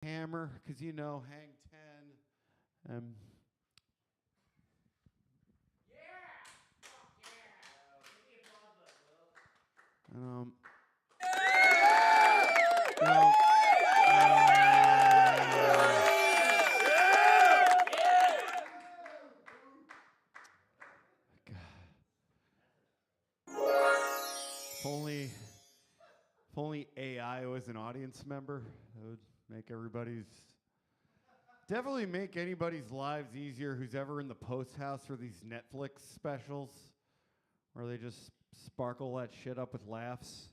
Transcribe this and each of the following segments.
hammer, because you know, hang 10. Um, you know, if only AI was an audience member, that would make definitely make anybody's lives easier who's ever in the post house for these Netflix specials where they just sparkle that shit up with laughs.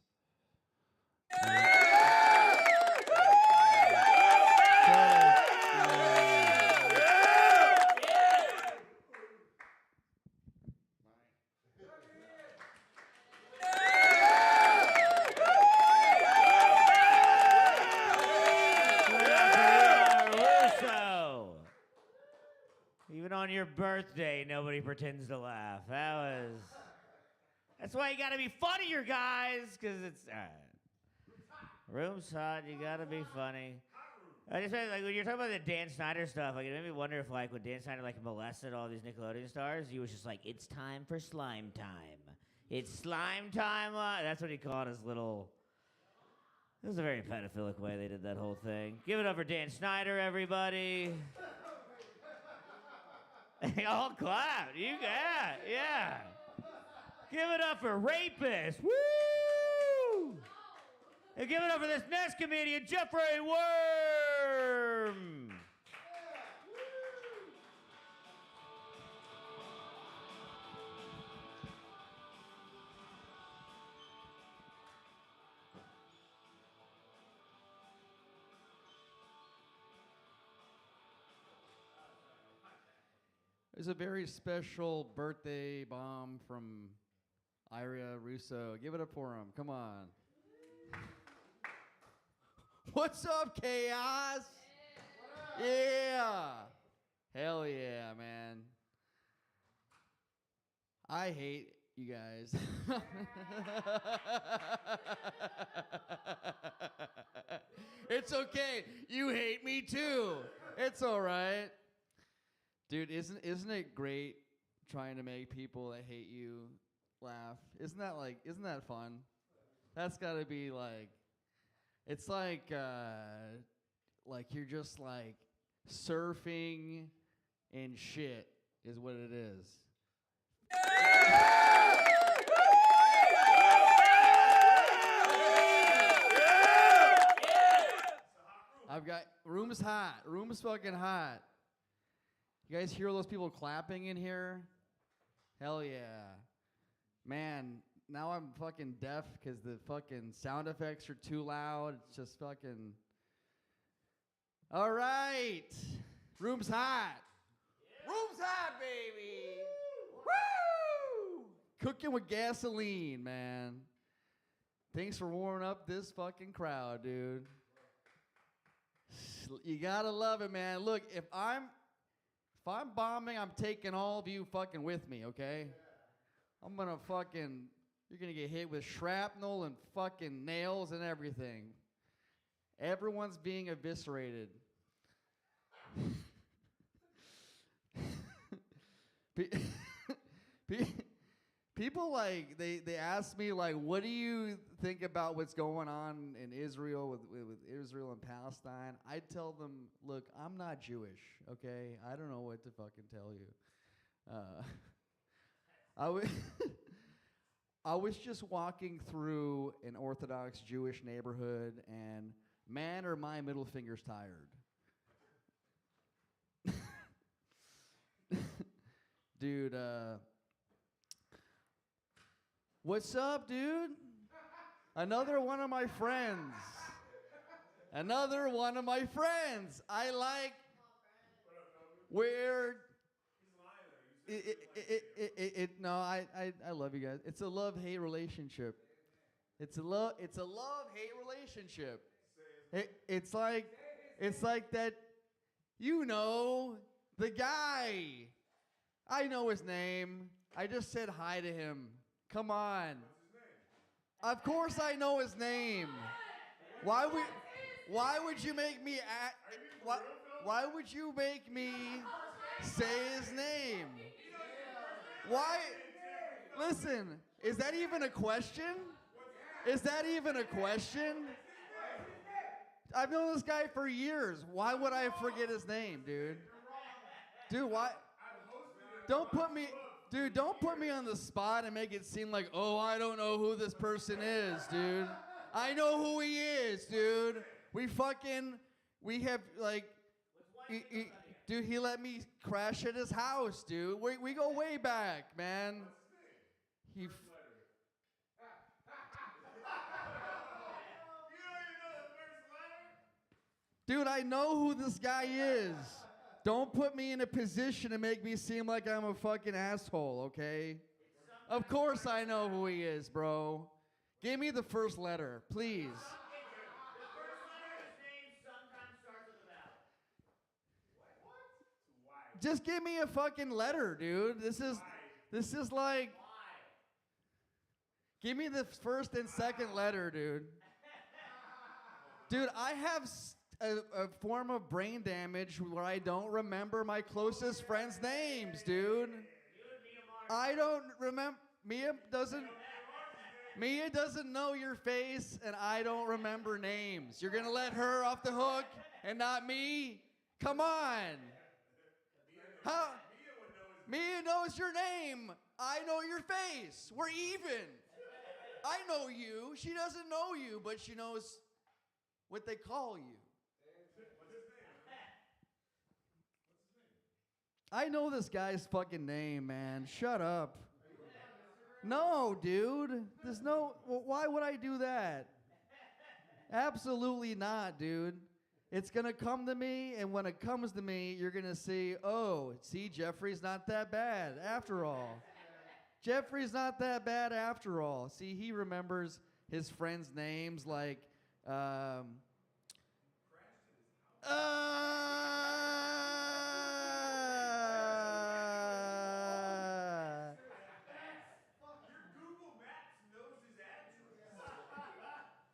Even on your birthday, nobody pretends to laugh. That's why you gotta be funnier, guys, because it's room's hot. You gotta be funny. I just like when you're talking about the Dan Snyder stuff. Like it made me wonder if like when Dan Snyder like molested all these Nickelodeon stars, he was just like, "It's time for slime time. It's slime time." That's what he called his little. It was a very pedophilic way they did that whole thing. Give it up for Dan Snyder, everybody. All clap. Yeah. Give it up for rapists. Woo! And give it up for this next comedian, Jeffrey Worm. There's a very special birthday bomb from Ira Russo. Give it up for him. Come on. What's up, Chaos? Yeah. Hell yeah, man. I hate you guys. It's okay. You hate me too. It's all right. Dude, isn't it great trying to make people that hate you laugh? Isn't that fun? That's got to be like, it's like you're just like surfing in shit is what it is. I've got room's hot. Room's fucking hot. You guys hear all those people clapping in here? Hell yeah. Man, now I'm fucking deaf because the fucking sound effects are too loud. It's just fucking. All right. Room's hot. Yeah. Room's hot, baby. Woo! Cooking with gasoline, man. Thanks for warming up this fucking crowd, dude. You gotta love it, man. Look, if I'm bombing, I'm taking all of you fucking with me, okay? I'm gonna fucking, you're gonna get hit with shrapnel and fucking nails and everything. Everyone's being eviscerated. People like, they ask me like, what do you think about what's going on in Israel with Israel and Palestine? I tell them, look, I'm not Jewish, okay? I don't know what to fucking tell you. I was just walking through an Orthodox Jewish neighborhood, and man, are my middle fingers tired. Dude, what's up, dude? Another one of my friends. Another one of my friends. I like where. No, I love you guys. It's a love-hate relationship. It's a love-hate relationship. It's like that. You know the guy. I know his name. I just said hi to him. Come on. Of course I know his name. Why Why would you make me why would you make me say his name? Why? Listen, is that even a question? Is that even a question? I've known this guy for years. Why would I forget his name, dude? Dude, why? Don't put me on the spot and make it seem like, oh, I don't know who this person is, dude. I know who he is, dude. We have, like, dude, he let me crash at his house, dude. We go way back, man. Dude, I know who this guy is. Don't put me in a position to make me seem like I'm a fucking asshole, okay? Of course I know who he is, bro. Give me the first letter, please. The first letter of his name sometimes starts with a vowel. What? Just give me a fucking letter, dude. This is like... Give me the first and second letter, dude. Dude, I have a form of brain damage where I don't remember my closest friends' names, dude. I don't remember. Mia doesn't know your face, and I don't remember names. You're gonna let her off the hook and not me? Come on. How? Mia knows your name. I know your face. We're even. I know you. She doesn't know you, but she knows what they call you. I know this guy's fucking name, man. Shut up. No, dude. There's no... Why would I do that? Absolutely not, dude. It's going to come to me, and when it comes to me, you're going to see, oh, see, Jeffrey's not that bad after all. Jeffrey's not that bad after all. See, he remembers his friends' names like...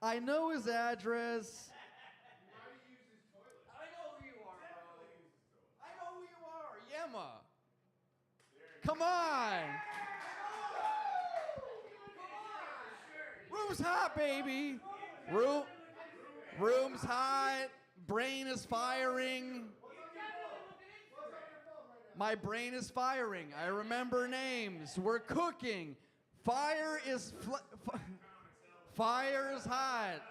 I know his address. How do you use his toilet? I know who you are, bro. I know who you are, Yemma. Come on. Room's hot, baby. Room's hot. Brain is firing. My brain is firing. I remember names. We're cooking. Fire is hot.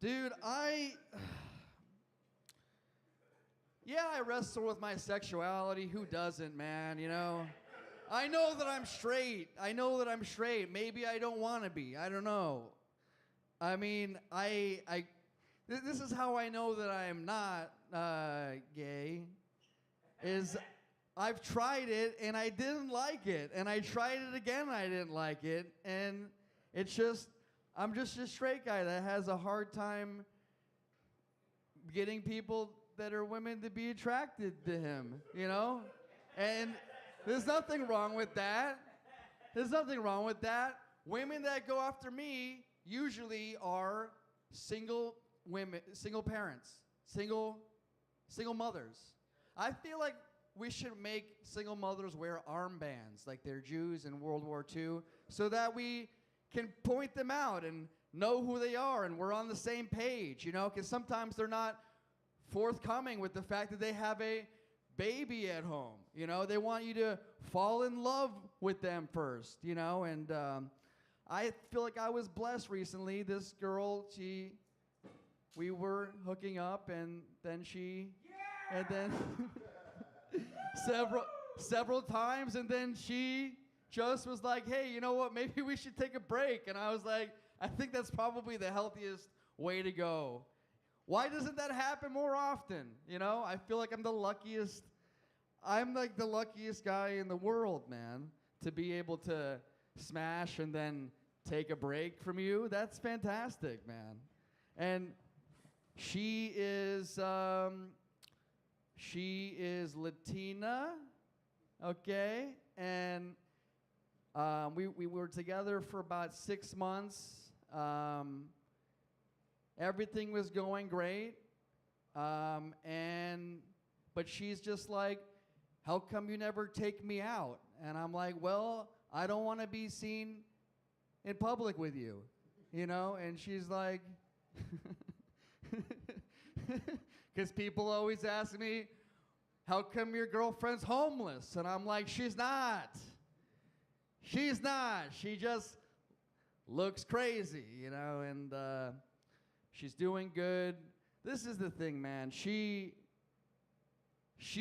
Dude, I wrestle with my sexuality. Who doesn't, man, you know? I know that I'm straight. Maybe I don't want to be. I don't know. I mean, this is how I know that I am not gay. Is I've tried it and I didn't like it, and I tried it again and I didn't like it, and I'm just a straight guy that has a hard time getting people that are women to be attracted to him, you know? And there's nothing wrong with that. Women that go after me usually are single women, single parents, single mothers. I feel like we should make single mothers wear armbands like they're Jews in World War II so that we can point them out and know who they are and we're on the same page, you know, because sometimes they're not forthcoming with the fact that they have a baby at home. You know, they want you to fall in love with them first, you know, and I feel like I was blessed recently. This girl, we were hooking up, and then several times, and then she just was like, hey, you know what, maybe we should take a break. And I was like, I think that's probably the healthiest way to go. Why doesn't that happen more often? You know, I feel like I'm like the luckiest guy in the world, man, to be able to smash and then take a break from you. That's fantastic, man. And she is Latina, okay? And We were together for about 6 months. Everything was going great. But she's just like, how come you never take me out? And I'm like, well, I don't want to be seen in public with you, you know? And she's like, because people always ask me, how come your girlfriend's homeless? And I'm like, she's not. She's not. She just looks crazy, you know? And she's doing good. This is the thing, man. She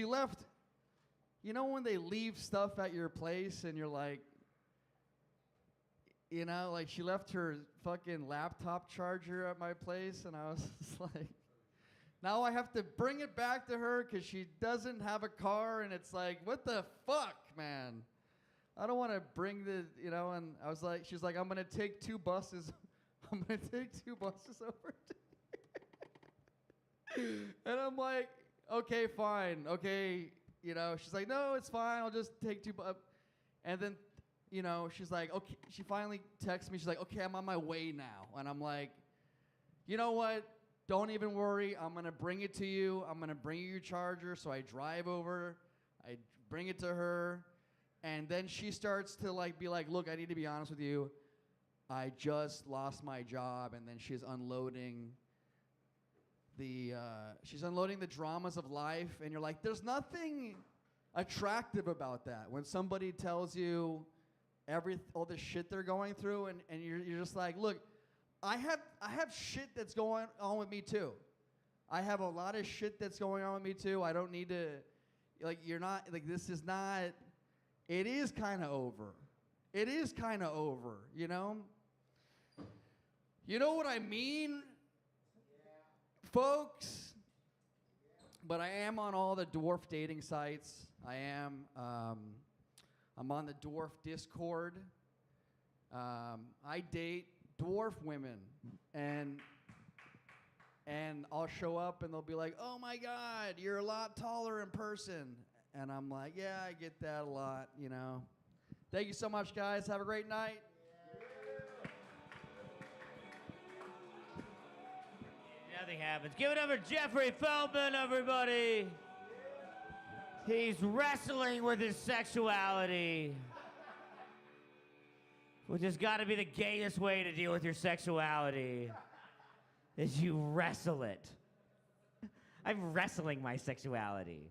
left. You know when they leave stuff at your place and you're like, you know, like she left her fucking laptop charger at my place, and I was just like, now I have to bring it back to her because she doesn't have a car, and it's like, what the fuck, man? I don't want to bring the, you know, and I was like, she's like, I'm going to take 2 buses. I'm going to take 2 buses over to and I'm like, okay, fine, okay. You know, she's like, no, it's fine. I'll just take 2 buses. And then, you know, she's like, okay. She finally texts me. She's like, okay, I'm on my way now. And I'm like, you know what? Don't even worry. I'm going to bring it to you. I'm going to bring you your charger. So I drive over. I bring it to her. And then she starts to like be like, look, I need to be honest with you. I just lost my job. And then she's unloading the dramas of life, and you're like, there's nothing attractive about that when somebody tells you all the shit they're going through, and you're just like, look, I have shit that's going on with me too. I have a lot of shit that's going on with me too. I don't need to, like, you're not, like, this is not, it is kind of over. It is kind of over, you know? You know what I mean? Folks, but I am on all the dwarf dating sites. I'm on the dwarf Discord. I date dwarf women, and I'll show up and they'll be like, oh my God, you're a lot taller in person. And I'm like, yeah, I get that a lot, you know. Thank you so much, guys. Have a great night. Nothing happens. Give it up for Jeffrey Feldman, everybody. He's wrestling with his sexuality, which has got to be the gayest way to deal with your sexuality, is you wrestle it. I'm wrestling my sexuality.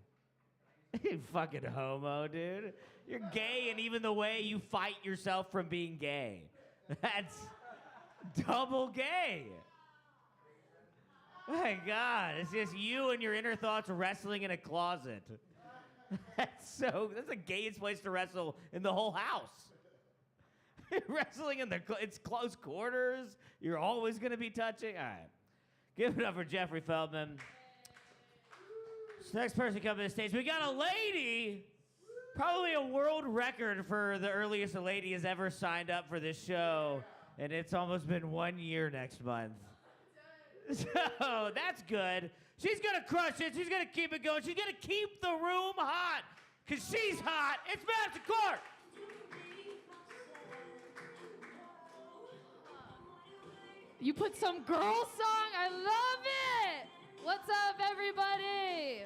You fucking homo, dude. You're gay, and even the way you fight yourself from being gay. That's double gay. My God, it's just you and your inner thoughts wrestling in a closet. That's the gayest place to wrestle in the whole house. Wrestling in it's close quarters. You're always going to be touching. All right. Give it up for Jeffrey Feldman. This next person coming to the stage. We got a lady, probably a world record for the earliest a lady has ever signed up for this show. And it's almost been 1 year next month. So that's good. She's going to crush it. She's going to keep it going. She's going to keep the room hot because she's hot. It's Madison Court. You put some girl song? I love it. What's up, everybody?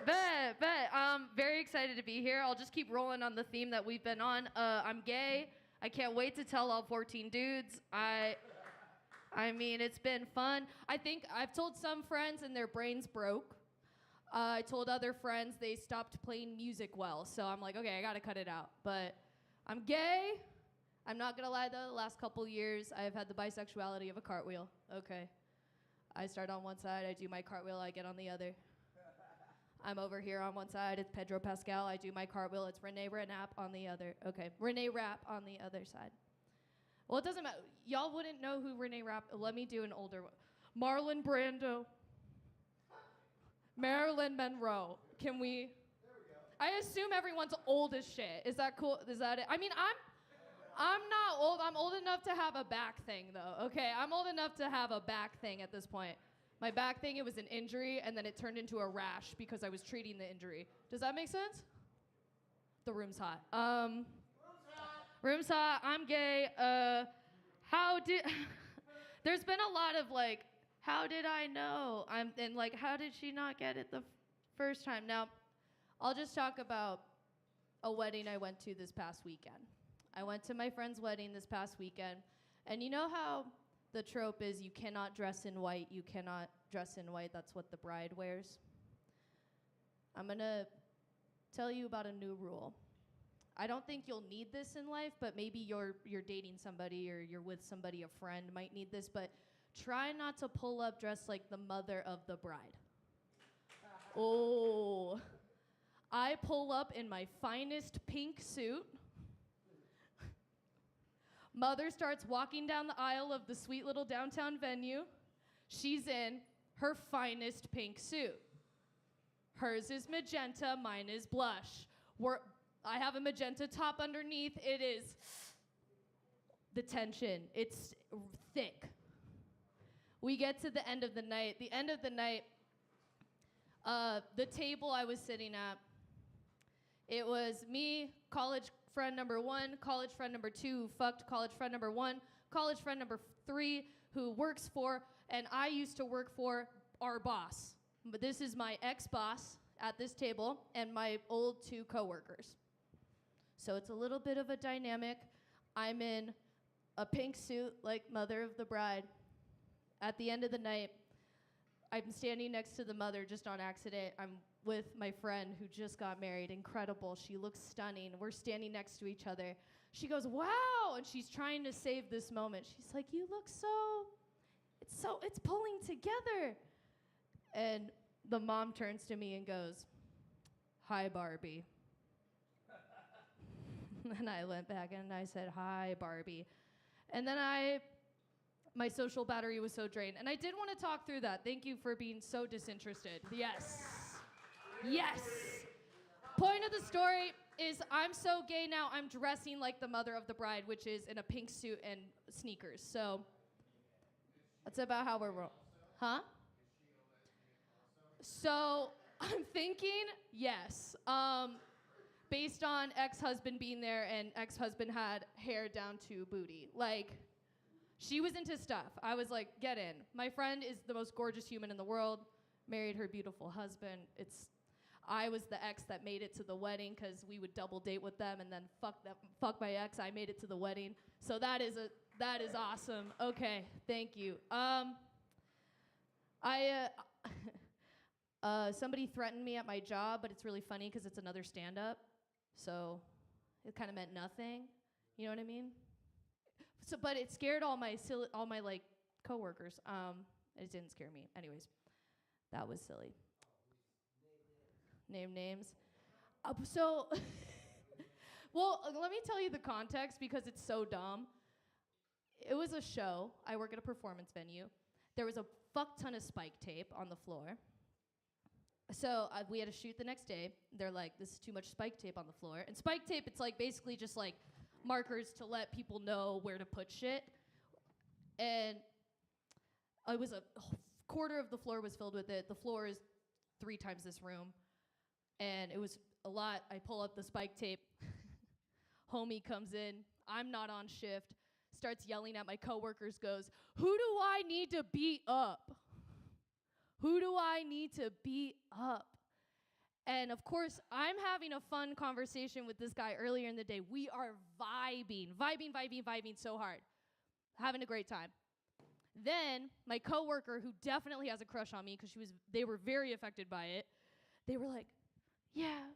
Bet. I'm very excited to be here. I'll just keep rolling on the theme that we've been on. I'm gay. I can't wait to tell all 14 dudes. I mean, it's been fun. I think I've told some friends and their brains broke. I told other friends they stopped playing music well. So I'm like, okay, I got to cut it out. But I'm gay. I'm not going to lie, though. The last couple years, I've had the bisexuality of a cartwheel. Okay. I start on one side. I do my cartwheel. I get on the other. I'm over here on one side. It's Pedro Pascal. I do my cartwheel. It's Renee Rapp on the other. Okay. Renee Rapp on the other side. Well, it doesn't matter. Y'all wouldn't know who Renee Rapp. Let me do an older one. Marlon Brando. Marilyn Monroe. Can we? There we go. I assume everyone's old as shit. Is that cool? Is that it? I mean, I'm not old. I'm old enough to have a back thing, though. Okay, I'm old enough to have a back thing at this point. My back thing, it was an injury, and then it turned into a rash because I was treating the injury. Does that make sense? The room's hot. Room's hot. I'm gay. How did? There's been a lot of like, how did I know? And like, how did she not get it the first time? Now, I'll just talk about a wedding I went to this past weekend. I went to my friend's wedding this past weekend, and you know how the trope is you cannot dress in white, you cannot dress in white, that's what the bride wears? I'm gonna tell you about a new rule. I don't think you'll need this in life, but maybe you're dating somebody or you're with somebody, a friend might need this, but try not to pull up dressed like the mother of the bride. Oh. I pull up in my finest pink suit. Mother starts walking down the aisle of the sweet little downtown venue. She's in her finest pink suit. Hers is magenta, mine is blush. I have a magenta top underneath. It is the tension. It's thick. We get to the end of the night. The end of the night, the table I was sitting at, it was me, college friend number 1, college friend number 2, who fucked college friend number 1, college friend number 3, who works for, and I used to work for our boss. But this is my ex-boss at this table and my old 2 coworkers. So it's a little bit of a dynamic. I'm in a pink suit like mother of the bride. At the end of the night, I'm standing next to the mother just on accident. I'm with my friend who just got married. Incredible. She looks stunning. We're standing next to each other. She goes, wow, and she's trying to save this moment. She's like, you look it's pulling together. And the mom turns to me and goes, hi, Barbie. And I went back and I said, hi, Barbie. And then my social battery was so drained. And I did want to talk through that. Thank you for being so disinterested. Yes. Yes. Point of the story is I'm so gay now, I'm dressing like the mother of the bride, which is in a pink suit and sneakers. So that's about how we're rolling. Huh? So I'm thinking yes. Based on ex-husband being there, and ex-husband had hair down to booty. Like, she was into stuff. I was like, get in. My friend is the most gorgeous human in the world, married her beautiful husband. I was the ex that made it to the wedding because we would double date with them and then fuck my ex. I made it to the wedding. So that is awesome. Okay, thank you. Somebody threatened me at my job, but it's really funny because it's another stand-up. So it kind of meant nothing. You know what I mean? So, but it scared all my like coworkers. It didn't scare me. Anyways, that was silly. Name names. So, well, let me tell you the context because it's so dumb. It was a show. I work at a performance venue. There was a fuck ton of spike tape on the floor. So we had to shoot the next day. They're like, this is too much spike tape on the floor. And spike tape, it's like basically just like markers to let people know where to put shit. And it was a quarter of the floor was filled with it. The floor is 3 times this room. And it was a lot. I pull up the spike tape. Homie comes in. I'm not on shift. Starts yelling at my coworkers, goes, who do I need to beat up? Who do I need to beat up? And of course, I'm having a fun conversation with this guy earlier in the day. We are vibing so hard. Having a great time. Then my coworker, who definitely has a crush on me because they were very affected by it, they were like, yeah,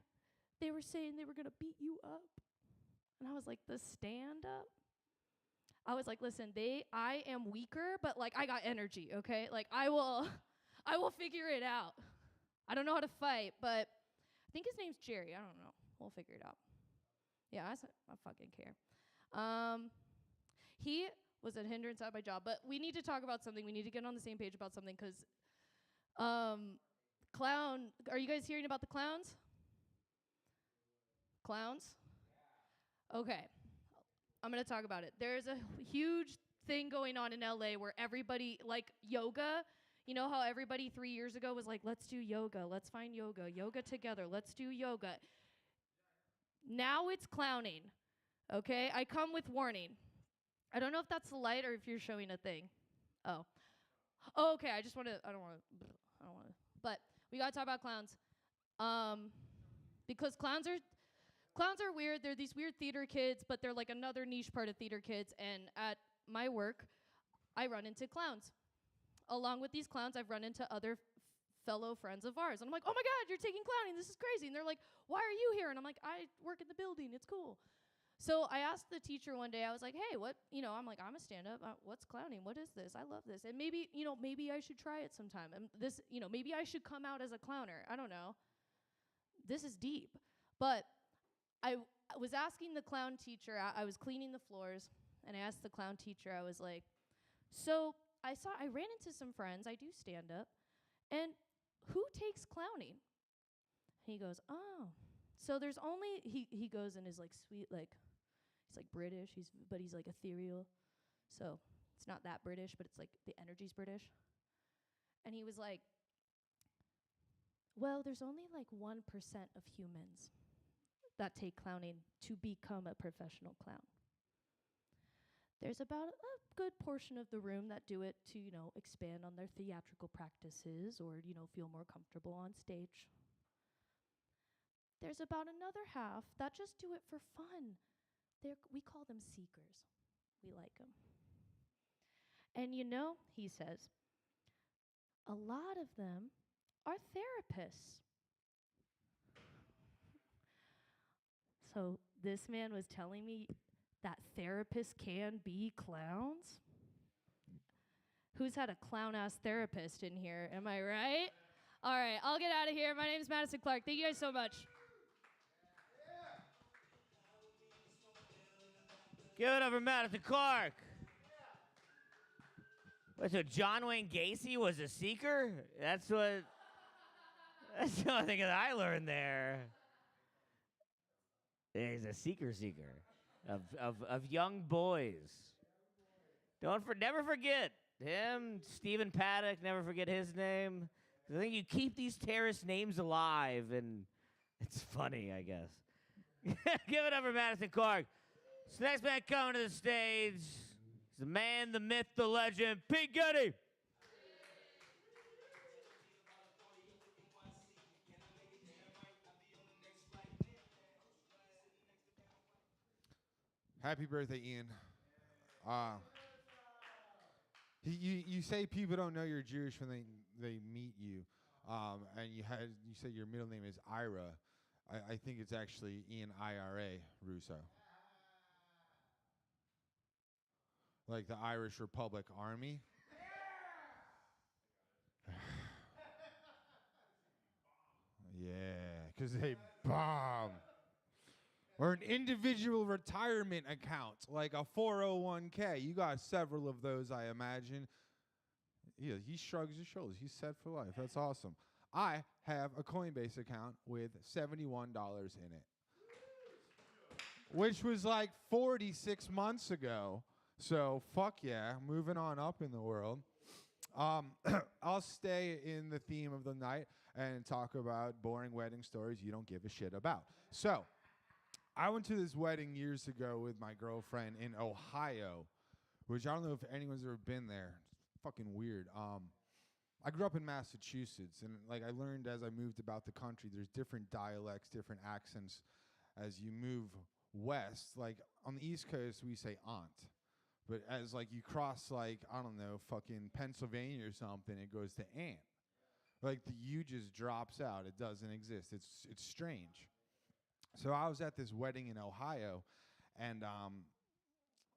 they were saying they were going to beat you up. And I was like, the stand-up? I was like, listen, I am weaker, but like I got energy, okay? Like I will figure it out. I don't know how to fight, but I think his name's Jerry. I don't know. We'll figure it out. Yeah, I fucking care. He was a hindrance at my job, but we need to talk about something. We need to get on the same page about something because clown, are you guys hearing about the clowns? Clowns? Okay. I'm going to talk about it. There's a huge thing going on in LA where everybody, like yoga, you know how everybody 3 years ago was like, let's do yoga, let's find yoga together, let's do yoga. Now it's clowning, Okay, I come with warning. I don't know if that's the light or if you're showing a thing. Oh. Oh, okay. I don't want to. But we gotta talk about clowns. Because clowns are weird. They're these weird theater kids, but they're like another niche part of theater kids. And at my work, I run into clowns. Along with these clowns, I've run into other fellow friends of ours. And I'm like, oh my God, you're taking clowning. This is crazy. And they're like, why are you here? And I'm like, I work in the building. It's cool. So I asked the teacher one day, I was like, hey, what, I'm like, I'm a stand-up. What's clowning? What is this? I love this. And maybe I should try it sometime. And maybe I should come out as a clowner. I don't know. This is deep. But I was asking the clown teacher, I was cleaning the floors, and I asked the clown teacher, I was like, so I ran into some friends, I do stand-up, and who takes clowning? He goes, oh. So there's only, he goes and is like sweet, like, he's like British, but he's like ethereal. So it's not that British, but it's like the energy's British. And he was like, well, there's only like 1% of humans that take clowning to become a professional clown. There's about a good portion of the room that do it to, expand on their theatrical practices or, feel more comfortable on stage. There's about another half that just do it for fun. We call them seekers. We like them. And he says, a lot of them are therapists. So this man was telling me that therapists can be clowns? Who's had a clown-ass therapist in here? Am I right? All right, I'll get out of here. My name's Madison Clark. Thank you guys so much. Give it up for Madison Clark. Wait, so John Wayne Gacy was a seeker? That's the only thing that I learned there. He's a seeker of young boys. Never forget him, Stephen Paddock. Never forget his name. I think you keep these terrorist names alive, and it's funny, I guess. Give it up for Madison Clark. So next man coming to the stage is the man, the myth, the legend, Pete Getty. Happy birthday, Ian. You say people don't know you're Jewish when they meet you, and you say your middle name is Ira. I think it's actually Ian IRA Russo. Like the Irish Republic Army. Yeah, because they bomb. Or an individual retirement account, like a 401k. You got several of those, I imagine. Yeah, he shrugs his shoulders. He's set for life. That's awesome. I have a Coinbase account with $71 in it, which was like 46 months ago. So fuck yeah, moving on up in the world. I'll stay in the theme of the night and talk about boring wedding stories you don't give a shit about. So I went to this wedding years ago with my girlfriend in Ohio, which I don't know if anyone's ever been there. It's fucking weird. I grew up in Massachusetts, and like I learned as I moved about the country, there's different dialects, different accents as you move west. Like on the East Coast, we say aunt. But as like you cross like, I don't know, fucking Pennsylvania or something, it goes to aunt. Like the U just drops out. It doesn't exist. It's strange. So I was at this wedding in Ohio, and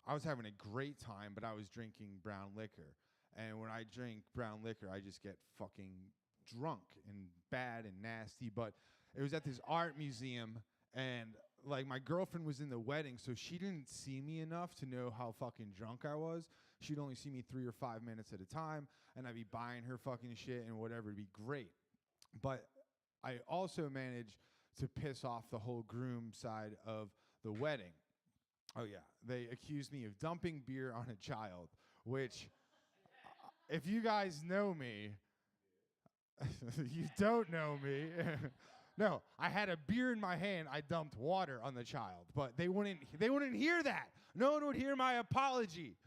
I was having a great time, but I was drinking brown liquor. And when I drink brown liquor, I just get fucking drunk and bad and nasty. But it was at this art museum, and like my girlfriend was in the wedding, so she didn't see me enough to know how fucking drunk I was. She'd only see me 3 or 5 minutes at a time, and I'd be buying her fucking shit and whatever. It'd be great. But I also managed to piss off the whole groom side of the wedding. Oh yeah, they accused me of dumping beer on a child, which, if you guys know me, you don't know me. No, I had a beer in my hand. I dumped water on the child, but they wouldn't hear that. No one would hear my apology.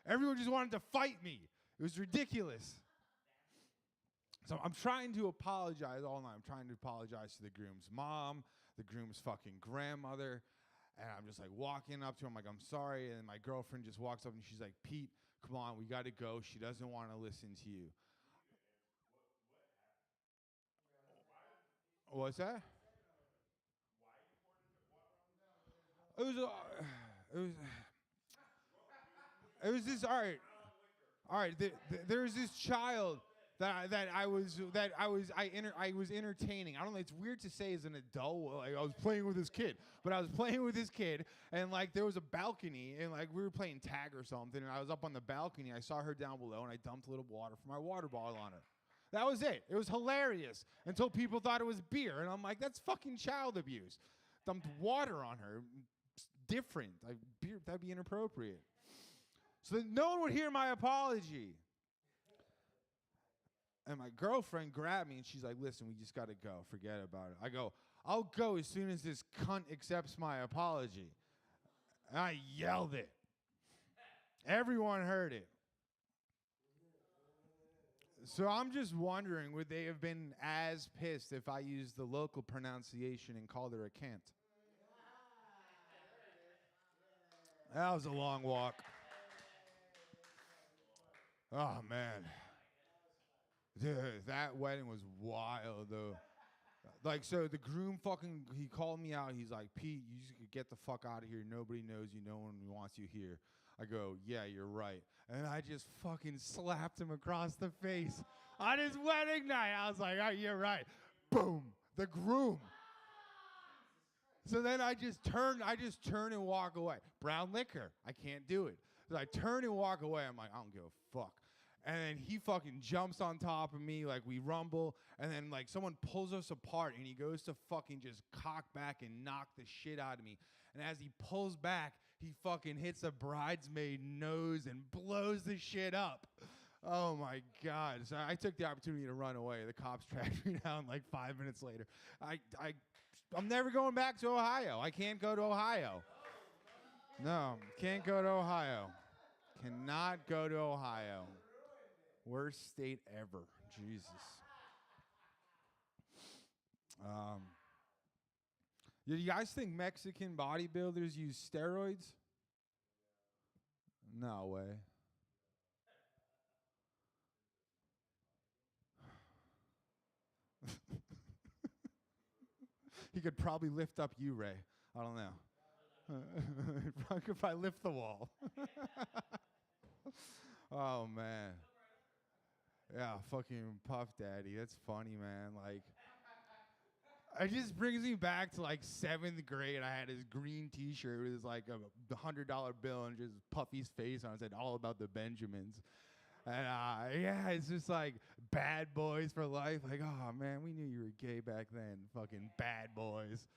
Everyone just wanted to fight me. It was ridiculous. So I'm trying to apologize all night. I'm trying to apologize to the groom's mom, the groom's fucking grandmother, and I'm just like walking up to him like, I'm sorry, and my girlfriend just walks up and she's like, Pete, come on, we got to go. She doesn't want to listen to you. What's that? It was this. All right. There's this child that I was entertaining. I don't know. It's weird to say as an adult. Like I was playing with this kid, but I was playing with this kid, and like there was a balcony, and like we were playing tag or something, and I was up on the balcony. I saw her down below, and I dumped a little water from my water bottle on her. That was it. It was hilarious until people thought it was beer. And I'm like, that's fucking child abuse. Dumped water on her. It's different. Beer, that'd be inappropriate. So that no one would hear my apology. And my girlfriend grabbed me and she's like, listen, we just got to go. Forget about it. I go, I'll go as soon as this cunt accepts my apology. And I yelled it. Everyone heard it. So I'm just wondering, would they have been as pissed if I used the local pronunciation and called her a cant? That was a long walk. Oh, man. Dude, that wedding was wild, though. Like, so the groom he called me out. He's like, Pete, you just get the fuck out of here. Nobody knows you. No one wants you here. I go, yeah, you're right. And I just fucking slapped him across the face on his wedding night. I was like, oh, you're right. Boom, the groom. So then I just turn and walk away. Brown liquor, I can't do it. So I turn and walk away. I'm like, I don't give a fuck. And then he fucking jumps on top of me, like we rumble, and then like someone pulls us apart, and he goes to fucking just cock back and knock the shit out of me. And as he pulls back, he fucking hits a bridesmaid nose and blows the shit up. Oh my God. So I took the opportunity to run away. The cops tracked me down like 5 minutes later. I'm never going back to Ohio. I can't go to Ohio. No, can't go to Ohio. Cannot go to Ohio. Worst state ever. Jesus. Do you guys think Mexican bodybuilders use steroids? No way. He could probably lift up you, Ray. I don't know. I could probably lift the wall. Oh, man. Yeah, fucking Puff Daddy. That's funny, man. Like, it just brings me back to, like, 7th grade. I had his green T-shirt. It was, like, a $100 bill and just Puffy's face on it. It said, all about the Benjamins. And, yeah, it's just, like, bad boys for life. Like, oh, man, we knew you were gay back then. Fucking bad boys.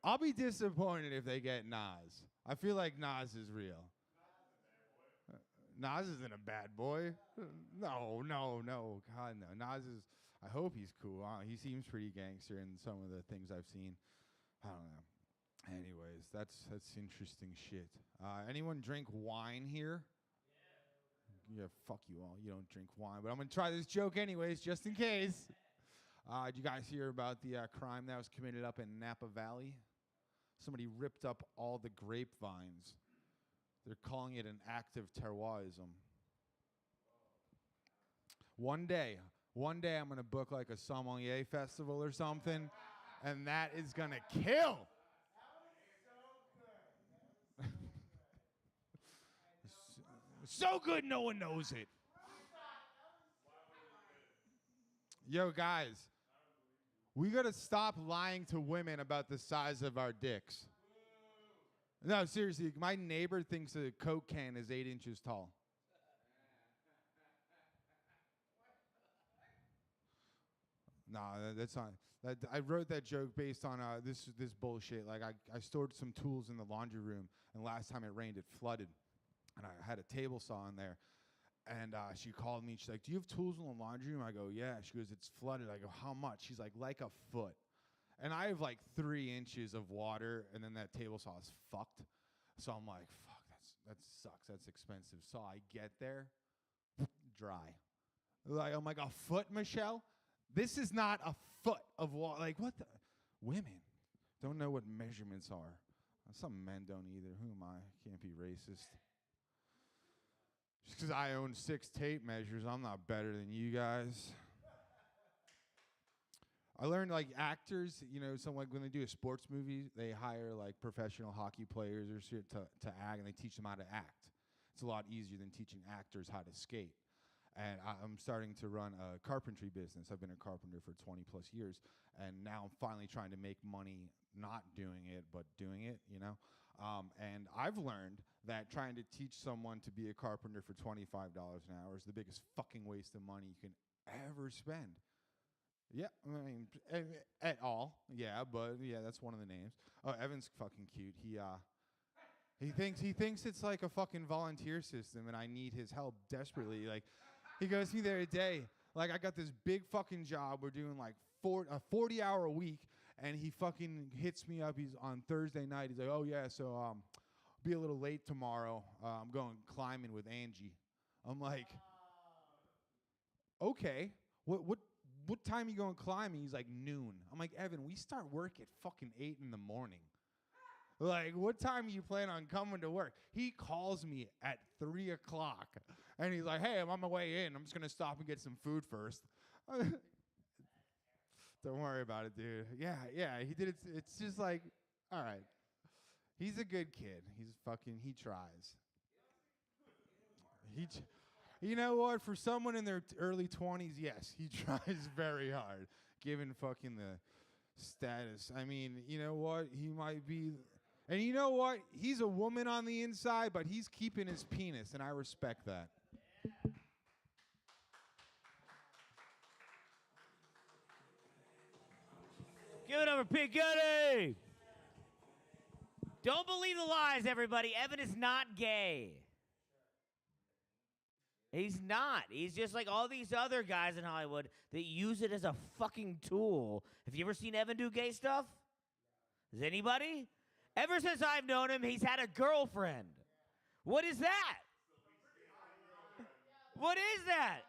I'll be disappointed if they get Nas. I feel like Nas is real. Nas isn't a bad boy. No. God, no. Nas is, I hope he's cool. He seems pretty gangster in some of the things I've seen. I don't know. Anyways, that's interesting shit. Anyone drink wine here? Yeah, fuck you all. You don't drink wine. But I'm going to try this joke anyways, just in case. Did you guys hear about the crime that was committed up in Napa Valley? Somebody ripped up all the grapevines. They're calling it an act of terrorism. One day I'm going to book like a sommelier festival or something, and that is going to kill. So good no one knows it. Yo, guys, we got to stop lying to women about the size of our dicks. No, seriously, my neighbor thinks a Coke can is 8 inches tall. No, that's not. I wrote that joke based on this bullshit. Like, I stored some tools in the laundry room, and last time it rained, it flooded. And I had a table saw in there. And she called me. She's like, "Do you have tools in the laundry room?" I go, "Yeah." She goes, "It's flooded." I go, "How much?" She's like a foot. And I have like 3 inches of water, and then that table saw is fucked. So I'm like, fuck, that sucks. That's expensive. So I get there, dry. Like, I'm like, a foot, Michelle? This is not a foot of water. Like, what the? Women don't know what measurements are. Some men don't either. Who am I? Can't be racist. Just because I own 6 tape measures, I'm not better than you guys. I learned like actors, you know, some like when they do a sports movie, they hire like professional hockey players or shit to act, and they teach them how to act. It's a lot easier than teaching actors how to skate. And I'm starting to run a carpentry business. I've been a carpenter for 20 plus years, and now I'm finally trying to make money not doing it, but doing it, you know? And I've learned that trying to teach someone to be a carpenter for $25 an hour is the biggest fucking waste of money you can ever spend. Yeah, I mean, at all. Yeah, but yeah, that's one of the names. Oh, Evan's fucking cute. He thinks it's like a fucking volunteer system, and I need his help desperately. Like, he goes to me the other day, like, I got this big fucking job. We're doing like a 40-hour week, and he fucking hits me up. He's on Thursday night. He's like, "Oh yeah, so be a little late tomorrow. I'm going climbing with Angie." I'm like, okay, what time are you going climbing? He's like, noon. I'm like, Evan, we start work at fucking 8 in the morning. Like, what time are you planning on coming to work? He calls me at 3 o'clock, and he's like, "Hey, I'm on my way in. I'm just going to stop and get some food first." Don't worry about it, dude. Yeah, he did it. It's just like, all right. He's a good kid. He tries. You know what? For someone in their early 20s, yes, he tries very hard, given fucking the status. I mean, you know what? He might be... And you know what? He's a woman on the inside, but he's keeping his penis, and I respect that. Give it up for P. Goody! Don't believe the lies, everybody. Evan is not gay. He's not. He's just like all these other guys in Hollywood that use it as a fucking tool. Have you ever seen Evan do gay stuff? Is anybody? Ever since I've known him, he's had a girlfriend. What is that? What is that?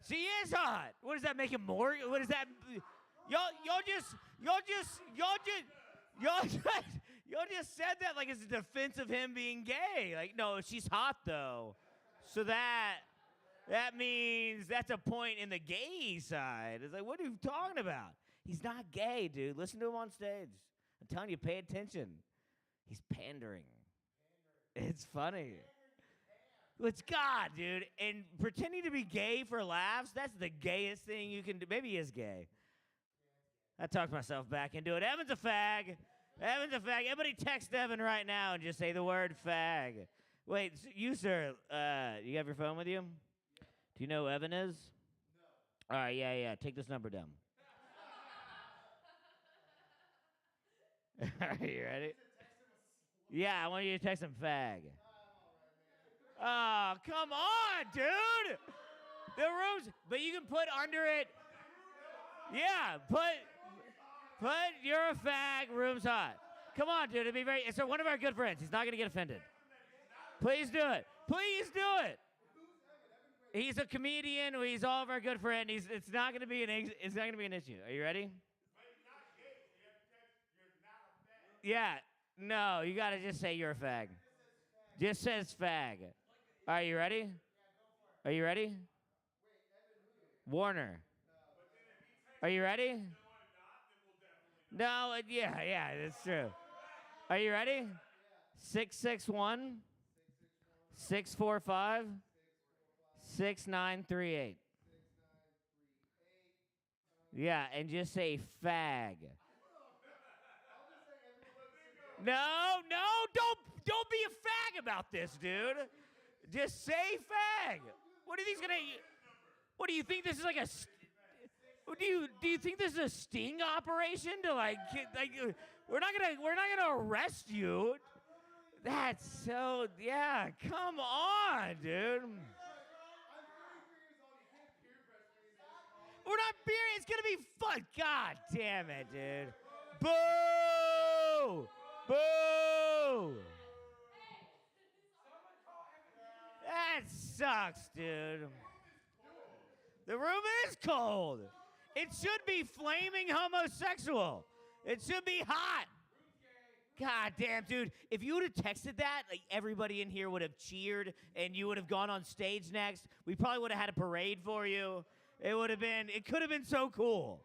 She is hot. What does that make him more? What is that? Y'all just said that like it's a defense of him being gay. Like, no, she's hot though. So that means that's a point in the gay side. It's like, what are you talking about? He's not gay, dude. Listen to him on stage. I'm telling you, pay attention. He's pandering. It's funny. It's God, dude. And pretending to be gay for laughs, that's the gayest thing you can do. Maybe he is gay. I talked myself back into it. Evan's a fag. Evan's a fag. Everybody text Evan right now and just say the word fag. Wait, you, sir, you have your phone with you? Do you know who Evan is? No. All right, yeah. Take this number down. All right, you ready? Yeah, I want you to text him fag. Oh, come on, dude. The room's, but you can put under it. Yeah, put you're a fag, room's hot. Come on, dude. It'd be very, it's one of our good friends. He's not going to get offended. Please do it. Please do it. He's a comedian. He's all of our good friends. It's not going to be an issue. Are you ready? Yeah. No, you got to just say you're a fag. Just says fag. Are you ready? Are you ready? Warner. Are you ready? No, yeah, that's true. Are you ready? 661 645 6938. Yeah, and just say fag. No, don't be a fag about this, dude. Just say fag. What do you think's gonna? What do you think this is like a? Do you think this is a sting operation to like we're not gonna arrest you? That's so, yeah. Come on. on, dude. We're not beer. It's gonna be fun. God damn it, dude. Boo! Boo! That sucks, dude. The room is cold. It should be flaming homosexual. It should be hot. God damn, dude. If you would have texted that, like everybody in here would have cheered and you would have gone on stage next. We probably would have had a parade for you. It could have been so cool.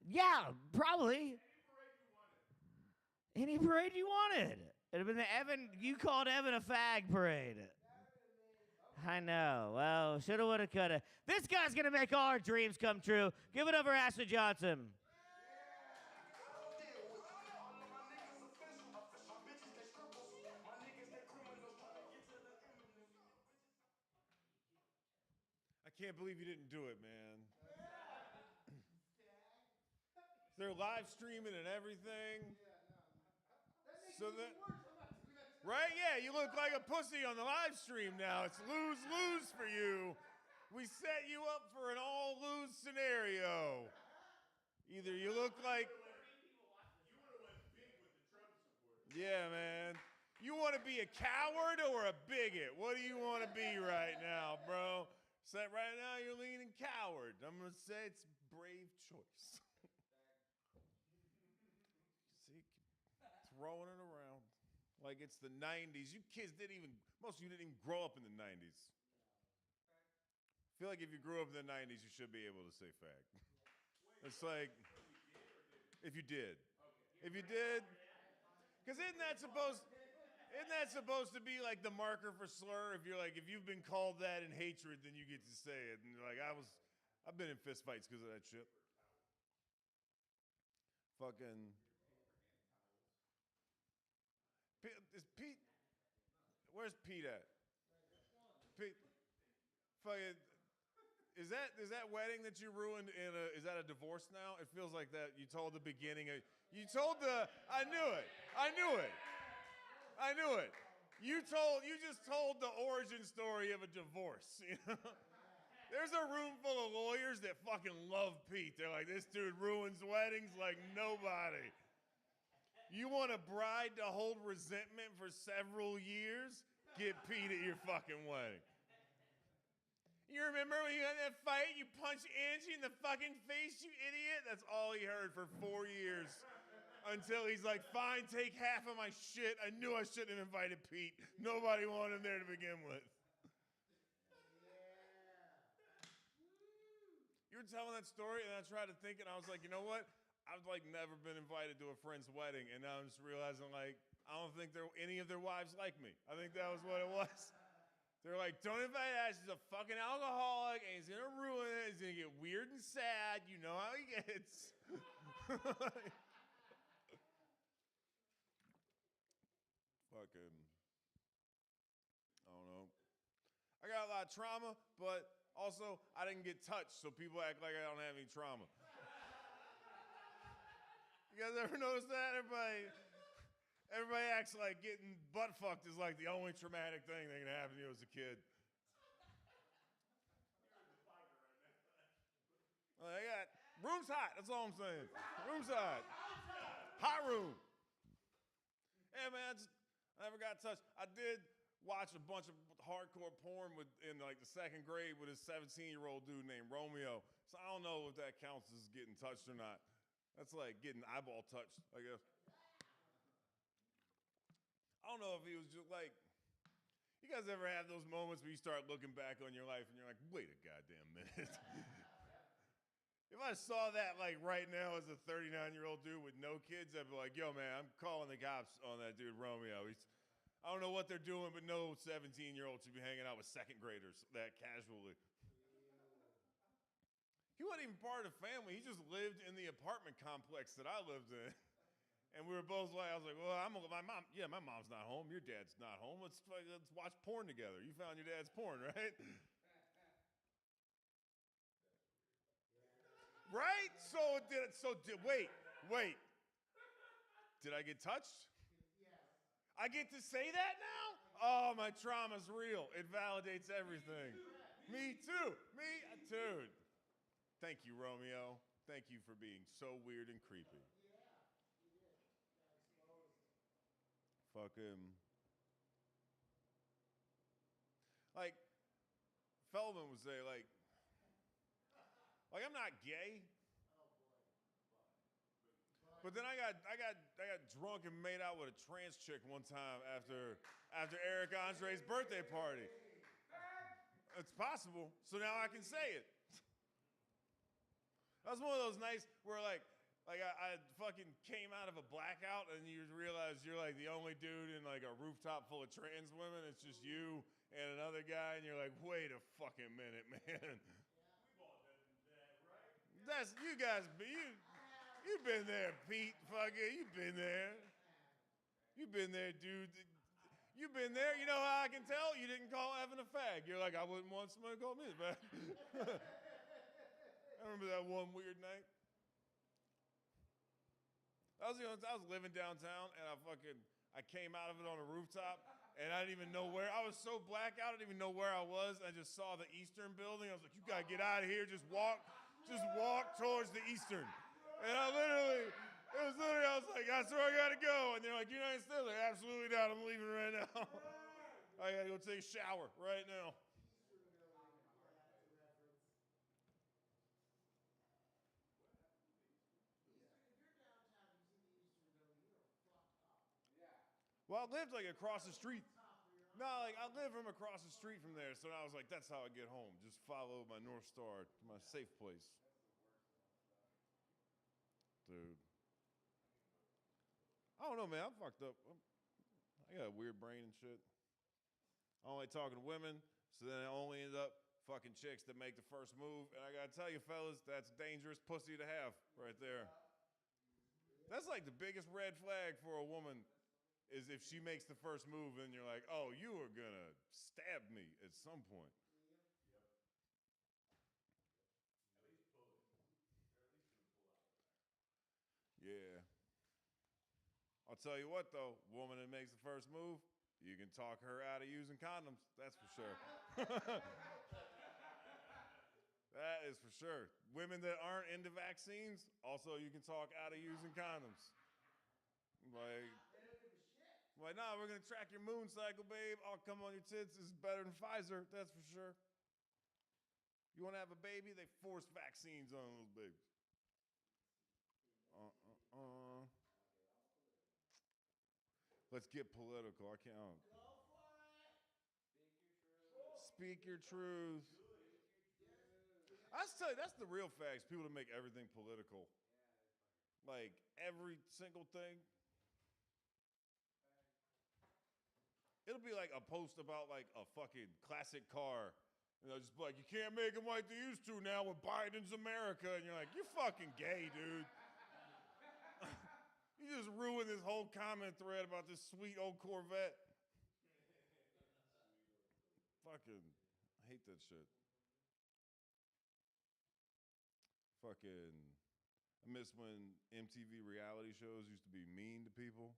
Yeah, probably. Any parade you wanted. It'd have been the Evan, you called Evan a fag parade. I know. Well, shoulda, woulda, coulda. This guy's gonna make all our dreams come true. Give it up for Ashley Johnson. I can't believe you didn't do it, man. They're live streaming and everything. So that, right? Yeah, you look like a pussy on the live stream now. It's lose-lose for you. We set you up for an all-lose scenario. Either you look like... Yeah, man. You want to be a coward or a bigot? What do you want to be right now, bro? So right now you're leaning coward. I'm going to say it's a brave choice. See, throwing it around like it's the 90s. You kids most of you didn't even grow up in the 90s. I feel like if you grew up in the 90s, you should be able to say fag. It's like, if you did. If you did, because isn't that supposed to be like the marker for slur? If you've been called that in hatred, then you get to say it. And like I've been in fist fights because of that shit. Fucking. Is Pete? Where's Pete at? Pete. Fucking. Is that wedding that you ruined is that a divorce now? It feels like that. You told the beginning. You knew it. You just told the origin story of a divorce. You know? There's a room full of lawyers that fucking love Pete. They're like, this dude ruins weddings like nobody. You want a bride to hold resentment for several years? Get Pete at your fucking wedding. You remember when you had that fight? You punched Angie in the fucking face, you idiot? That's all he heard for 4 years. Until he's like, fine, take half of my shit. I knew I shouldn't have invited Pete. Nobody wanted him there to begin with. You were telling that story, and I tried to think, and I was like, you know what? I've like never been invited to a friend's wedding, and now I'm just realizing like, I don't think any of their wives like me. I think that was what it was. They're like, don't invite Ash. He's a fucking alcoholic, and he's gonna ruin it. He's gonna get weird and sad. You know how he gets. Fucking, I don't know. I got a lot of trauma, but also I didn't get touched, so people act like I don't have any trauma. You guys ever notice that? Everybody acts like getting butt fucked is like the only traumatic thing that can happen to you as a kid. Room's hot, that's all I'm saying. Room's hot. Hot room. Yeah, man, I never got touched. I did watch a bunch of hardcore porn in like the second grade with a 17-year-old dude named Romeo. So I don't know if that counts as getting touched or not. That's like getting eyeball touched, I guess. I don't know if he was just like, you guys ever have those moments where you start looking back on your life and you're like, wait a goddamn minute. If I saw that like right now as a 39-year-old dude with no kids, I'd be like, yo man, I'm calling the cops on that dude Romeo. I don't know what they're doing, but no 17-year-old should be hanging out with second graders that casually. He wasn't even part of the family. He just lived in the apartment complex that I lived in. And we were both like, I was like, well, my mom's not home. Your dad's not home. Let's watch porn together. You found your dad's porn, right? Right? Wait. Did I get touched? Yes. I get to say that now? Oh, oh, my trauma's real. It validates everything. Me too. Dude. Thank you, Romeo. Thank you for being so weird and creepy. Fucking. Like, Feldman would say, like I'm not gay. But then I got drunk and made out with a trans chick one time after Eric Andre's birthday party. It's possible. So now I can say it. That was one of those nights where like I fucking came out of a blackout and you realize you're like the only dude in like a rooftop full of trans women. It's just you and another guy, and you're like, wait a fucking minute, man. We've all been there, right? That's you guys. You've been there, Pete. Fucking, you've been there. You've been there, dude. You've been there. You know how I can tell? You didn't call Evan a fag. You're like, I wouldn't want somebody to call me a fag. I remember that one weird night. I was living downtown, and I came out of it on a rooftop, and I didn't even know where. I was so blackout, I didn't even know where I was. I just saw the Eastern building. I was like, you gotta get out of here. Just walk towards the Eastern. And I was like, that's where I gotta go. And they're like, you're not still there? Absolutely not. I'm leaving right now. I gotta go take a shower right now. Well, I lived like across the street. No, like I live from across the street from there. So I was like, that's how I get home. Just follow my North Star to my safe place. Dude. I don't know, man. I'm fucked up. I got a weird brain and shit. I only talking to women, so then I only end up fucking chicks that make the first move. And I gotta tell you, fellas, that's dangerous pussy to have right there. That's like the biggest red flag for a woman is if she makes the first move and you're like, oh, you are gonna stab me at some point. Yeah. I'll tell you what, though, woman that makes the first move, you can talk her out of using condoms. That's for sure. That is for sure. Women that aren't into vaccines, also you can talk out of using condoms. Like, nah, we're going to track your moon cycle, babe. I'll come on your tits. It's better than Pfizer, that's for sure. You want to have a baby? They force vaccines on those babies. Let's get political. I can't. Go for it. Speak your truth. I tell you, that's the real facts. People that make everything political. Like every single thing. It'll be like a post about like a fucking classic car. You know, just like, you can't make them like they used to now with Biden's America. And you're like, you're fucking gay, dude. You just ruined this whole comment thread about this sweet old Corvette. Fucking, I hate that shit. Fucking, I miss when MTV reality shows used to be mean to people.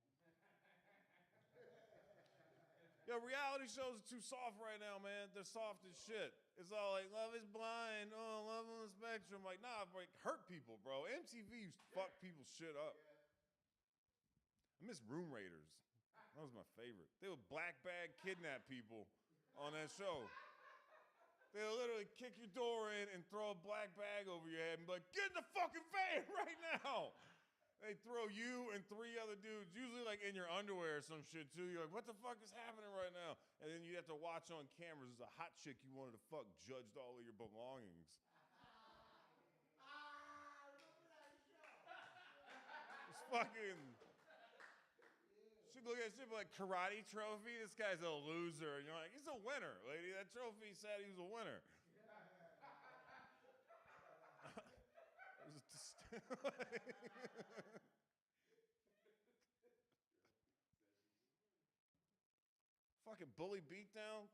Yo, reality shows are too soft right now, man. They're soft as shit. It's all like, love is blind. Oh, love on the spectrum. Like, nah, like, hurt people, bro. MTV used to fuck people's shit up. I miss Room Raiders. That was my favorite. They would black bag kidnap people on that show. They would literally kick your door in and throw a black bag over your head and be like, get in the fucking van right now. They throw you and 3 other dudes, usually like in your underwear or some shit too. You're like, what the fuck is happening right now? And then you have to watch on cameras as a hot chick you wanted to fuck judged all of your belongings. It's fucking... She'd look at shit like karate trophy. This guy's a loser. And you're like, he's a winner, lady. That trophy said he was a winner. Fucking bully beatdown.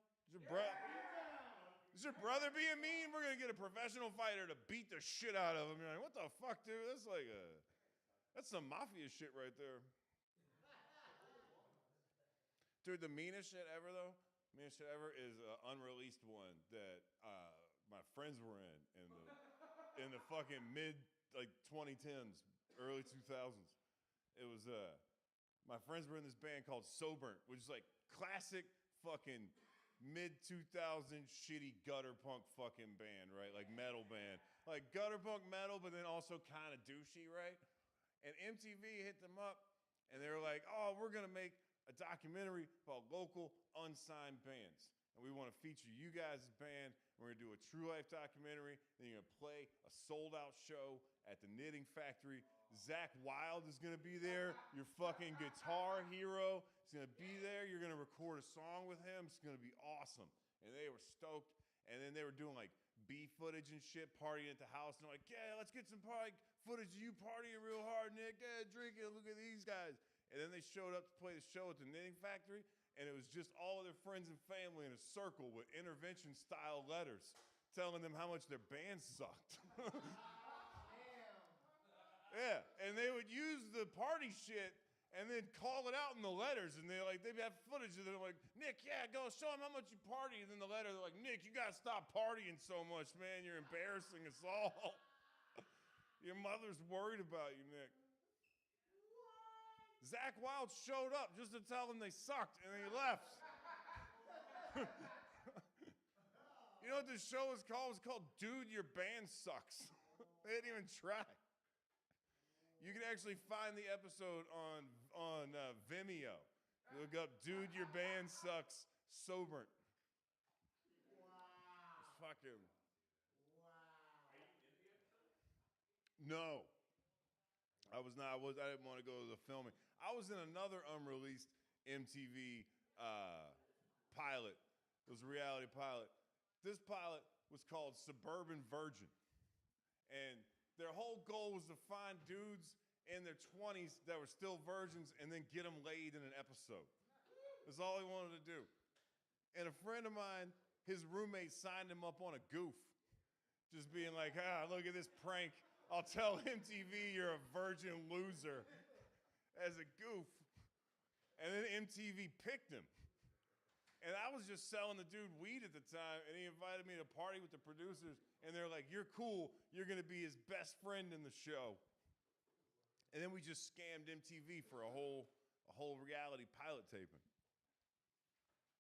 Is your brother being mean? We're gonna get a professional fighter to beat the shit out of him. You're like, what the fuck, dude? That's some mafia shit right there. Dude, the meanest shit ever, though, meanest shit ever is an unreleased one that my friends were in the fucking mid, like, 2010s, early 2000s. It was, my friends were in this band called Soburnt, which is, like, classic fucking mid-2000s shitty gutter punk fucking band, right? Like, metal band. Like, gutter punk metal, but then also kind of douchey, right? And MTV hit them up, and they were like, oh, we're going to make a documentary about local unsigned bands. And we want to feature you guys' band. We're going to do a true life documentary. Then you're going to play a sold out show at the Knitting Factory. Zach Wilde is going to be there, your fucking guitar hero. He's going to be there. You're going to record a song with him. It's going to be awesome. And they were stoked. And then they were doing like B footage and shit, partying at the house. And they're like, yeah, let's get some footage of you partying real hard, Nick. Yeah, drinking. Look at these guys. And then they showed up to play the show at the Knitting Factory. And it was just all of their friends and family in a circle with intervention-style letters telling them how much their band sucked. Yeah, and they would use the party shit and then call it out in the letters. And they'd have footage of them like, Nick, yeah, go show them how much you party. And then the letter, they're like, Nick, you got to stop partying so much, man. You're embarrassing us all. Your mother's worried about you, Nick. Zach Wilde showed up just to tell them they sucked, and then he left. You know what this show is called? It's called Dude, Your Band Sucks. They didn't even try. You can actually find the episode on Vimeo. Look up Dude, Your Band Sucks, Soburnt. Wow. It's fucking... Wow. No. I was not. I didn't want to go to the filming. I was in another unreleased MTV pilot. It was a reality pilot. This pilot was called Suburban Virgin. And their whole goal was to find dudes in their 20s that were still virgins and then get them laid in an episode. That's all he wanted to do. And a friend of mine, his roommate signed him up on a goof. Just being like, look at this prank. I'll tell MTV you're a virgin loser as a goof. And then MTV picked him. And I was just selling the dude weed at the time, and he invited me to party with the producers, and they're like, you're cool. You're going to be his best friend in the show. And then we just scammed MTV for a whole reality pilot taping.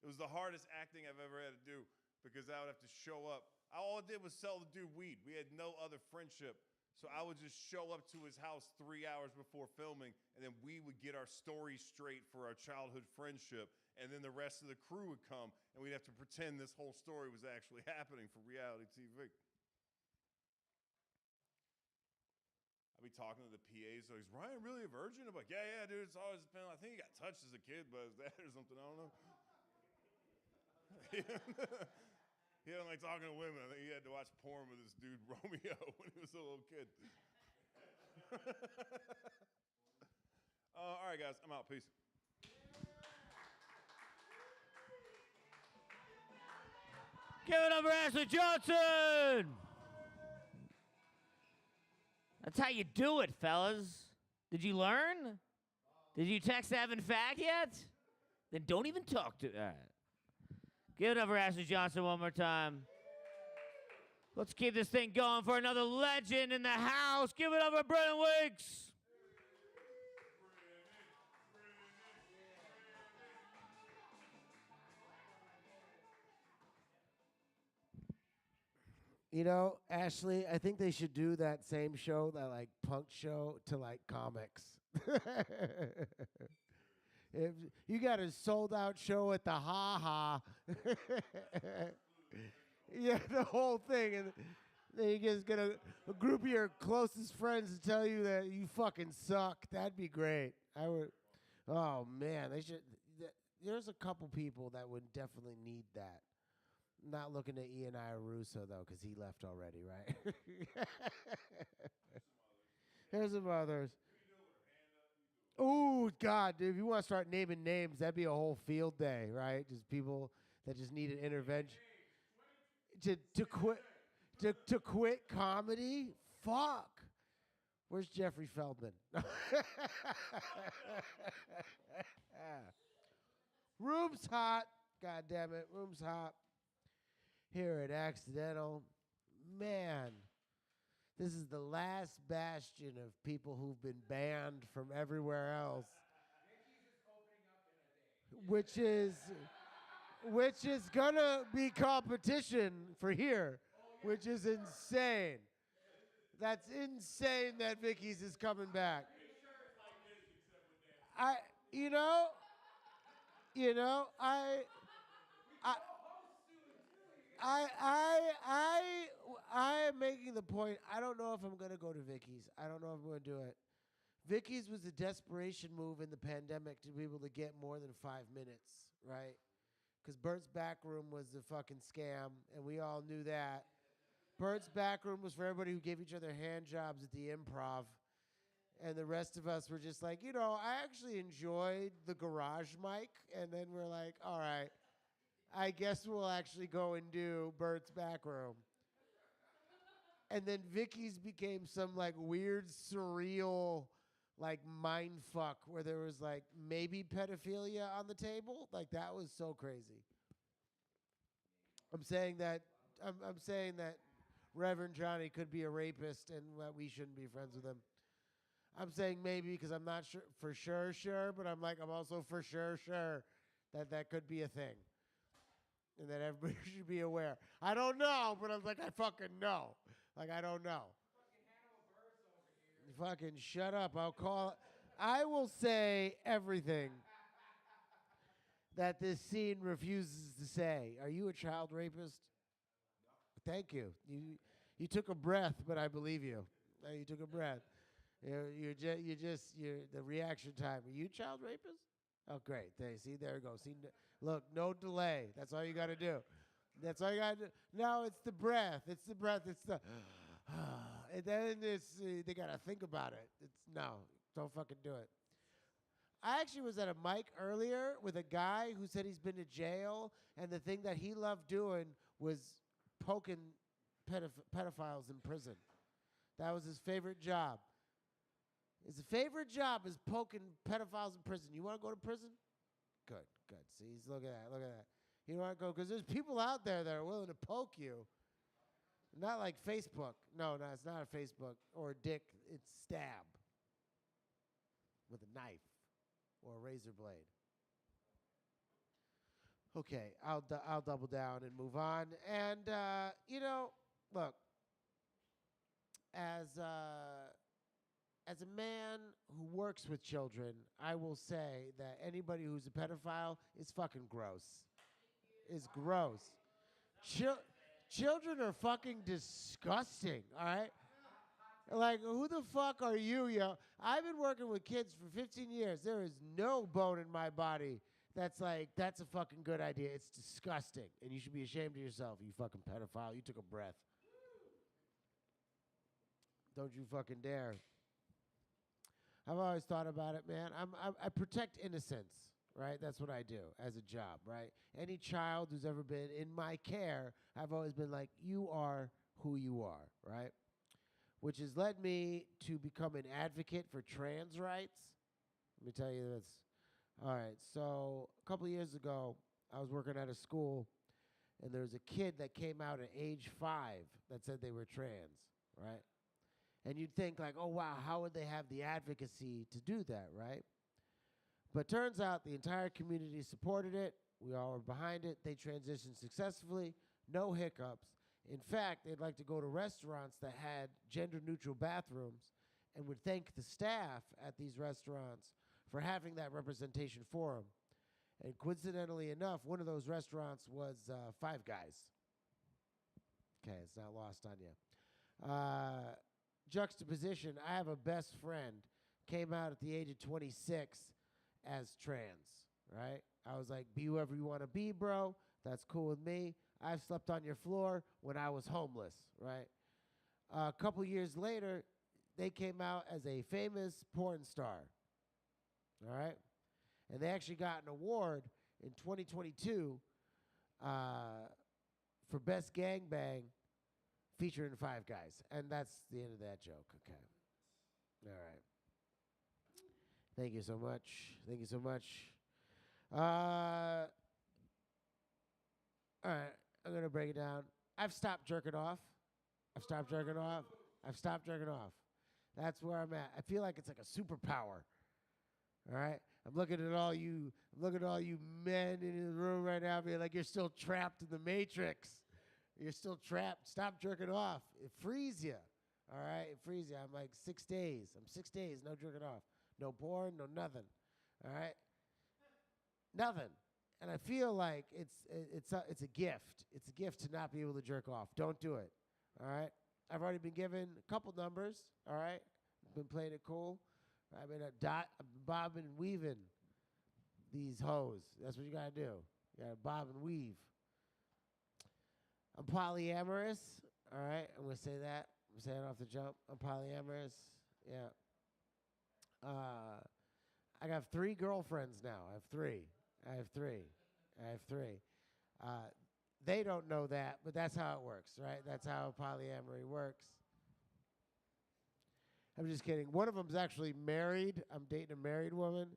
It was the hardest acting I've ever had to do because I would have to show up. All I did was sell the dude weed. We had no other friendship. So I would just show up to his house 3 hours before filming, and then we would get our story straight for our childhood friendship, and then the rest of the crew would come, and we'd have to pretend this whole story was actually happening for reality TV. I'd be talking to the PAs, so is Ryan really a virgin? I'm like, yeah, dude, it's always been, I think he got touched as a kid by his dad or something, I don't know. He didn't like talking to women. I think he had to watch porn with this dude Romeo when he was a little kid. All right, guys, I'm out. Peace. Give it up for Ashley Johnson! That's how you do it, fellas. Did you learn? Did you text Evan Fact yet? Then don't even talk to... All right. Give it up for Ashley Johnson one more time. Let's keep this thing going for another legend in the house. Give it up for Brennan Weeks. You know, Ashley, I think they should do that same show, that like punk show, to like comics. If you got a sold out show at the Ha Ha. Yeah, the whole thing. And then you just get a group of your closest friends to tell you that you fucking suck. That'd be great. I would. Oh man, they should. There's a couple people that would definitely need that. Not looking at Ian Russo though, because he left already, right? There's some others. Oh God, dude! If you want to start naming names, that'd be a whole field day, right? Just people that just need an intervention to quit comedy. Fuck. Where's Jeffrey Feldman? Room's hot. God damn it. Room's hot. Here at Accidental. Man, this is the last bastion of people who've been banned from everywhere else. Which is gonna be competition for here, which is insane. That's insane that Vicky's is coming back. I am making the point. I don't know if I'm gonna go to Vicky's. I don't know if I'm gonna do it. Vicky's was a desperation move in the pandemic to be able to get more than 5 minutes, right? Because Bert's back room was a fucking scam, and we all knew that. Bert's back room was for everybody who gave each other hand jobs at the Improv. And the rest of us were just like, I actually enjoyed the garage mic. And then we're like, all right, I guess we'll actually go and do Bert's back room. And then Vicky's became some like weird, surreal, like mind fuck where there was like maybe pedophilia on the table. Like that was so crazy. I'm saying that Reverend Johnny could be a rapist and that we shouldn't be friends with him. I'm saying maybe because I'm not sure, but I'm also for sure that that could be a thing. And that everybody should be aware. I don't know, but I'm like, I fucking know. Like, I don't know. Fucking shut up. I will say everything that this scene refuses to say. Are you a child rapist? No. Thank you. You took a breath, but I believe you. You took a breath. You're the reaction time. Are you a child rapist? Oh, great. See, there you go. See, look, no delay. That's all you got to do. That's all you got to do. No, it's the breath. It's the breath. It's the... and then they got to think about it. Don't fucking do it. I actually was at a mic earlier with a guy who said he's been to jail, and the thing that he loved doing was poking pedophiles in prison. That was his favorite job. His favorite job is poking pedophiles in prison. You want to go to prison? Good. See, look at that. You want to go, because there's people out there that are willing to poke you. Not like Facebook. No, it's not a Facebook or a dick. It's stab with a knife or a razor blade. Okay, I'll double down and move on. And look, as a man who works with children, I will say that anybody who's a pedophile is fucking gross. Is gross. Children are fucking disgusting, all right? Like, who the fuck are you, yo? I've been working with kids for 15 years. There is no bone in my body that's like, that's a fucking good idea. It's disgusting. And you should be ashamed of yourself, you fucking pedophile. You took a breath. Don't you fucking dare. I've always thought about it, man. I protect innocence, right? That's what I do as a job, right? Any child who's ever been in my care, I've always been like, you are who you are, right? Which has led me to become an advocate for trans rights. Let me tell you this. All right, so a couple of years ago, I was working at a school, and there was a kid that came out at age 5 that said they were trans, right? And you'd think like, oh, wow, how would they have the advocacy to do that, right? But turns out the entire community supported it. We all were behind it. They transitioned successfully, no hiccups. In fact, they'd like to go to restaurants that had gender-neutral bathrooms and would thank the staff at these restaurants for having that representation for them. And coincidentally enough, one of those restaurants was Five Guys. Okay, it's not lost on you. Juxtaposition, I have a best friend, came out at the age of 26 as trans, right? I was like, be whoever you want to be, bro. That's cool with me. I've slept on your floor when I was homeless, right? A couple years later, they came out as a famous porn star, all right? And they actually got an award in 2022 for Best Gangbang featuring Five Guys. And that's the end of that joke, okay. All right. Thank you so much. Thank you so much. All right, I'm going to break it down. I've stopped jerking off. I've stopped jerking off. I've stopped jerking off. That's where I'm at. I feel like it's like a superpower. All right? I'm looking at all you men in the room right now being like, you're still trapped in the matrix. You're still trapped. Stop jerking off. It frees you. All right? It frees you. I'm like 6 days. I'm 6 days, no jerking off. No porn, no nothing. All right? Nothing. And I feel like it's a gift. It's a gift to not be able to jerk off. Don't do it. All right? I've already been given a couple numbers. All right? Been playing it cool. I've been bobbing and weaving these hoes. That's what you gotta do. You gotta bob and weave. I'm polyamorous. All right? I'm gonna say that. I'm saying it off the jump. I'm polyamorous. Yeah. I got 3 girlfriends now. I have three. They don't know that, but that's how it works, right? That's how polyamory works. I'm just kidding. One of them's actually married. I'm dating a married woman.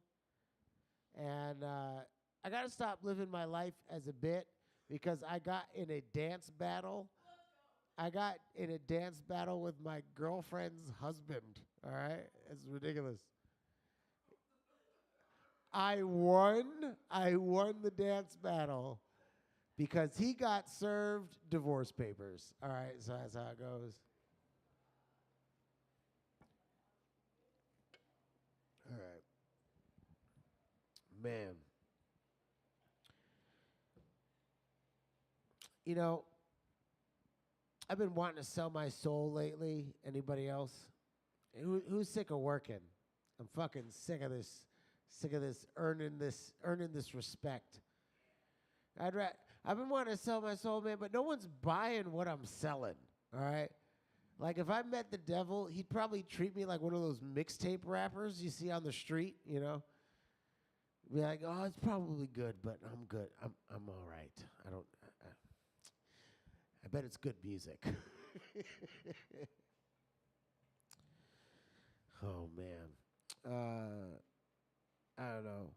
And I got to stop living my life as a bit because I got in a dance battle. I got in a dance battle with my girlfriend's husband, all right? It's ridiculous. I won the dance battle because he got served divorce papers. All right, so that's how it goes. All right. Man. You know, I've been wanting to sell my soul lately. Anybody else? Who's sick of working? I'm fucking sick of this. Sick of this earning this respect. I've been wanting to sell my soul, man, but no one's buying what I'm selling. All right, like if I met the devil, he'd probably treat me like one of those mixtape rappers you see on the street. You know, be like, oh, it's probably good, but I'm good. I'm all right. I bet it's good music. Oh man. I don't know.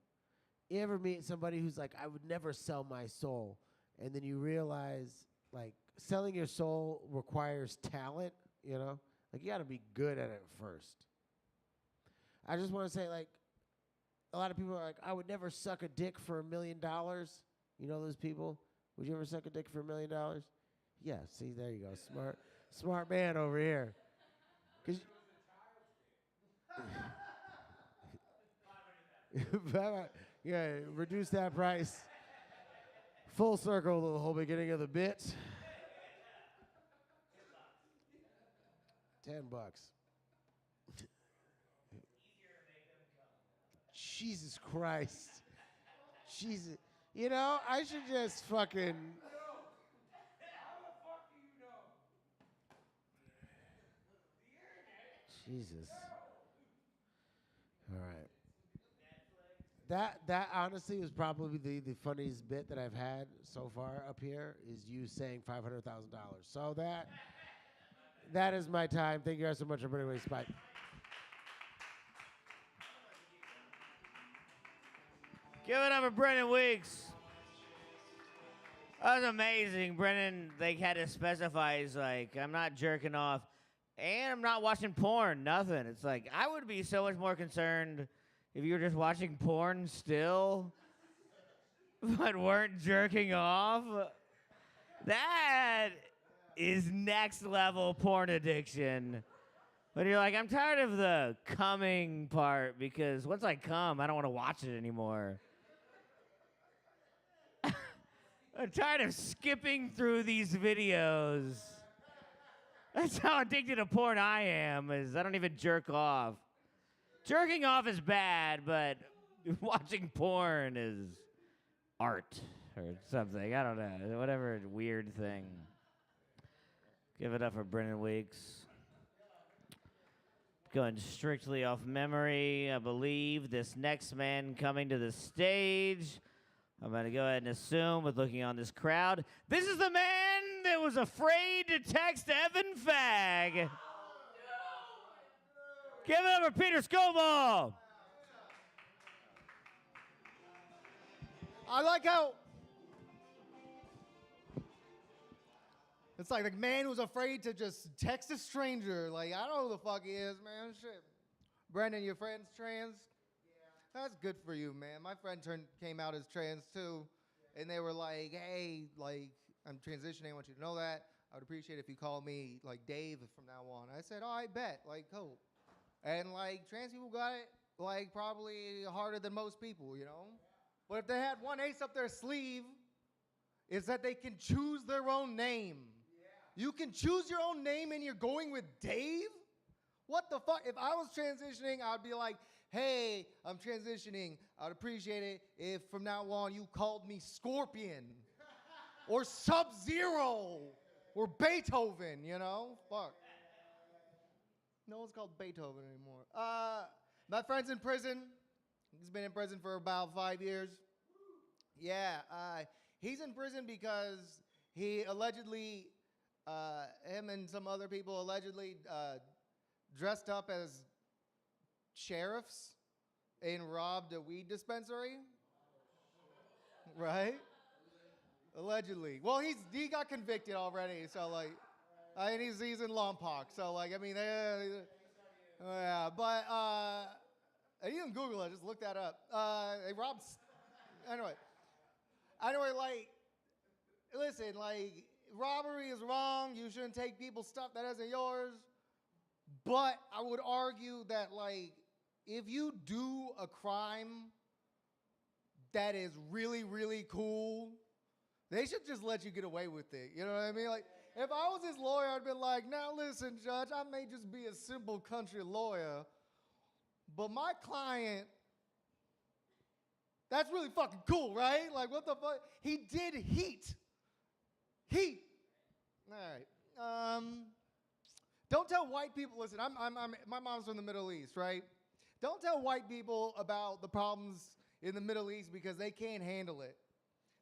You ever meet somebody who's like, I would never sell my soul, and then you realize, like, selling your soul requires talent, you know? Like, you got to be good at it first. I just want to say, like, a lot of people are like, I would never suck a dick for $1 million. You know those people? Would you ever suck a dick for $1 million? Yeah, see, there you go. Smart man over here. 'Cause yeah, reduce that price. Full circle to the whole beginning of the bit. $10. Jesus Christ. Jesus. You know, I should just fucking. Jesus. All right. That honestly was probably the funniest bit that I've had so far up here is you saying $500,000. So that is my time. Thank you guys so much, everybody. Bye. Give it up for Brendan Weeks. That was amazing. Brendan, they had to specify, he's like, I'm not jerking off and I'm not watching porn, nothing. It's like, I would be so much more concerned if you were just watching porn still, but weren't jerking off. That is next level porn addiction. But you're like, I'm tired of the coming part because once I come, I don't want to watch it anymore. I'm tired of skipping through these videos. That's how addicted to porn I am, is I don't even jerk off. Jerking off is bad, but watching porn is art or something. I don't know. Whatever weird thing. Give it up for Brendan Weeks. Going strictly off memory, I believe this next man coming to the stage, I'm going to go ahead and assume with looking on this crowd, this is the man that was afraid to text Evan Fag. Give it up for Peter Scoville. I like how it's like the man who's afraid to just text a stranger. Like, I don't know who the fuck he is, man. Shit. Brendan, your friend's trans? Yeah. That's good for you, man. My friend came out as trans too. Yeah. And they were like, hey, like, I'm transitioning. I want you to know that. I would appreciate if you call me, like, Dave from now on. I said, oh, I bet. Like, cool. And, like, trans people got it, like, probably harder than most people, you know? But if they had one ace up their sleeve, it's that they can choose their own name. Yeah. You can choose your own name and you're going with Dave? What the fuck? If I was transitioning, I'd be like, hey, I'm transitioning. I'd appreciate it if from now on you called me Scorpion or Sub-Zero or Beethoven, you know? Fuck. No one's called Beethoven anymore. My friend's in prison. He's been in prison for about 5 years. Yeah, he's in prison because he allegedly, him and some other people allegedly dressed up as sheriffs and robbed a weed dispensary. Right? Allegedly. Well, he got convicted already, so like, and he's in Lompoc, so like, I mean, yeah, but and you can Google it, just look that up. They robbed. Anyway, like, listen, like, robbery is wrong. You shouldn't take people's stuff that isn't yours. But I would argue that, like, if you do a crime that is really, really cool, they should just let you get away with it. You know what I mean? Like, if I was his lawyer, I'd be like, now listen, Judge, I may just be a simple country lawyer, but my client, that's really fucking cool, right? Like, what the fuck? He did Heat. Heat. All right. Don't tell white people, listen, my mom's from the Middle East, right? Don't tell white people about the problems in the Middle East because they can't handle it.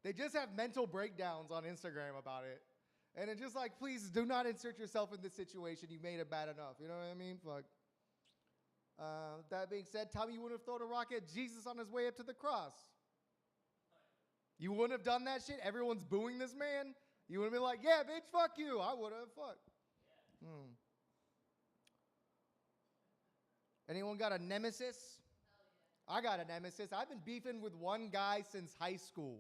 They just have mental breakdowns on Instagram about it. And it's just like, please do not insert yourself in this situation. You made it bad enough. You know what I mean? Fuck. That being said, tell me you wouldn't have thrown a rock at Jesus on his way up to the cross. You wouldn't have done that shit? Everyone's booing this man? You would have been like, yeah, bitch, fuck you. I would have. Fuck. Anyone got a nemesis? I got a nemesis. I've been beefing with one guy since high school.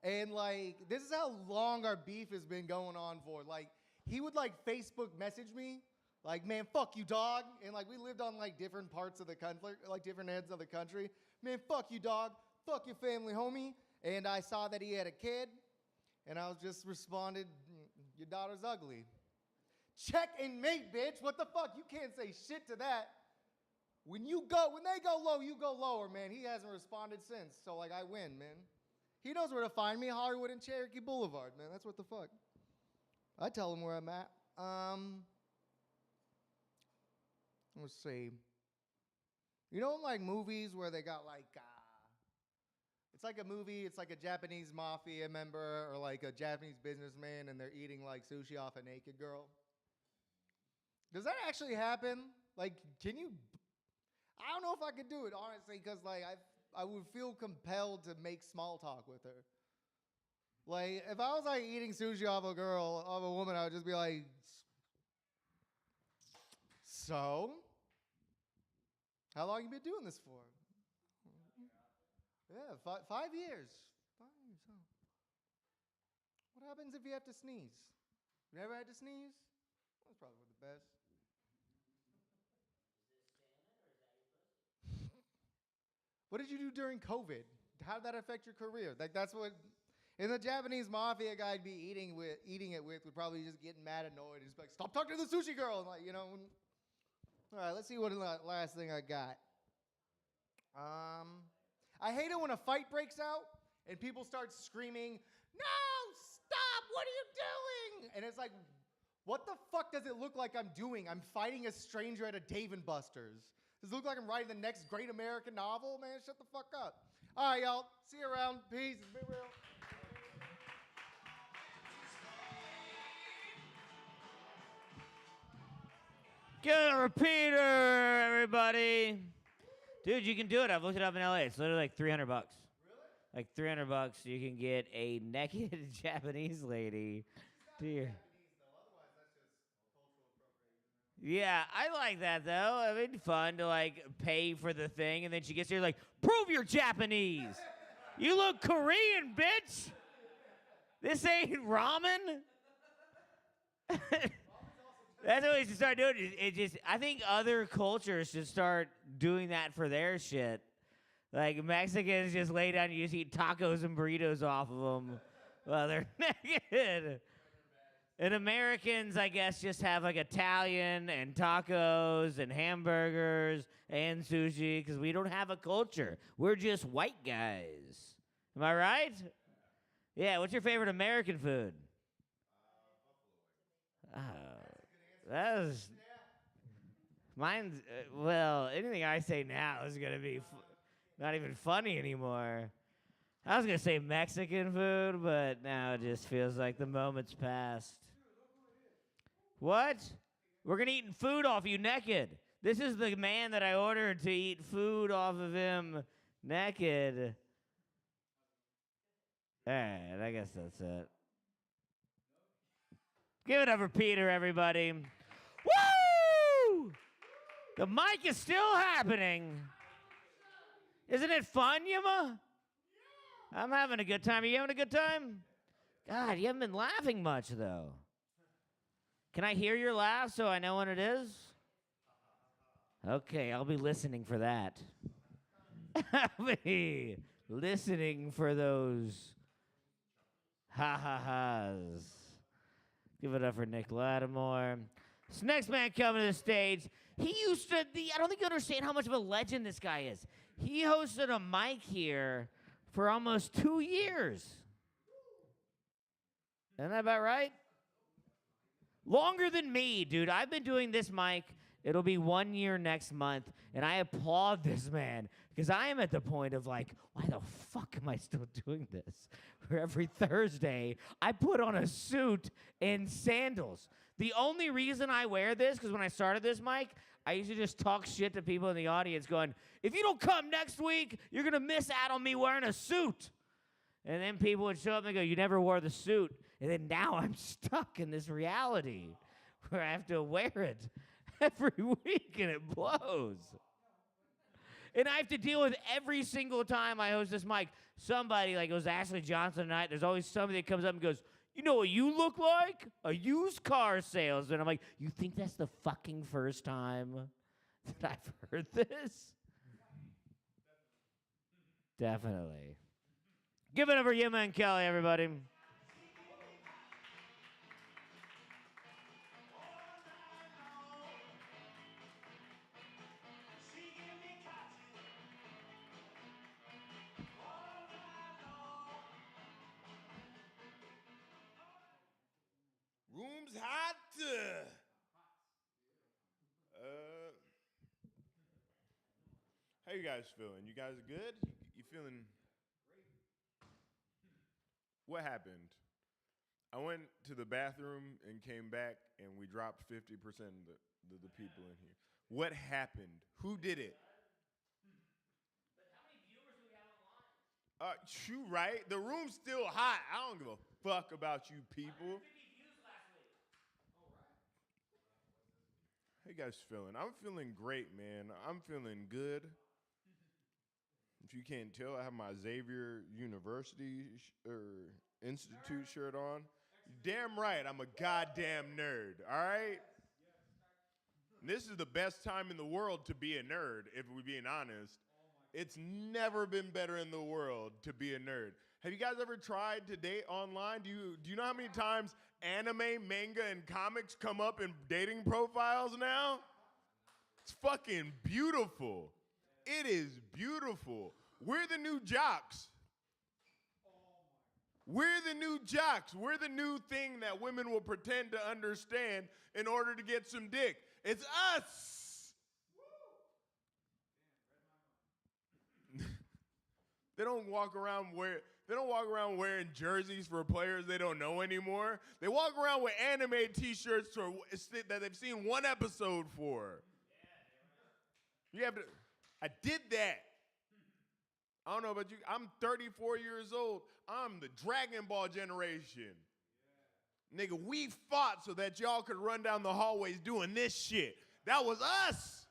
And, like, this is how long our beef has been going on for. Like, he would, like, Facebook message me, like, man, fuck you, dog. And, like, we lived on, like, different parts of the country, like, different ends of the country. Man, fuck you, dog. Fuck your family, homie. And I saw that he had a kid, and I was just responded, your daughter's ugly. Check and mate, bitch. What the fuck? You can't say shit to that. When they go low, you go lower, man. He hasn't responded since, so, like, I win, man. He knows where to find me, Hollywood and Cherokee Boulevard, man. That's what the fuck. I tell him where I'm at. Let's see. You know, like movies where they got like, it's like a movie, it's like a Japanese mafia member or like a Japanese businessman and they're eating like sushi off a naked girl. Does that actually happen? Like, can you, I don't know if I could do it, honestly, because like I would feel compelled to make small talk with her. Like, if I was like eating sushi off a woman, I would just be like, so? How long you been doing this for? Yeah, 5 years. 5 years, huh? What happens if you have to sneeze? You never had to sneeze? That's probably the best. What did you do during COVID? How did that affect your career? Like, that's what, in the Japanese mafia guy I'd be eating it with would probably just get mad, annoyed, and just be like, stop talking to the sushi girl, and like, you know. All right, let's see what the last thing I got. I hate it when a fight breaks out and people start screaming, no, stop, what are you doing? And it's like, what the fuck does it look like I'm doing? I'm fighting a stranger at a Dave & Buster's. Does it look like I'm writing the next great American novel? Man, shut the fuck up. All right, y'all. See you around. Peace. Be real. Get a repeater, everybody. Dude, you can do it. I've looked it up in LA. It's literally like $300. Really? like $300, you can get a naked Japanese lady. To your yeah, I like that though. I mean, fun to like pay for the thing, and then she gets here like, prove you're Japanese. You look Korean, bitch. This ain't ramen. That's what we should start doing. I think other cultures should start doing that for their shit. Like Mexicans just lay down and you just eat tacos and burritos off of them while they're naked. And Americans, I guess, just have like Italian and tacos and hamburgers and sushi because we don't have a culture. We're just white guys. Am I right? Yeah, what's your favorite American food? That was... Mine's... well, anything I say now is going to be not even funny anymore. I was going to say Mexican food, but now it just feels like the moment's passed. What? We're going to eat food off you naked. This is the man that I ordered to eat food off of him naked. All right, I guess that's it. Give it up for Peter, everybody. Woo! The mic is still happening. Isn't it fun, Yuma? I'm having a good time. Are you having a good time? God, you haven't been laughing much, though. Can I hear your laugh so I know when it is? Okay, I'll be listening for that. I'll be listening for those ha-ha-has. Give it up for Nick Lattimore. This next man coming to the stage, he used to be, I don't think you understand how much of a legend this guy is. He hosted a mic here for almost 2 years. Isn't that about right? Longer than me, dude. I've been doing this mic. It'll be 1 year next month, and I applaud this man because I am at the point of like, why the fuck am I still doing this? Where every Thursday, I put on a suit and sandals. The only reason I wear this, because when I started this mic, I used to just talk shit to people in the audience going, if you don't come next week, you're going to miss out on me wearing a suit. And then people would show up and go, you never wore the suit. And then now I'm stuck in this reality where I have to wear it every week, and it blows. And I have to deal with every single time I host this mic. Somebody, like it was Ashley Johnson tonight, there's always somebody that comes up and goes, you know what you look like? A used car salesman. I'm like, you think that's the fucking first time that I've heard this? Definitely. Give it up for Yima and Kelly, everybody. Room's hot. How you guys feeling? You guys good? You feeling? What happened? I went to the bathroom and came back, and we dropped 50% of the people in here. What happened? Who did it? But how many viewers do we have online? You right. The room's still hot. I don't give a fuck about you people. 150 views last week. How you guys feeling? I'm feeling great, man. I'm feeling good. If you can't tell, I have my Xavier University Institute shirt on. Damn right, I'm a goddamn nerd, all right? This is the best time in the world to be a nerd, if we're being honest. It's never been better in the world to be a nerd. Have you guys ever tried to date online? Do you know how many times anime, manga, and comics come up in dating profiles now? It's fucking beautiful. It is beautiful. We're the new jocks. We're the new jocks. We're the new thing that women will pretend to understand in order to get some dick. It's us. They don't walk around wearing jerseys for players they don't know anymore. They walk around with anime T-shirts that they've seen one episode for. You have to. I did that. I don't know about you. I'm 34 years old. I'm the Dragon Ball generation. Nigga, we fought so that y'all could run down the hallways doing this shit. That was us.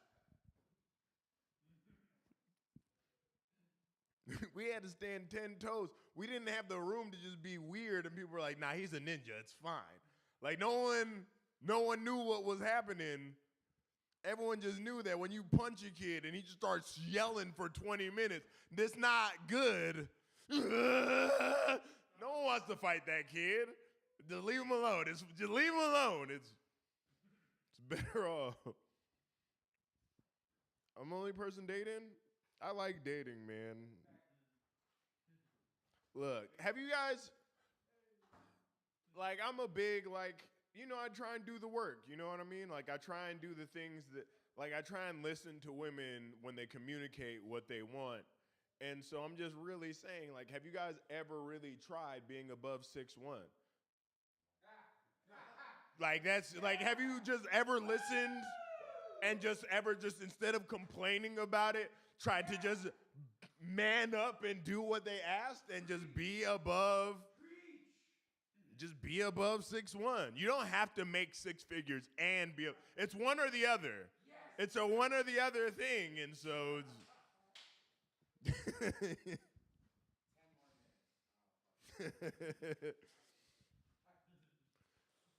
We had to stand 10 toes. We didn't have the room to just be weird, and people were like, nah, he's a ninja. It's fine. Like, no one knew what was happening. Everyone just knew that when you punch a kid and he just starts yelling for 20 minutes, that's not good. No one wants to fight that kid. Just leave him alone. Just leave him alone. It's better off. I'm the only person dating? I like dating, man. Look, have you guys, like, I'm a big, like, you know, I try and do the work, you know what I mean? Like, I try and do the things that, like, I try and listen to women when they communicate what they want. And so I'm just really saying, like, have you guys ever really tried being above 6'1"? Like, that's, like, have you just ever listened and just ever just, instead of complaining about it, tried to just man up and do what they asked and just be above? Just be above 6'1". You don't have to make six figures and be. It's one or the other. Yes. It's a one or the other thing, and so.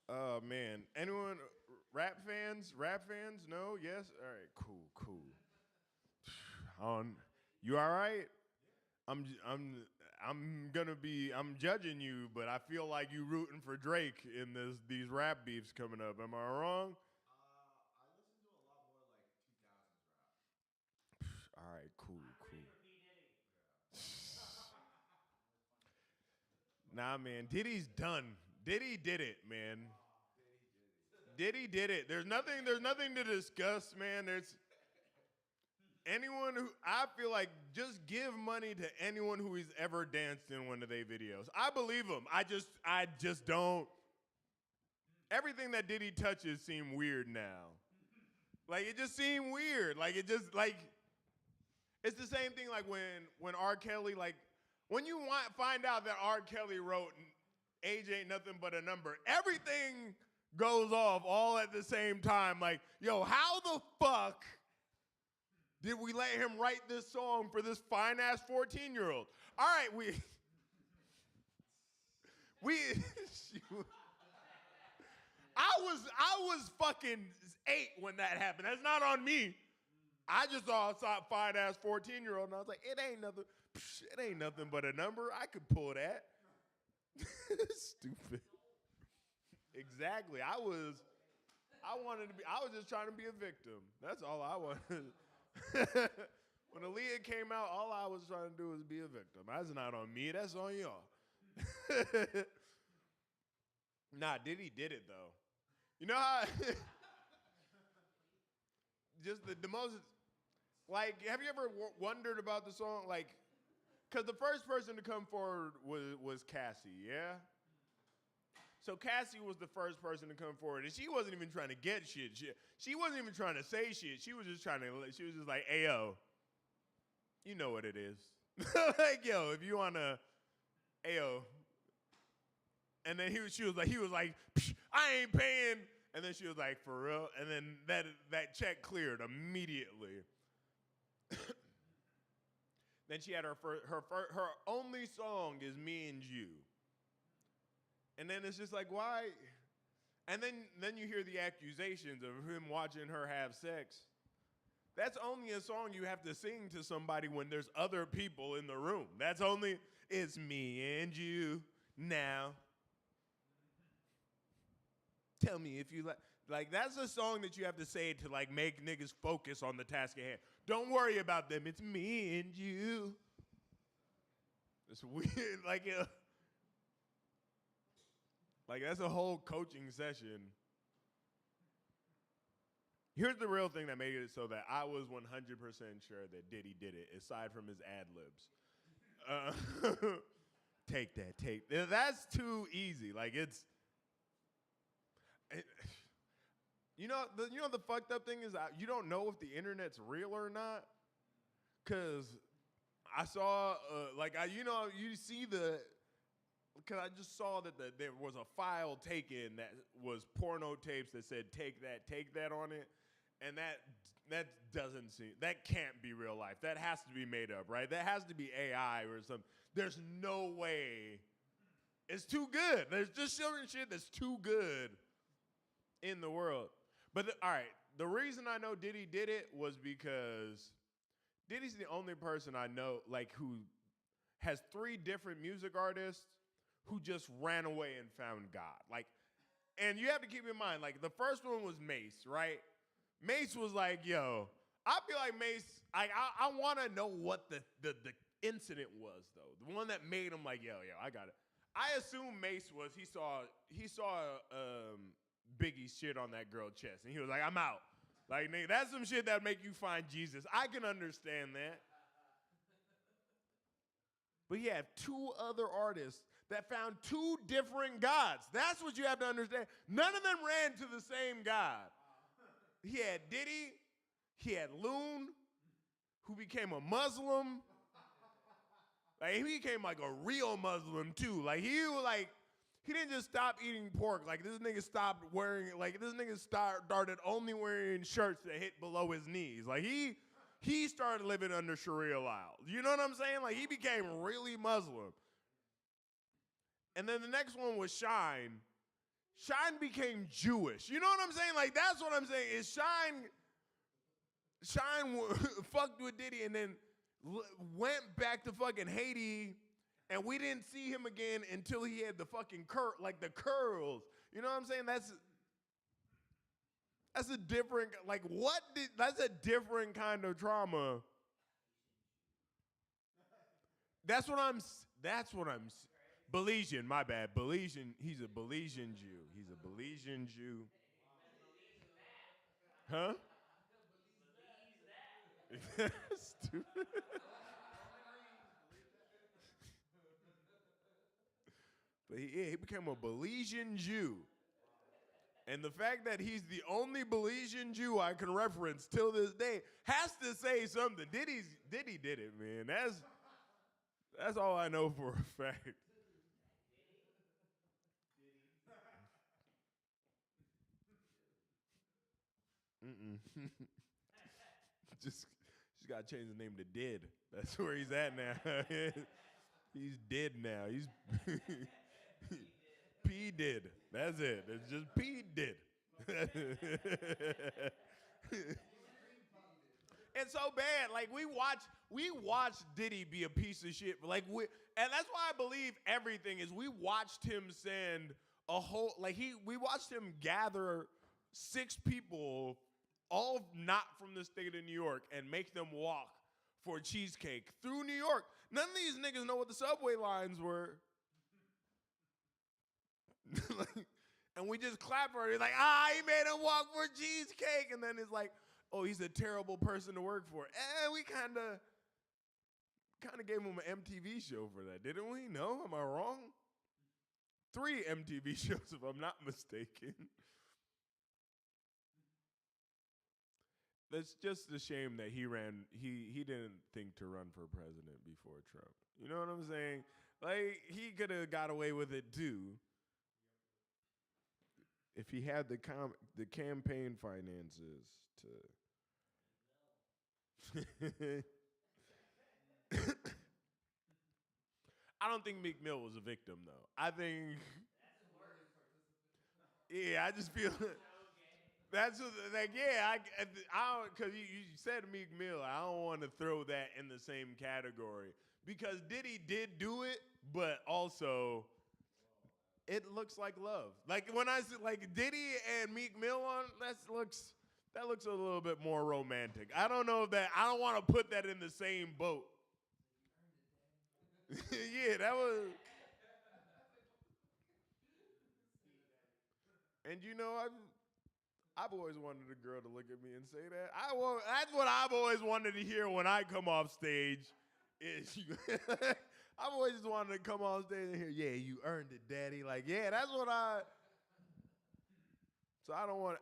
Oh man, anyone rap fans? Rap fans? No? Yes? All right. Cool. You all right? I'm judging you, but I feel like you rooting for Drake in these rap beefs coming up. Am I wrong? I listen to a lot more like 2000s rap. All right, cool. Nah, man, Diddy's done. Diddy did it, man. Diddy did it. There's nothing to discuss, man. There's anyone who, I feel like, just give money to anyone who has ever danced in one of their videos. I believe them. I just don't. Everything that Diddy touches seem weird now. Like, it just seemed weird. Like, it just, like, it's the same thing like when R. Kelly, like, when you find out that R. Kelly wrote Age Ain't Nothing But a Number, everything goes off all at the same time. Like, yo, how the fuck did we let him write this song for this fine-ass 14-year-old? All right, I was fucking 8 when that happened. That's not on me. I just saw a fine-ass 14-year-old, and I was like, it ain't nothing but a number. I could pull that. Stupid. Exactly. I was just trying to be a victim. That's all I wanted. When Aaliyah came out, all I was trying to do was be a victim. That's not on me. That's on y'all. Nah, Diddy did it, though. You know how... just the most... Like, have you ever wondered about the song? Like, because the first person to come forward was Cassie, yeah? So Cassie was the first person to come forward, and she wasn't even trying to get shit. She wasn't even trying to say shit. She was just like, ayo, you know what it is. Like, yo, if you want to, ayo. And then he was like, I ain't paying. And then she was like, for real? And then that check cleared immediately. Then she had her only song is Me and You. And then it's just like, why? And then you hear the accusations of him watching her have sex. That's only a song you have to sing to somebody when there's other people in the room. That's only, it's me and you now. Tell me if you like, that's a song that you have to say to, like, make niggas focus on the task at hand. Don't worry about them. It's me and you. It's weird. Like, that's a whole coaching session. Here's the real thing that made it so that I was 100% sure that Diddy did it, aside from his ad-libs. Take that. That's too easy. Like, you know the fucked up thing is you don't know if the internet's real or not, because I saw you see the. Because I just saw that there was a file taken that was porno tapes that said take that on it, and that doesn't seem, that can't be real life. That has to be made up, right? That has to be AI or something. There's no way. It's too good. There's just certain shit that's too good in the world. But all right, the reason I know Diddy did it was because Diddy's the only person I know like who has 3 different music artists who just ran away and found God. Like, and you have to keep in mind, like, the first one was Mace, right? Mace was like, yo, I feel like Mace, I want to know what the incident was, though. The one that made him like, yo, I got it. I assume Mace was, he saw Biggie's shit on that girl's chest, and he was like, I'm out. Like, nigga, that's some shit that make you find Jesus. I can understand that. But he had 2 other artists that found 2 different gods. That's what you have to understand. None of them ran to the same God. He had Diddy, he had Loon, who became a Muslim. Like, he became like a real Muslim too. Like, he didn't just stop eating pork. Like, this nigga started only wearing shirts that hit below his knees. Like, he started living under Sharia law. You know what I'm saying? Like, he became really Muslim. And then the next one was Shine. Shine became Jewish. You know what I'm saying? Like, that's what I'm saying. Is Shine fucked with Diddy and then went back to fucking Haiti, and we didn't see him again until he had the fucking the curls. You know what I'm saying? That's a different, like, that's a different kind of trauma. That's what I'm Belizean, my bad. Belizean, he's a Belizean Jew. He's a Belizean Jew. Huh? Stupid. But he became a Belizean Jew. And the fact that he's the only Belizean Jew I can reference till this day has to say something. Diddy did it, man. That's all I know for a fact. just gotta change the name to Did. That's where he's at now. He's dead now. He's P did. That's it. It's just P did. It's so bad. Like, we watched Diddy be a piece of shit. Like, and that's why I believe everything is we watched him send a whole, like, we watched him gather 6 people, all not from the state of New York, and make them walk for a cheesecake through New York. None of these niggas know what the subway lines were. And we just clap for it. It's like, he made him walk for cheesecake. And then it's like, oh, he's a terrible person to work for. And we kind of gave him an MTV show for that, didn't we? No, am I wrong? 3 MTV shows, if I'm not mistaken. That's just a shame that he didn't think to run for president before Trump. You know what I'm saying? Like, he could have got away with it too if he had the campaign finances to. I don't think Meek Mill was a victim, though. I think. Yeah, I just feel. That's what, like, yeah, I don't, because you said Meek Mill. I don't want to throw that in the same category because Diddy did do it, but also it looks like love. Like, when I said, like, Diddy and Meek Mill on, that looks a little bit more romantic. I don't know if that, I don't want to put that in the same boat. Yeah, that was. And you know, I've always wanted a girl to look at me and say that. That's what I've always wanted to hear when I come off stage. I've always just wanted to come off stage and hear, yeah, you earned it, daddy. Like, yeah, that's what So I don't want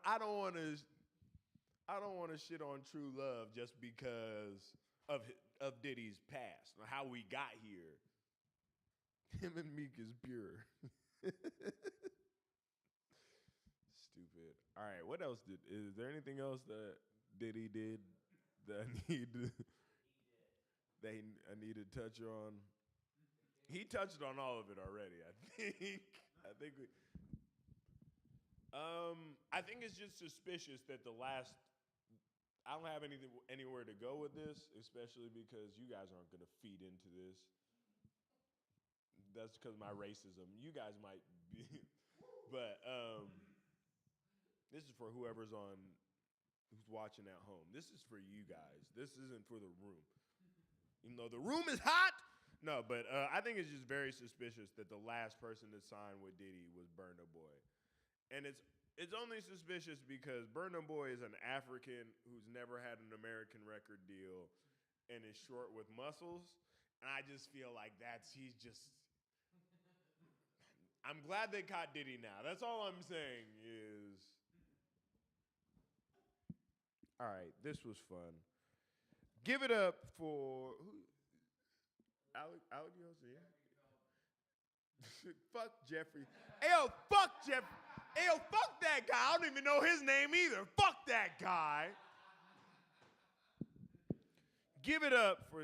to shit on True Love just because of of Diddy's past, or how we got here. Him and Meek is pure. Stupid. All right, what else is there anything else that Diddy did that I need to touch on? He touched on all of it already, I think. I think it's just suspicious that I don't have anywhere to go with this, especially because you guys aren't going to feed into this. That's because of my racism. You guys might be. But this is for who's watching at home. This is for you guys. This isn't for the room. Even though the room is hot. No, but I think it's just very suspicious that the last person to sign with Diddy was Burna Boy. And it's only suspicious because Burna Boy is an African who's never had an American record deal and is short with muscles. And I just feel like I'm glad they caught Diddy now. That's all I'm saying is. All right, this was fun. Give it up for Alec Yosi, yeah? Fuck Jeffrey. Ayo, fuck Jeffrey. Ayo, fuck that guy. I don't even know his name either. Fuck that guy. Give it up for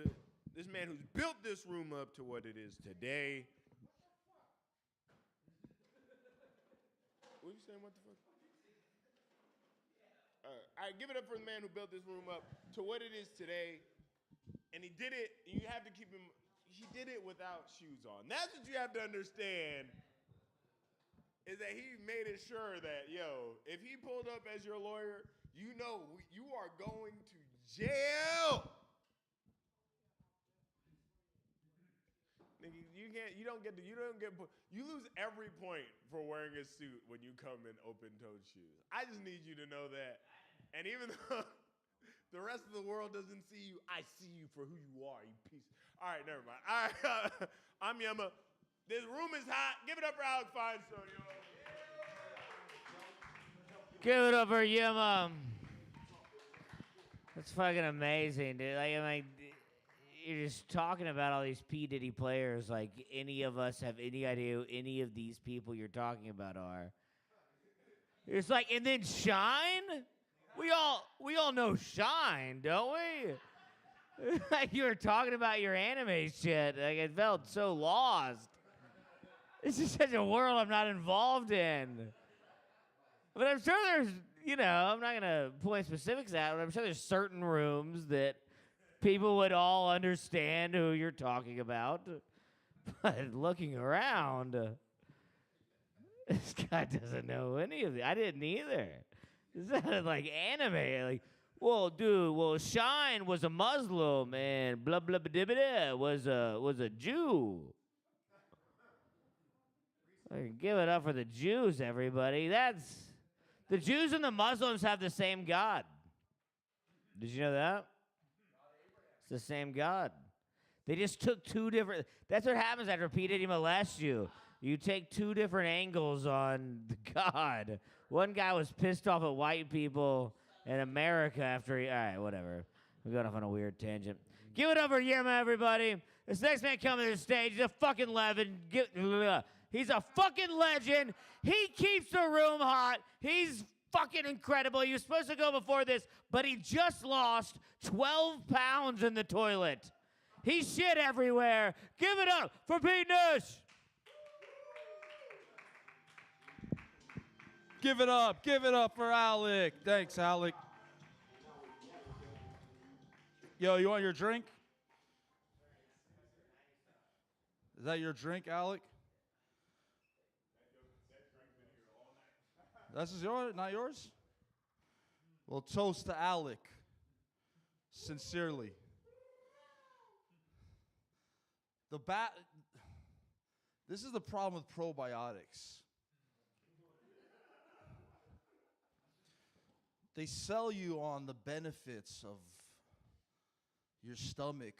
this man who's built this room up to what it is today. What are you saying? What the fuck? All right, give it up for the man who built this room up to what it is today. And he did it, you have to keep him, he did it without shoes on. That's what you have to understand, is that he made it sure that, if he pulled up as your lawyer, you know you are going to jail. Nigga, you lose every point for wearing a suit when you come in open-toed shoes. I just need you to know that. And even though the rest of the world doesn't see you, I see you for who you are, you piece. All right, never mind. All right, I'm Yema. This room is hot. Give it up for Alec Feinstein, yo. Give it up for Yema. That's fucking amazing, dude. You're just talking about all these P. Diddy players like any of us have any idea who any of these people you're talking about are. It's like, and then Shine? We all know Shine, don't we? Like you were talking about your anime shit. Like it felt so lost. This is such a world I'm not involved in. But I'm sure there's, I'm not going to point specifics out, but I'm sure there's certain rooms that people would all understand who you're talking about. But looking around, this guy doesn't know any of it. I didn't either. It sounded like anime. Like, Shine was a Muslim and blah blah blah blah was a Jew. Give it up for the Jews, everybody. The Jews and the Muslims have the same God. Did you know that? It's the same God. They just took two different. That's what happens after P. Diddy molests you. You take two different angles on the God. One guy was pissed off at white people in America after he. All right, whatever. We're going off on a weird tangent. Give it up for Yema, everybody. This next man coming to the stage, he's a fucking legend. He's a fucking legend. He keeps the room hot. He's fucking incredible. He was supposed to go before this, but he just lost 12 pounds in the toilet. He's shit everywhere. Give it up for Pete Nash. Give it up for Alec. Thanks, Alec. Yo, you want your drink? Is that your drink, Alec? This is yours, not yours? Well, toast to Alec. Sincerely. This is the problem with probiotics. They sell you on the benefits of your stomach,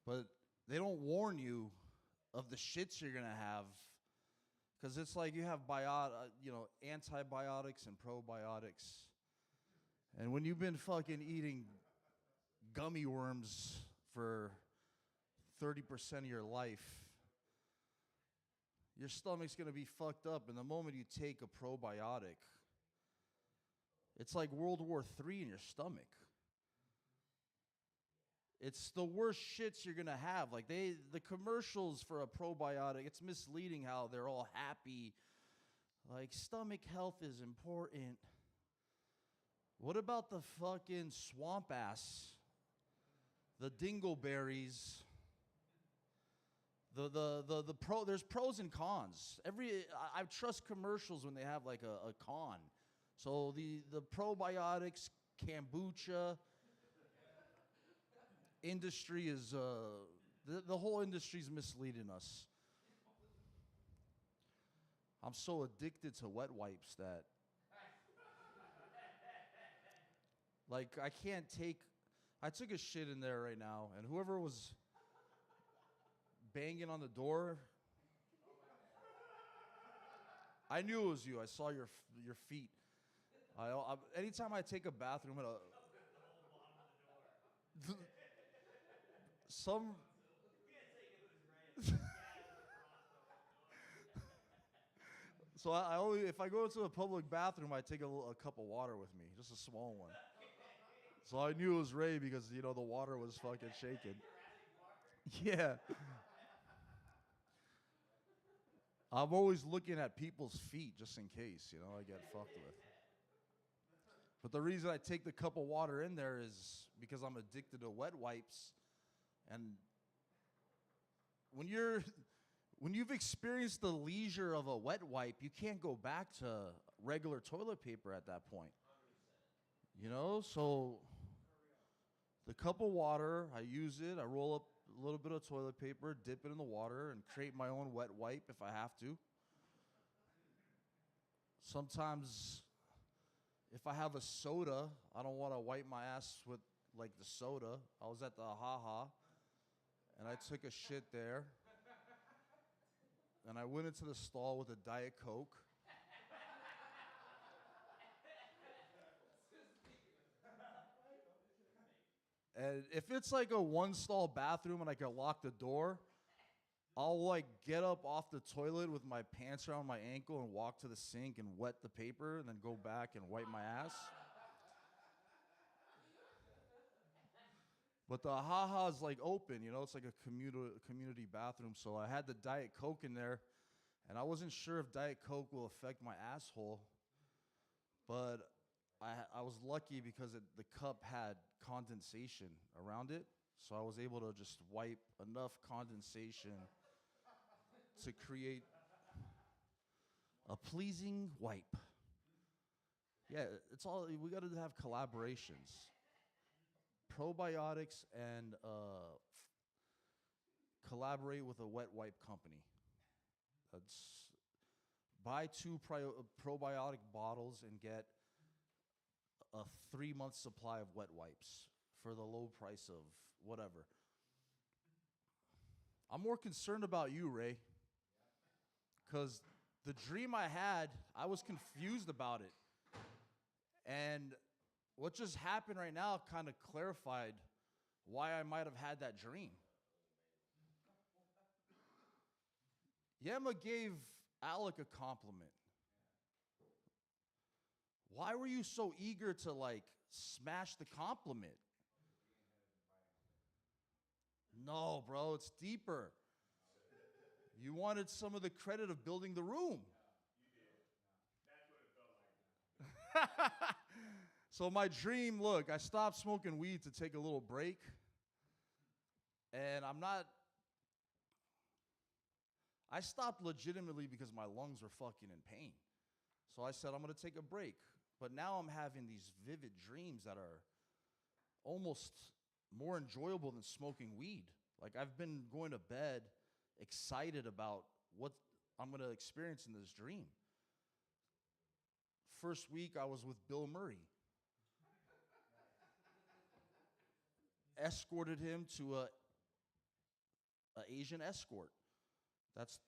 but they don't warn you of the shits you're gonna have. Because it's like you have antibiotics and probiotics. And when you've been fucking eating gummy worms for 30% of your life, your stomach's going to be fucked up. And the moment you take a probiotic, it's like World War III in your stomach. It's the worst shits you're going to have. Like the commercials for a probiotic, it's misleading how they're all happy. Like, stomach health is important. What about the fucking swamp ass? The dingleberries? There's pros and cons. I trust commercials when they have like a con. So the probiotics, kombucha industry is the whole industry is misleading us. I'm so addicted to wet wipes that like I took a shit in there right now, and whoever was banging on the door, I knew it was you. I saw your feet. Anytime I take a bathroom at a some so I only, if I go into a public bathroom, I take a cup of water with me, just a small one. So I knew it was Ray because, you know, the water was fucking shaking. Yeah. I'm always looking at people's feet just in case, you know, I get fucked with. But the reason I take the cup of water in there is because I'm addicted to wet wipes. And when you've experienced the leisure of a wet wipe, you can't go back to regular toilet paper at that point. You know, so the cup of water, I use it, I roll up a little bit of toilet paper, dip it in the water, and create my own wet wipe if I have to. Sometimes, if I have a soda, I don't want to wipe my ass with, like, the soda. I was at the HOTT, and I took a shit there. And I went into the stall with a Diet Coke. And if it's like a one-stall bathroom and I can lock the door, I'll like get up off the toilet with my pants around my ankle and walk to the sink and wet the paper and then go back and wipe my ass. But the HOTT is like open, you know, it's like a community bathroom. So I had the Diet Coke in there, and I wasn't sure if Diet Coke will affect my asshole. But I was lucky because the cup had condensation around it. So I was able to just wipe enough condensation to create a pleasing wipe. Yeah, it's all, we got to have collaborations. Probiotics and collaborate with a wet wipe company. Buy 2 probiotic bottles and get a 3-month supply of wet wipes for the low price of whatever. I'm more concerned about you, Ray, because the dream I had, I was confused about it. And what just happened right now kind of clarified why I might have had that dream. Yema gave Alec a compliment. Why were you so eager to like smash the compliment? No, bro, it's deeper. You wanted some of the credit of building the room. That's what it felt like. So my dream, look, I stopped smoking weed to take a little break. And I stopped legitimately because my lungs were fucking in pain. So I said, I'm going to take a break. But now I'm having these vivid dreams that are almost more enjoyable than smoking weed. Like, I've been going to bed excited about what I'm going to experience in this dream. First week, I was with Bill Murray. Escorted him to a Asian escort. That's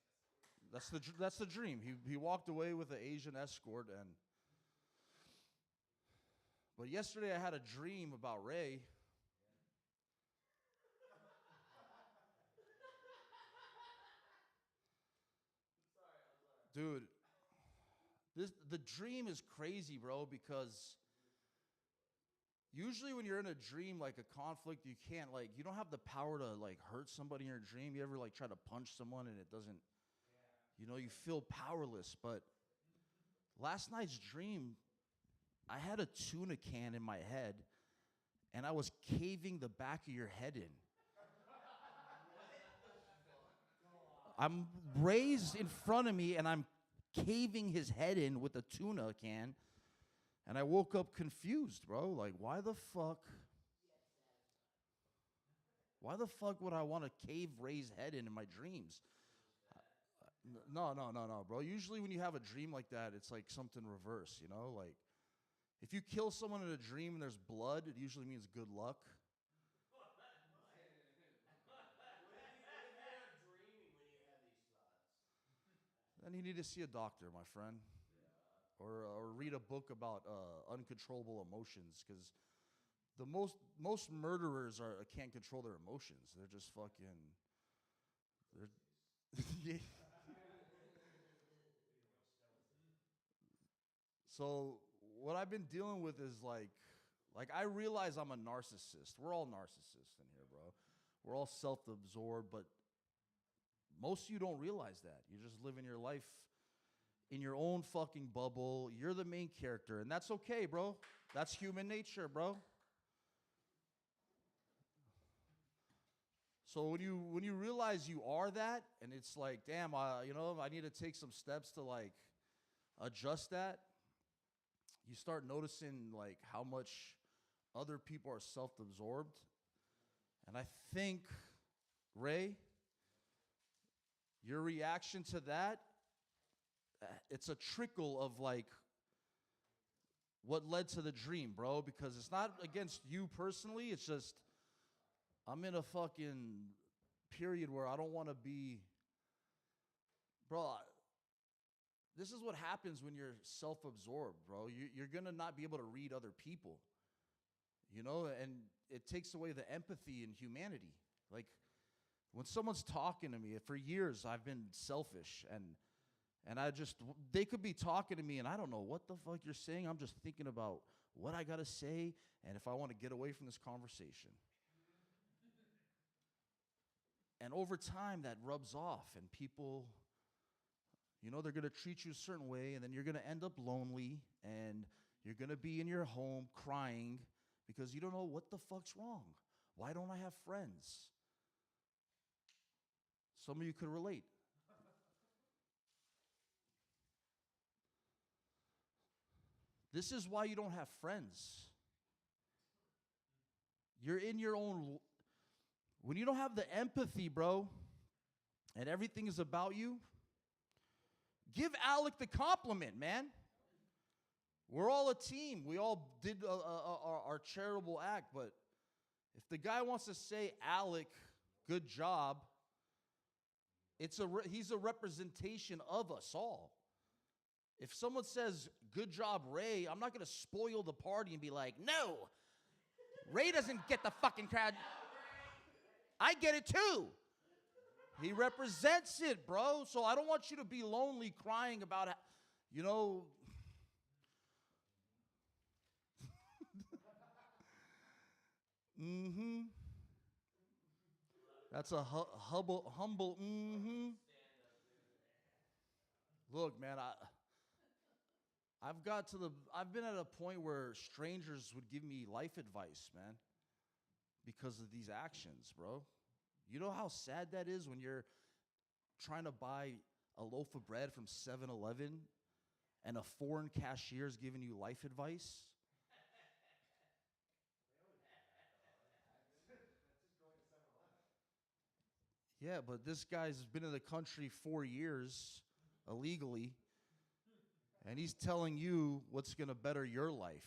the dream. He walked away with an Asian escort, but yesterday I had a dream about Ray, Dude, the dream is crazy, bro, because usually when you're in a dream, like a conflict, you don't have the power to like hurt somebody in your dream. You ever like try to punch someone and it doesn't, you feel powerless. But last night's dream, I had a tuna can in my head and I was caving the back of your head in. I'm raised in front of me and I'm caving his head in with a tuna can. And I woke up confused, bro. Like, why the fuck would I want to cave Ray's head in my dreams? No, bro. Usually when you have a dream like that, it's like something reverse, Like, if you kill someone in a dream and there's blood, it usually means good luck. Then you need to see a doctor, my friend. Or read a book about uncontrollable emotions, because the most murderers can't control their emotions. They're just fucking. So what I've been dealing with is like I realize I'm a narcissist. We're all narcissists in here, bro. We're all self-absorbed, but most of you don't realize that. You're just living your life in your own fucking bubble. You're the main character, and that's okay, bro. That's human nature, bro. So when you realize you are that, and it's like, damn, I need to take some steps to like adjust that. You start noticing like how much other people are self-absorbed, and I think, Ray, your reaction to that, it's a trickle of like what led to the dream, bro, because it's not against you personally. It's just I'm in a fucking period where I don't want to be, bro. This is what happens when you're self-absorbed, bro. You're going to not be able to read other people, and it takes away the empathy and humanity. Like, when someone's talking to me, for years I've been selfish, and they could be talking to me, and I don't know what the fuck you're saying. I'm just thinking about what I got to say, and if I want to get away from this conversation. And over time, that rubs off, and people, they're going to treat you a certain way, and then you're going to end up lonely, and you're going to be in your home crying because you don't know what the fuck's wrong. Why don't I have friends? Some of you could relate. This is why you don't have friends. You're in your own. When you don't have the empathy, bro, and everything is about you, give Alec the compliment, man. We're all a team. We all did our charitable act, but if the guy wants to say, Alec, good job, he's a representation of us all. If someone says, good job, Ray, I'm not going to spoil the party and be like, no, Ray doesn't get the fucking crowd. I get it too. He represents it, bro. So I don't want you to be lonely crying about, mm-hmm. That's a humble mm-hmm. Look, man, I've been at a point where strangers would give me life advice, man, because of these actions, bro. You know how sad that is when you're trying to buy a loaf of bread from 7-Eleven and a foreign cashier is giving you life advice? Yeah, but this guy's been in the country 4 years illegally, and he's telling you what's going to better your life.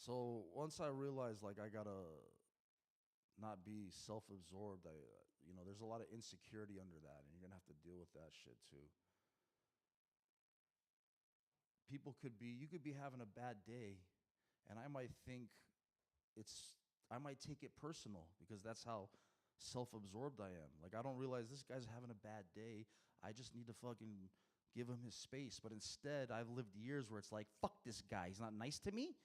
So once I realized, like, I got to not be self-absorbed, there's a lot of insecurity under that, and you're going to have to deal with that shit too. You could be having a bad day, and I might think I might take it personal because that's how self-absorbed I am. Like, I don't realize this guy's having a bad day. I just need to fucking give him his space. But instead, I've lived years where it's like, fuck this guy. He's not nice to me.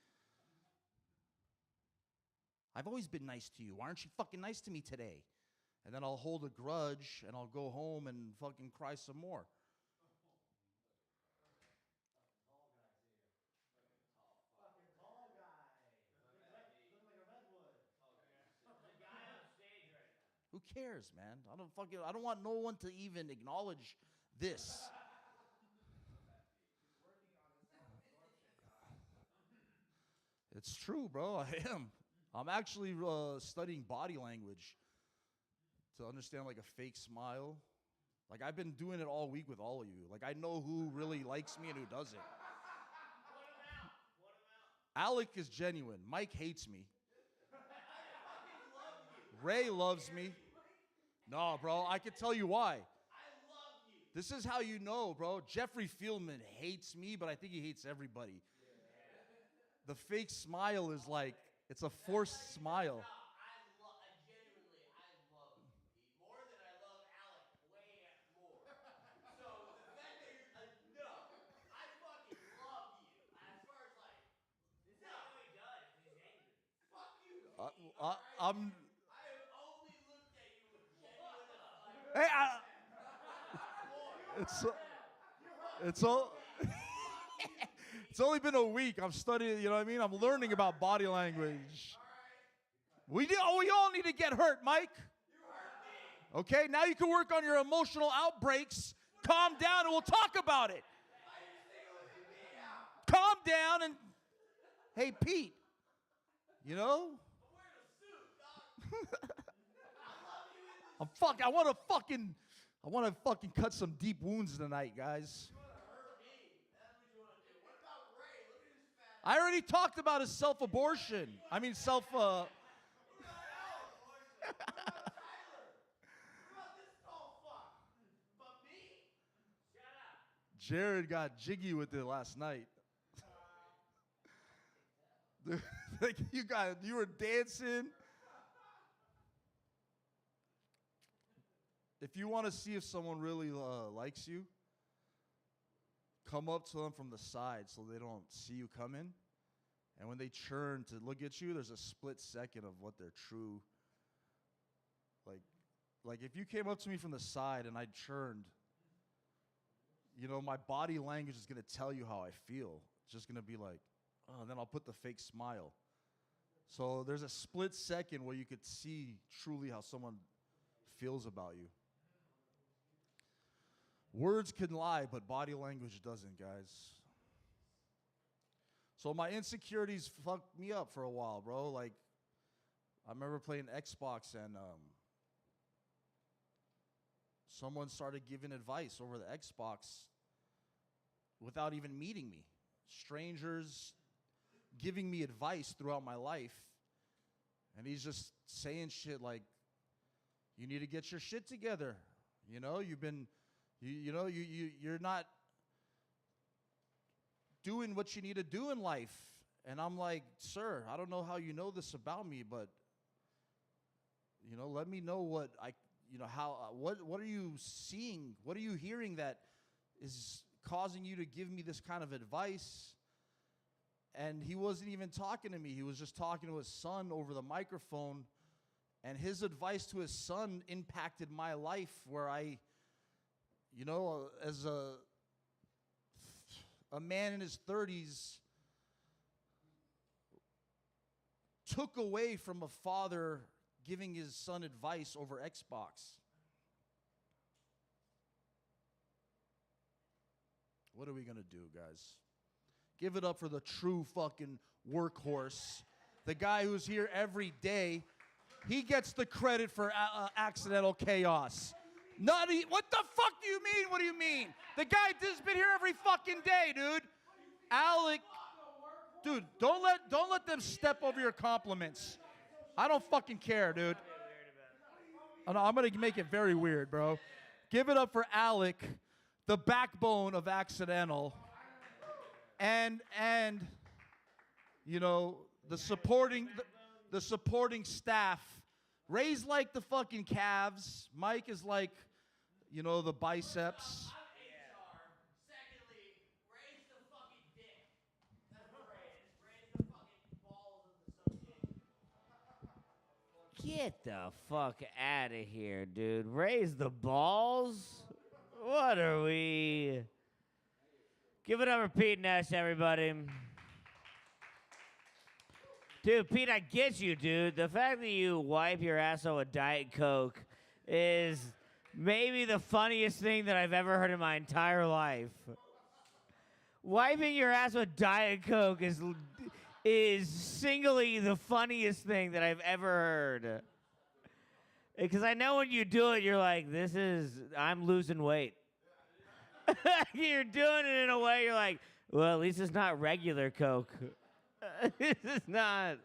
I've always been nice to you. Why aren't you fucking nice to me today? And then I'll hold a grudge and I'll go home and fucking cry some more. Who cares, man? I don't want no one to even acknowledge this. It's true, bro. I am. I'm actually studying body language to understand like a fake smile. Like, I've been doing it all week with all of you. Like, I know who really likes me and who doesn't. Alec is genuine. Mike hates me. Ray loves me. No, bro, I can tell you why. I love you. This is how you know, bro. Jeffrey Fieldman hates me, but I think he hates everybody. Yeah. The fake smile is like, it's a forced smile. I genuinely love Pete more than I love Alec, way more. So the fact that you're no, I fucking love you. As far as like, this is how he does. He's angry. Fuck you, Pete. I'm. I have only looked at you with genuine Hey, it's all. It's only been a week. I'm studying, you know what I mean? I'm learning about body language. We all need to get hurt, Mike. Okay, now you can work on your emotional outbreaks. Calm down and we'll talk about it. Calm down and, hey, Pete, you know? I want to fucking cut some deep wounds tonight, guys. I already talked about his self-abortion. I mean, Jared got jiggy with it last night. Like, you were dancing. If you want to see if someone really likes you, come up to them from the side so they don't see you coming. And when they turn to look at you, there's a split second of what their true, like if you came up to me from the side and I turned, you know, my body language is going to tell you how I feel. It's just going to be like, oh, and then I'll put the fake smile. So there's a split second where you could see truly how someone feels about you. Words can lie, but body language doesn't, guys. So my insecurities fucked me up for a while, bro. Like, I remember playing Xbox and someone started giving advice over the Xbox without even meeting me. Strangers giving me advice throughout my life. And he's just saying shit like, you need to get your shit together. You know, you're not doing what you need to do in life. And I'm like, sir, I don't know how you know this about me, but, you know, let me know what what are you seeing? What are you hearing that is causing you to give me this kind of advice? And he wasn't even talking to me. He was just talking to his son over the microphone. And his advice to his son impacted my life where I, you know, as a man in his 30s, took away from a father giving his son advice over Xbox. What are we going to do, guys? Give it up for the true fucking workhorse. The guy who's here every day. He gets the credit for accidental chaos. What the fuck do you mean? What do you mean? The guy has been here every fucking day, dude. Alec, dude, don't let them step over your compliments. I don't fucking care, dude. Oh, no, I'm gonna make it very weird, bro. Give it up for Alec, the backbone of accidental, and you know the the supporting staff. Ray's like the fucking calves. Mike is like, you know, the biceps. Get the fuck out of here, dude. Raise the balls? What are we? Give it up for Pete Nash, everybody. Dude, Pete, I get you, dude. The fact that you wipe your asshole with Diet Coke is maybe the funniest thing that I've ever heard in my entire life. Wiping your ass with Diet Coke is singly the funniest thing that I've ever heard. Because I know when you do it, you're like, I'm losing weight. You're doing it in a way, you're like, well, at least it's not regular Coke. This is not.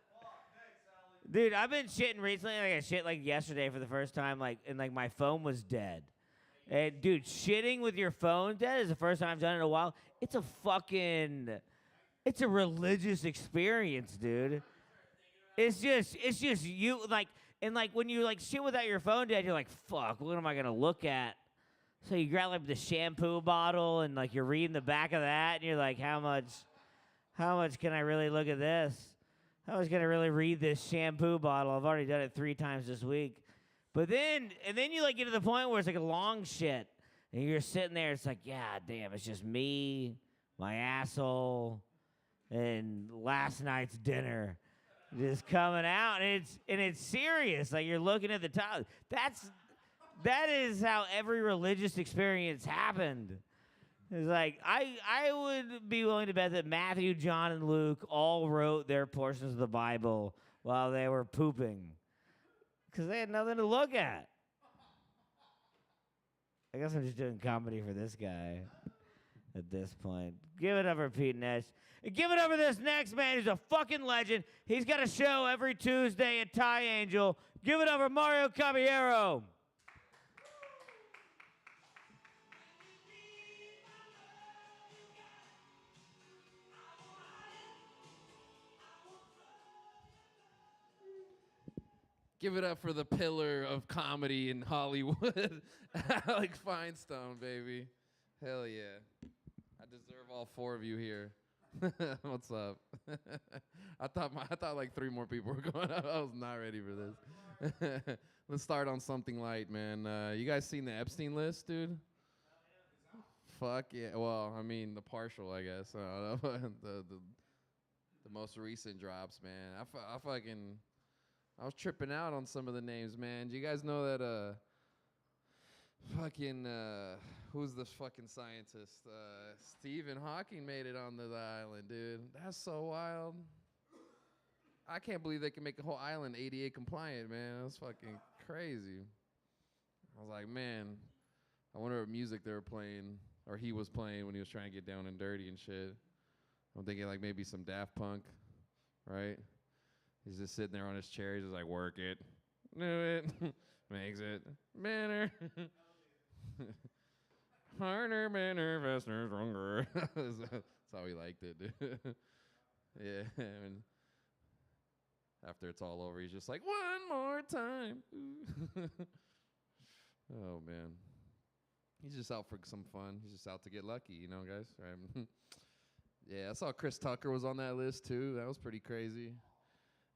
Dude, I've been shitting recently. Like I shit like yesterday for the first time, and my phone was dead. And dude, shitting with your phone dead is the first time I've done it in a while. It's a religious experience, dude. It's just you when you shit without your phone dead, you're like, fuck, what am I gonna look at? So you grab the shampoo bottle and you're reading the back of that, and you're like, how much can I really look at this? How much can I really read this shampoo bottle? I've already done it 3 times this week. But then you get to the point where it's a long shit, and you're sitting there. It's like, yeah, damn, it's just me, my asshole, and last night's dinner just coming out, and it's serious. You're looking at the top. That is how every religious experience happened. It's I would be willing to bet that Matthew, John, and Luke all wrote their portions of the Bible while they were pooping. Because they had nothing to look at. I guess I'm just doing comedy for this guy at this point. Give it up for Pete Nash. And give it up for this next man who's a fucking legend. He's got a show every Tuesday at Thai Angel. Give it up for Mario Caballero. Give it up for the pillar of comedy in Hollywood, Alex Feinstein, baby. Hell yeah. I deserve all 4 of you here. What's up? I thought 3 more people were going up. I was not ready for this. Let's start on something light, man. You guys seen the Epstein list, dude? Fuck yeah. Well, I mean, the partial, I guess. I don't know. the most recent drops, man. I was tripping out on some of the names, man. Do you guys know that who's the fucking scientist? Stephen Hawking made it onto the island, dude. That's so wild. I can't believe they can make a whole island ADA compliant, man. That's fucking crazy. I was like, man, I wonder what music they were playing, or he was playing when he was trying to get down and dirty and shit. I'm thinking maybe some Daft Punk, right? He's just sitting there on his chair. He's just like, work it. Do it. Makes it better. Harder, better, faster, stronger. That's how he liked it, dude. Yeah. And after it's all over, he's just like, one more time. Oh, man. He's just out for some fun. He's just out to get lucky, guys? Right? Yeah, I saw Chris Tucker was on that list, too. That was pretty crazy.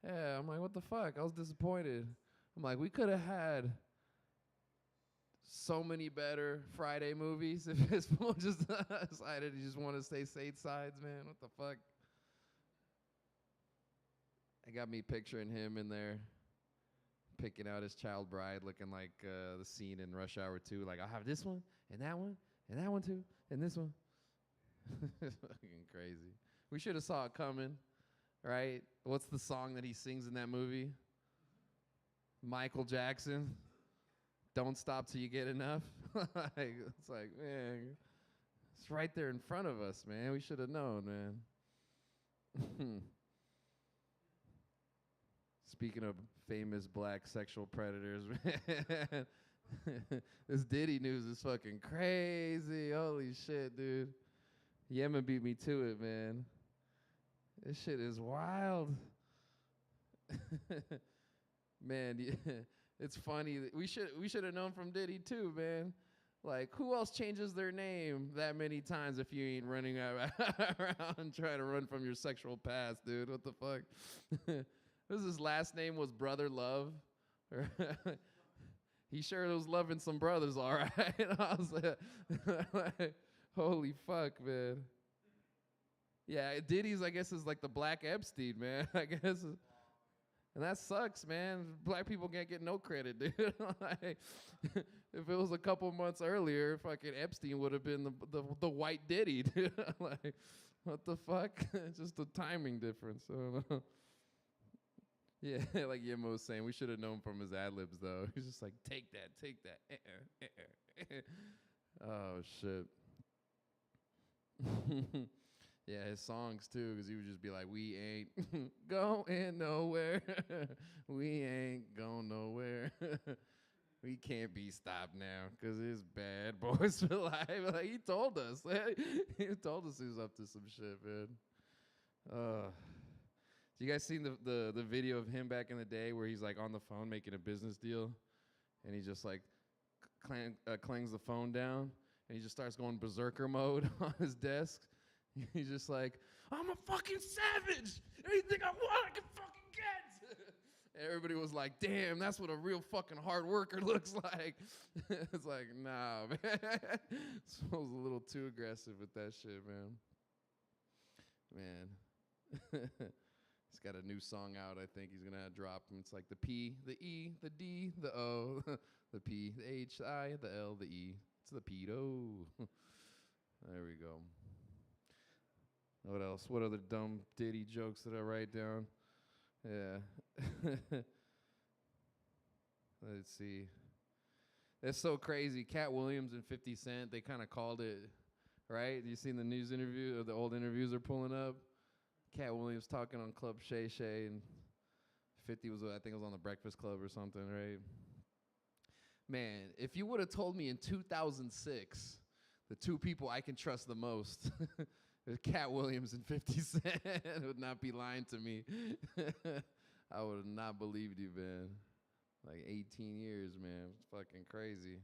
Yeah, I'm like, what the fuck? I was disappointed. I'm like, we could have had so many better Friday movies if his phone just decided he just want to stay statesides, man. What the fuck? It got me picturing him in there, picking out his child bride, looking like the scene in Rush Hour 2. I'll have this one, and that one, and that one too, and this one. It's fucking crazy. We should have saw it coming. Right? What's the song that he sings in that movie? Michael Jackson. Don't stop till you get enough. It's like, man, it's right there in front of us, man. We should have known, man. Speaking of famous black sexual predators, man, this Diddy news is fucking crazy. Holy shit, dude. Yemen beat me to it, man. This shit is wild. Man, it's funny. We should have known from Diddy too, man. Like, who else changes their name that many times if you ain't running around trying to run from your sexual past, dude? What the fuck? His last name was Brother Love. He sure was loving some brothers, all right. I was like, holy fuck, man. Yeah, Diddy's, I guess, is like the Black Epstein, man. I guess. And that sucks, man. Black people can't get no credit, dude. Like, if it was a couple months earlier, fucking Epstein would have been the white Diddy, dude. Like, what the fuck? It's just a timing difference. I don't know. Yeah, like Yemo was saying, we should have known from his ad-libs, though. He's just like, take that. Oh, shit. Yeah, his songs, too, because he would just be like, we ain't going nowhere. We ain't going nowhere. We can't be stopped now, because it's bad boys for life. Like, he told us. He told us he was up to some shit, man. You guys seen the video of him back in the day where he's like on the phone making a business deal, and he just like clangs the phone down, and he just starts going berserker mode on his desk. He's just like, I'm a fucking savage. Anything I want, I can fucking get. Everybody was like, damn, that's what a real fucking hard worker looks like. It's like, nah, man. This was a little too aggressive with that shit, man. He's got a new song out, I think he's going to drop. It's like the P, the E, the D, the O, the P, the H, the I, the L, the E. It's the pedo. There we go. What else? What other dumb Diddy jokes did I write down? Yeah. Let's see. That's so crazy. Cat Williams and 50 Cent, they kind of called it, right? You seen the news interview, or the old interviews are pulling up? Cat Williams talking on Club Shay Shay, and 50 was, I think it was on the Breakfast Club or something, right? Man, if you would have told me in 2006, the two people I can trust the most, Cat Williams and 50 Cent, would not be lying to me. I would have not believed you, man. Like 18 years, man. It's fucking crazy.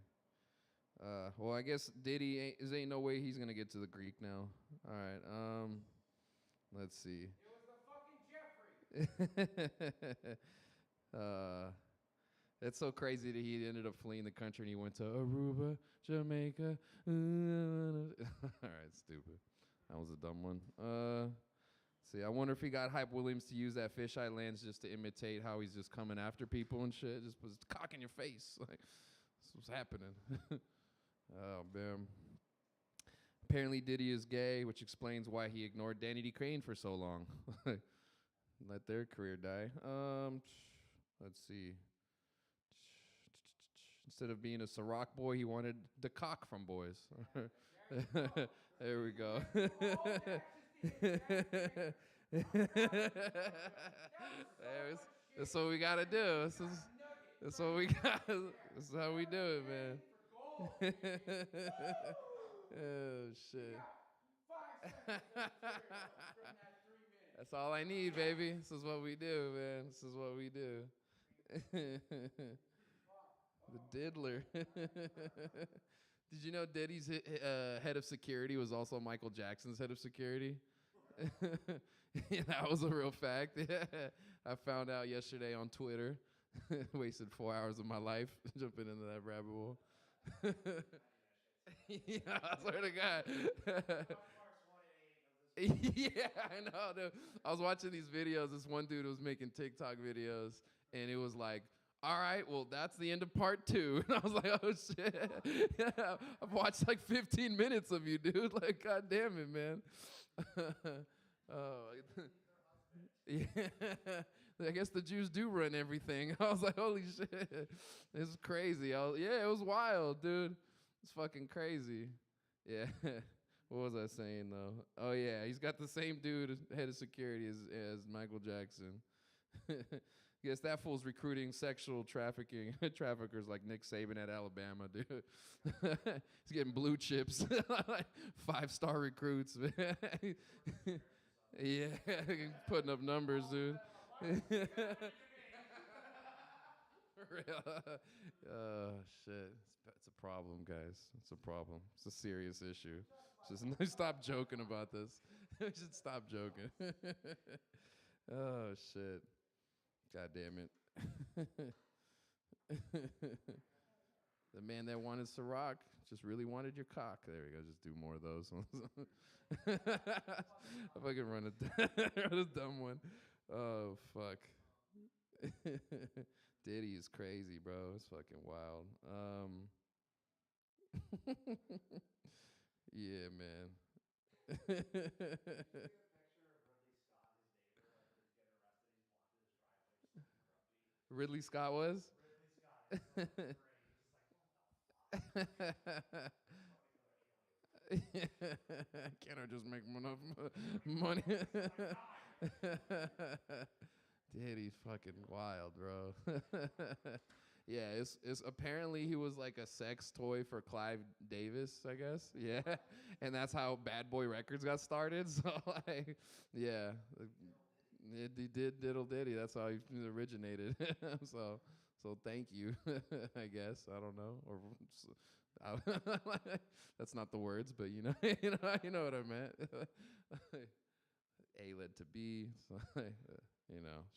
Well, I guess Diddy ain't no way he's gonna get to the Greek now. All right. Let's see. It was the fucking Jeffrey. It's so crazy that he ended up fleeing the country and he went to Aruba, Jamaica. All right, stupid. That was a dumb one. See, I wonder if he got Hype Williams to use that fisheye lens just to imitate how he's just coming after people and shit. Just was cock in your face. Like, this was happening. Oh, man. Apparently Diddy is gay, which explains why he ignored Danny D. Crane for so long. Let their career die. Let's see. Instead of being a Ciroc boy, he wanted the cock from boys. There we go. That's what we gotta do. That's what we got. This is how we do it, man. Oh shit. That's all I need, baby. This is what we do, man. This is what we do. The diddler. Did you know Diddy's head of security was also Michael Jackson's head of security? Yeah, that was a real fact. I found out yesterday on Twitter. Wasted 4 hours of my life jumping into that rabbit hole. Yeah, I swear to God. Yeah, I know, dude. I was watching these videos. This one dude was making TikTok videos, and it was like, all right, well, that's the end of part 2. And I was like, oh, shit. Yeah, I've watched like 15 minutes of you, dude. Like, God damn it, man. Oh, yeah. I guess the Jews do run everything. I was like, holy shit. This is crazy. Yeah, it was wild, dude. It's fucking crazy. Yeah. What was I saying, though? Oh, yeah, he's got the same dude, head of security, as Michael Jackson. Guess that fool's recruiting sexual traffickers like Nick Saban at Alabama, dude. He's getting blue chips, like 5-star recruits, man. Yeah, putting up numbers, dude. Oh shit! It's a problem, guys. It's a problem. It's a serious issue. Just stop joking about this. We should stop joking. Oh shit! God damn it! The man that wanted Ciroc just really wanted your cock. There we go. Just do more of those. If I can run a dumb one. Oh fuck. Diddy is crazy, bro. It's fucking wild. Yeah, man. Ridley Scott was? Can't I just make enough money? Diddy's fucking wild, bro. Yeah, it's apparently he was like a sex toy for Clive Davis, I guess. Yeah, and that's how Bad Boy Records got started. So like, yeah, he did diddle Diddy. That's how he originated. So thank you, I guess. I don't know, or that's not the words, but you know, you know what I meant. A led to B, so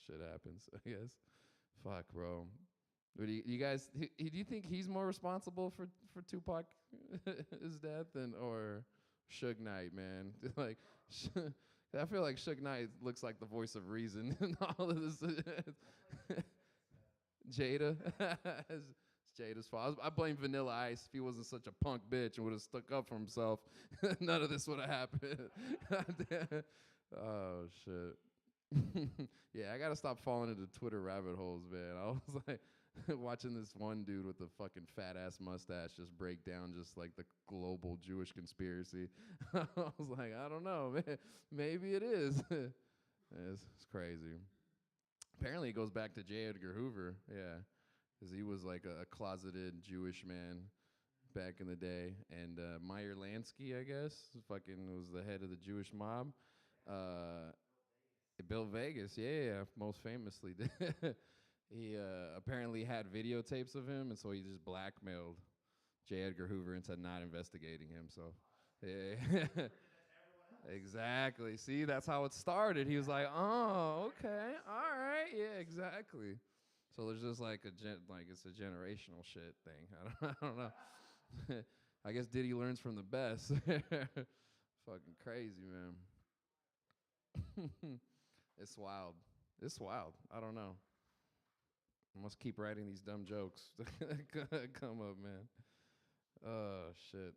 shit happens. I guess. Fuck, bro. But you guys, do you think he's more responsible for Tupac his death or Suge Knight, man? Like, I feel like Suge Knight looks like the voice of reason in all of this. Jada. It's Jada's fault. I blame Vanilla Ice. If he wasn't such a punk bitch and would have stuck up for himself, none of this would have happened. Oh, shit. Yeah, I got to stop falling into Twitter rabbit holes, man. I was like watching this one dude with a fucking fat-ass mustache just break down just like the global Jewish conspiracy. I was like, I don't know, man. Maybe it is. It's crazy. Apparently, it goes back to J. Edgar Hoover, yeah, because he was like a closeted Jewish man back in the day. And Meyer Lansky, I guess, fucking was the head of the Jewish mob. Bill Vegas, yeah, most famously. He apparently had videotapes of him, and so he just blackmailed J. Edgar Hoover into not investigating him. So, yeah. Exactly. See, that's how it started. He was like, "Oh, okay, all right, yeah, exactly." So there's just like it's a generational shit thing. I don't know. I guess Diddy learns from the best. Fucking crazy, man. It's wild. It's wild. I don't know. I must keep writing these dumb jokes. Come up, man. Oh shit.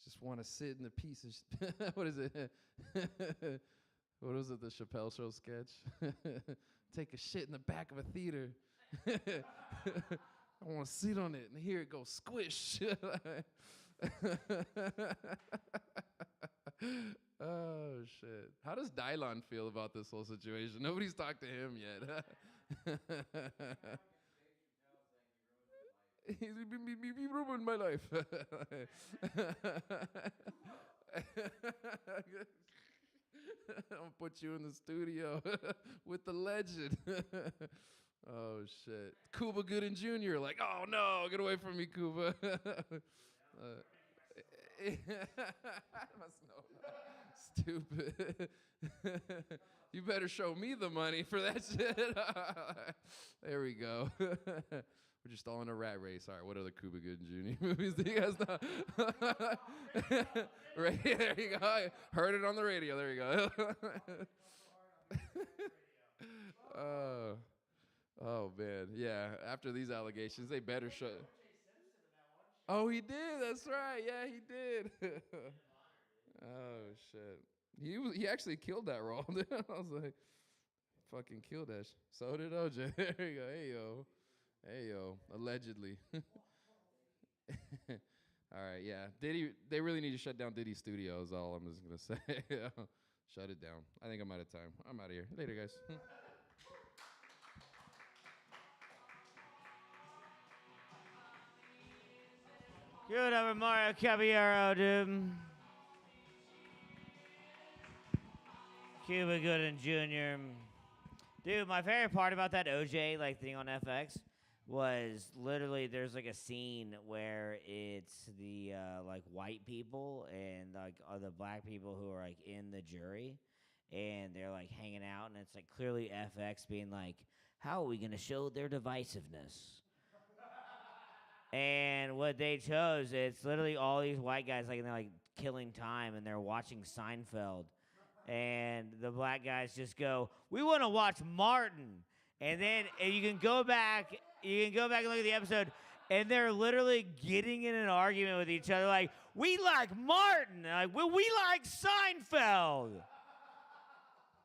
Just want to sit in the pieces. What is it? What was it, the Chappelle Show sketch? Take a shit in the back of a theater. I want to sit on it and hear it go squish. Oh, shit. How does Dylon feel about this whole situation? Nobody's talked to him yet. He ruined my life. I'll put you in the studio with the legend. Oh, shit. Cuba Gooding Jr. Like, oh, no, get away from me, Cuba. Must know. Stupid. You better show me the money for that shit. There we go. We're just all in a rat race. All right, what other Cuba Gooding Jr. movies do you guys know? Right, there you go. I heard it on the radio. There you go. Oh, man. Yeah, after these allegations, they better show. Oh, he did. That's right. Yeah, he did. Oh, shit. He actually killed that role. I was like, fucking killed that. So did OJ. There you go. Hey, yo. Hey, yo. Allegedly. All right, yeah. Diddy, they really need to shut down Diddy Studios, all I'm just going to say. Shut it down. I think I'm out of time. I'm out of here. Later, guys. Good over Mario Caballero, dude. Cuba Gooding Jr. Dude, my favorite part about that OJ like thing on FX was literally there's like a scene where it's the like white people and like the black people who are like in the jury, and they're like hanging out, and it's like clearly FX being like, how are we gonna show their divisiveness? And what they chose, it's literally all these white guys like, and they're like killing time, and they're watching Seinfeld, and the black guys just go, we want to watch Martin. And then you can go back and look at the episode, and they're literally getting in an argument with each other, like, we like Martin, like, well, we like Seinfeld.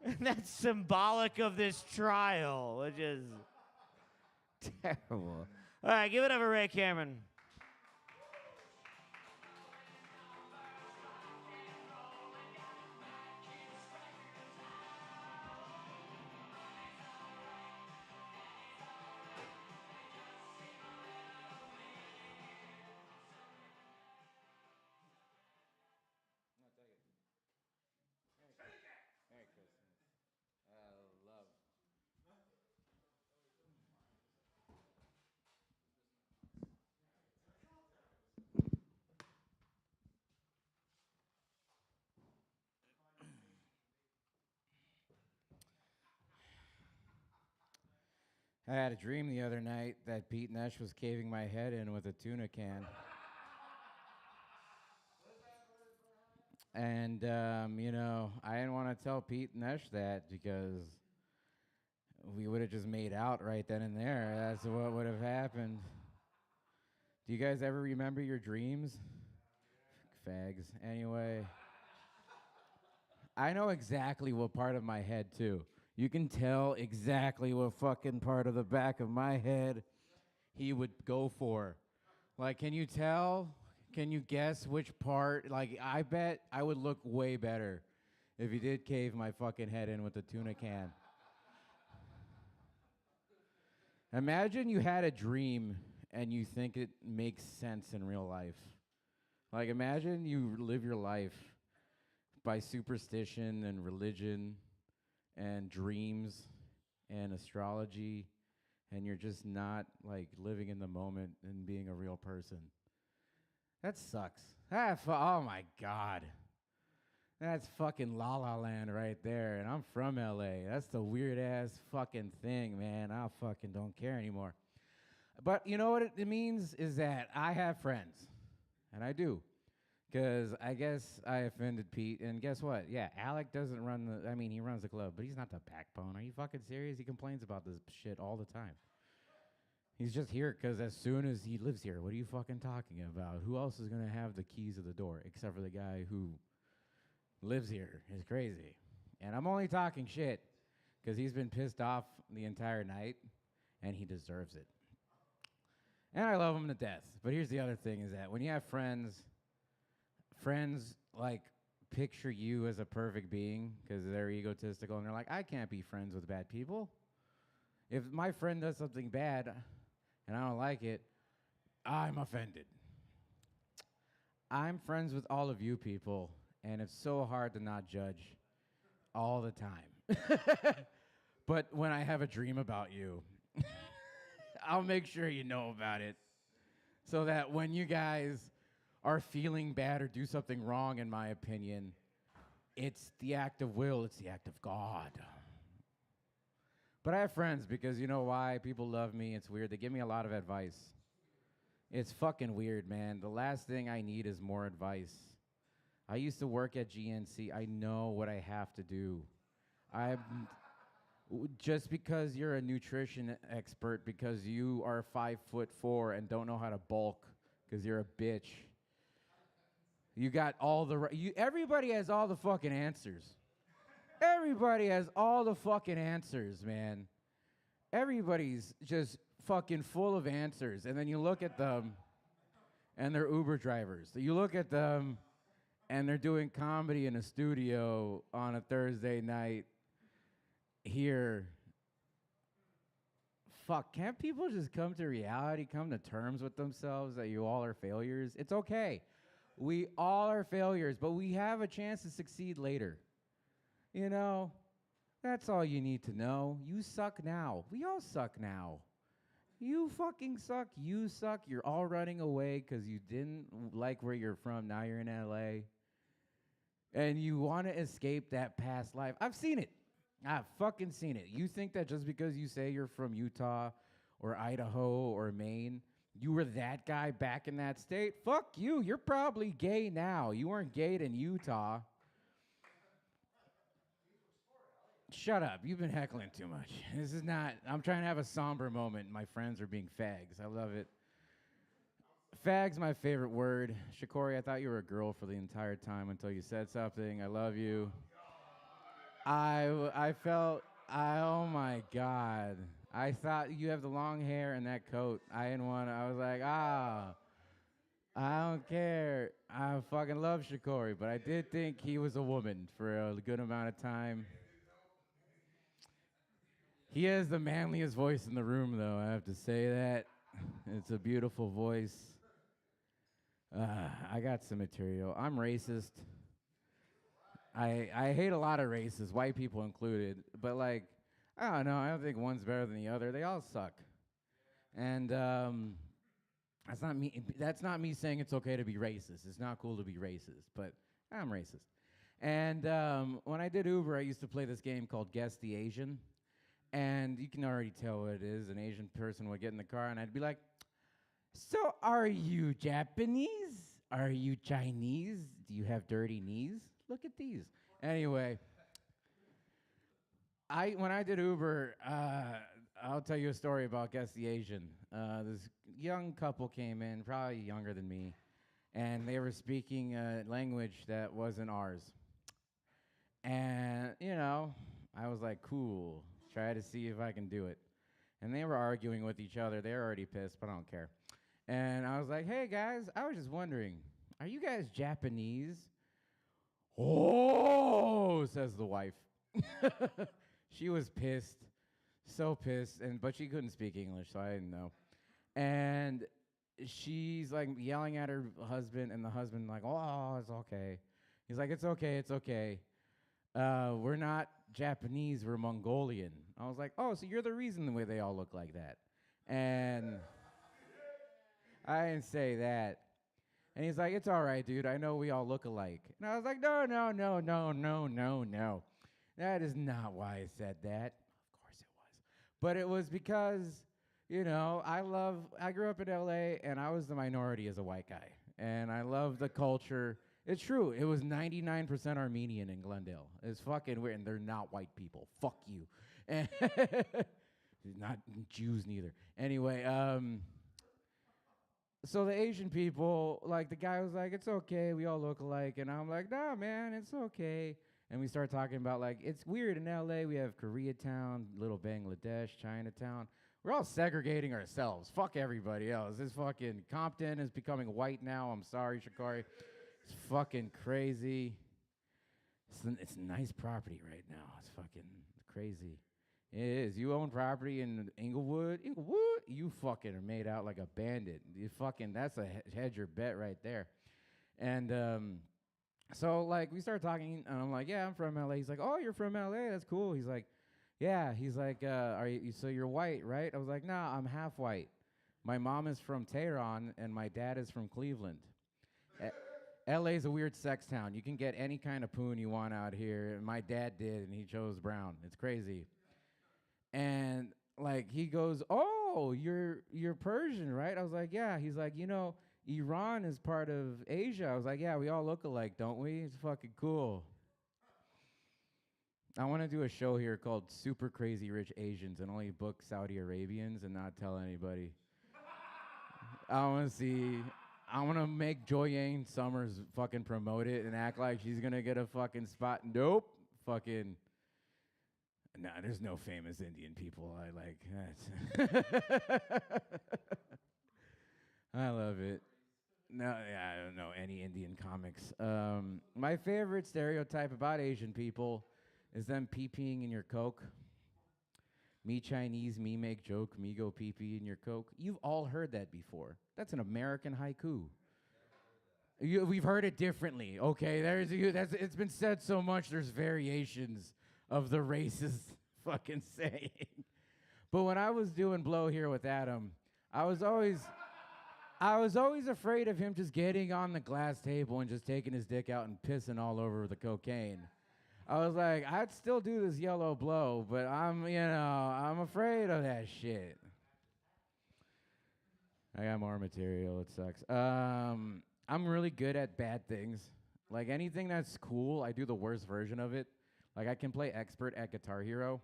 And that's symbolic of this trial, which is terrible. All right, give it up for Ray Cameron. I had a dream the other night that Pete Nash was caving my head in with a tuna can. And, you know, I didn't want to tell Pete Nash that because we would have just made out right then and there. That's what would have happened. Do you guys ever remember your dreams? Fags. Anyway, I know exactly what part of my head, too. You can tell exactly what fucking part of the back of my head he would go for. Like, can you tell? Can you guess which part? Like, I bet I would look way better if he did cave my fucking head in with a tuna can. Imagine you had a dream and you think it makes sense in real life. Like, imagine you live your life by superstition and religion and dreams and astrology, and you're just not like living in the moment and being a real person. That sucks. Oh my God. That's fucking La La Land right there, and I'm from LA. That's the weird ass fucking thing, man. I fucking don't care anymore. But you know what it means is that I have friends, and I do. Because I guess I offended Pete, and guess what? Yeah, Alec doesn't run the, I mean, he runs the club, but he's not the backbone. Are you fucking serious? He complains about this shit all the time. He's just here because as soon as he lives here, what are you fucking talking about? Who else is going to have the keys of the door except for the guy who lives here? It's crazy. And I'm only talking shit because he's been pissed off the entire night, and he deserves it. And I love him to death. But here's the other thing is that when you have friends like picture you as a perfect being because they're egotistical and they're like, I can't be friends with bad people. If my friend does something bad and I don't like it, I'm offended. I'm friends with all of you people, and it's so hard to not judge all the time. But when I have a dream about you, I'll make sure you know about it so that when you guys are feeling bad or do something wrong, in my opinion, it's the act of will, it's the act of God. But I have friends because you know why? People love me, it's weird. They give me a lot of advice. It's fucking weird, man. The last thing I need is more advice. I used to work at GNC. I know what I have to do. Just because you're a nutrition expert, because you are 5'4" and don't know how to bulk, because you're a bitch. You got all the everybody has all the fucking answers. Everybody has all the fucking answers, man. Everybody's just fucking full of answers. And then you look at them and they're Uber drivers. So you look at them and they're doing comedy in a studio on a Thursday night here. Fuck, can't people just come to reality, come to terms with themselves that you all are failures? It's okay. We all are failures, but we have a chance to succeed later. You know, that's all you need to know. You suck now. We all suck now. You fucking suck. You suck. You're all running away because you didn't like where you're from. Now you're in LA. And you want to escape that past life. I've seen it. I've fucking seen it. You think that just because you say you're from Utah or Idaho or Maine, you were that guy back in that state? Fuck you. You're probably gay now. You weren't gay in Utah. Shut up. You've been heckling too much. This is not, I'm trying to have a somber moment. My friends are being fags. I love it. Fag's my favorite word. Shikori, I thought you were a girl for the entire time until you said something. I love you. I felt, oh my God. I thought you have the long hair and that coat. I didn't want to, I was like, I don't care. I fucking love Shikori, but I did think he was a woman for a good amount of time. He has the manliest voice in the room, though, I have to say that. It's a beautiful voice. I got some material. I'm racist. I hate a lot of races, white people included. But, like, I don't know. I don't think one's better than the other. They all suck. And that's not me saying it's okay to be racist. It's not cool to be racist, but I'm racist. And when I did Uber, I used to play this game called Guess the Asian. And you can already tell what it is. An Asian person would get in the car, and I'd be like, so are you Japanese? Are you Chinese? Do you have dirty knees? Look at these. Anyway, when I did Uber, I'll tell you a story about Guess the Asian. This young couple came in, probably younger than me, and they were speaking a language that wasn't ours. And, you know, I was like, cool. Try to see if I can do it. And they were arguing with each other. They were already pissed, but I don't care. And I was like, hey, guys, I was just wondering, are you guys Japanese? Oh, says the wife. She was pissed, so pissed, but she couldn't speak English, so I didn't know. And she's like yelling at her husband, and the husband like, oh, it's okay. He's like, it's okay, it's okay. We're not Japanese, we're Mongolian. I was like, oh, so you're the reason the way they all look like that. And I didn't say that. And he's like, it's all right, dude. I know we all look alike. And I was like, no. That is not why I said that. Of course it was. But it was because, you know, I grew up in LA, and I was the minority as a white guy. And I love the culture. It's true. It was 99% Armenian in Glendale. It's fucking weird. And they're not white people. Fuck you. And not Jews neither. Anyway, so the Asian people, like the guy was like, it's okay. We all look alike. And I'm like, nah, man, it's okay. And we start talking about, like, it's weird in LA. We have Koreatown, Little Bangladesh, Chinatown. We're all segregating ourselves. Fuck everybody else. This fucking Compton is becoming white now. I'm sorry, Shikari. It's fucking crazy. It's nice property right now. It's fucking crazy. It is. You own property in Inglewood? Inglewood? You fucking are made out like a bandit. You fucking, that's a hedge your bet right there. And so, like, we start talking, and I'm like, yeah, I'm from LA. He's like, oh, you're from LA? That's cool. He's like, yeah. He's like, so you're white, right? I was like, nah, I'm half white. My mom is from Tehran, and my dad is from Cleveland. LA's a weird sex town. You can get any kind of poon you want out here. And my dad did, and he chose brown. It's crazy. And like he goes, oh, you're Persian, right? I was like, yeah. He's like, you know, Iran is part of Asia. I was like, yeah, we all look alike, don't we? It's fucking cool. I want to do a show here called Super Crazy Rich Asians and only book Saudi Arabians and not tell anybody. I want to make Joyanne Summers fucking promote it and act like she's going to get a fucking spot. Nope. Fucking. Nah, there's no famous Indian people I like. I love it. No, yeah, I don't know any Indian comics. My favorite stereotype about Asian people is them pee-peeing in your Coke. Me Chinese, me make joke, me go pee-pee in your Coke. You've all heard that before. That's an American haiku. We've heard it differently. Okay, it's been said so much. There's variations of the racist fucking saying. But when I was doing blow here with Adam, I was always afraid of him just getting on the glass table and just taking his dick out and pissing all over the cocaine. I was like, I'd still do this yellow blow, but I'm afraid of that shit. I got more material. It sucks. I'm really good at bad things. Like anything that's cool, I do the worst version of it. Like I can play expert at Guitar Hero.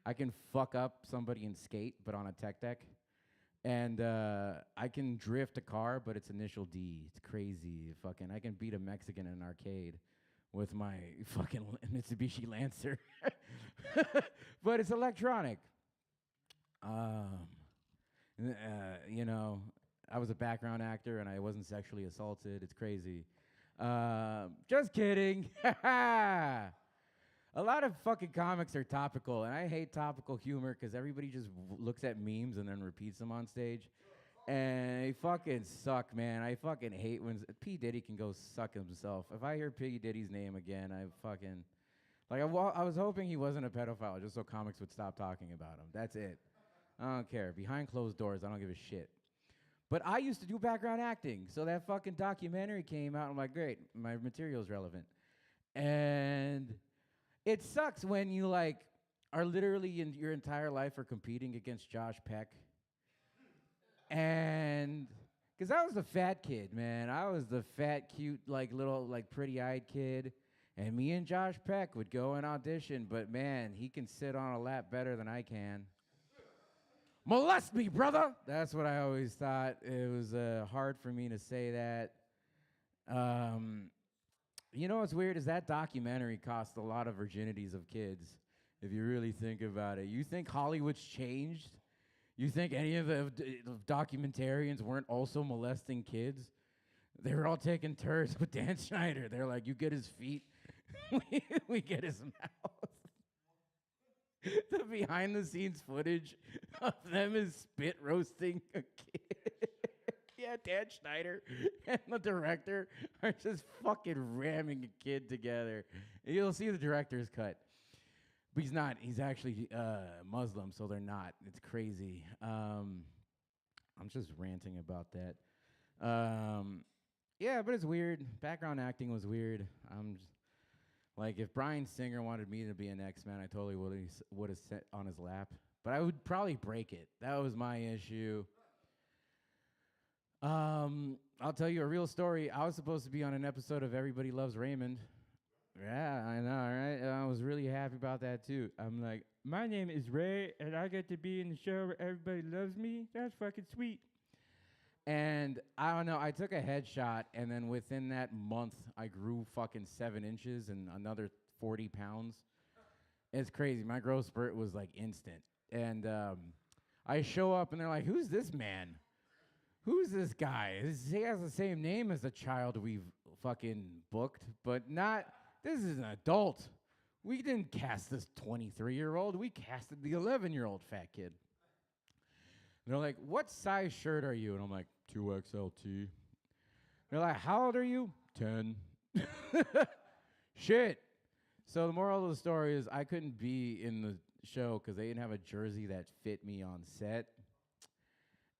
I can fuck up somebody in Skate, but on a tech deck. And I can drift a car, but it's initial D. It's crazy. Fucking, I can beat a Mexican in an arcade with my fucking Mitsubishi Lancer. But it's electronic. I was a background actor and I wasn't sexually assaulted. It's crazy. Just kidding. A lot of fucking comics are topical, and I hate topical humor because everybody just looks at memes and then repeats them on stage. And they fucking suck, man. I fucking hate when P. Diddy can go suck himself. If I hear P. Diddy's name again, I fucking... Like, I was hoping he wasn't a pedophile just so comics would stop talking about him. That's it. I don't care. Behind closed doors, I don't give a shit. But I used to do background acting, so that fucking documentary came out. I'm like, great, my material's relevant. And it sucks when you, like, are literally in your entire life are competing against Josh Peck. And... Because I was the fat kid, man. I was the fat, cute, like, little, like, pretty-eyed kid. And me and Josh Peck would go and audition, but, man, he can sit on a lap better than I can. Molest me, brother! That's what I always thought. It was hard for me to say that. You know what's weird is that documentary cost a lot of virginities of kids, if you really think about it. You think Hollywood's changed? You think any of the documentarians weren't also molesting kids? They were all taking turns with Dan Schneider. They're like, you get his feet, we get his mouth. The behind-the-scenes footage of them is spit roasting a kid. Yeah, Dan Schneider and the director are just fucking ramming a kid together. You'll see the director's cut. But he's not. He's actually Muslim, so they're not. It's crazy. I'm just ranting about that. Yeah, but it's weird. Background acting was weird. I'm just... Like, if Bryan Singer wanted me to be an X-Men, I totally would have sat on his lap. But I would probably break it. That was my issue. I'll tell you a real story. I was supposed to be on an episode of Everybody Loves Raymond. Yeah, I know, right? And I was really happy about that, too. I'm like, my name is Ray, and I get to be in the show where everybody loves me. That's fucking sweet. And I don't know, I took a headshot, and then within that month, I grew fucking 7 inches and another 40 pounds. It's crazy. My growth spurt was like instant. And I show up, and they're like, who's this man? Who's this guy? He has the same name as the child we've fucking booked, but not, this is an adult. We didn't cast this 23-year-old. We casted the 11-year-old fat kid. And they're like, what size shirt are you? And I'm like, 2XLT. They're like, how old are you? 10. Shit. So the moral of the story is I couldn't be in the show because they didn't have a jersey that fit me on set.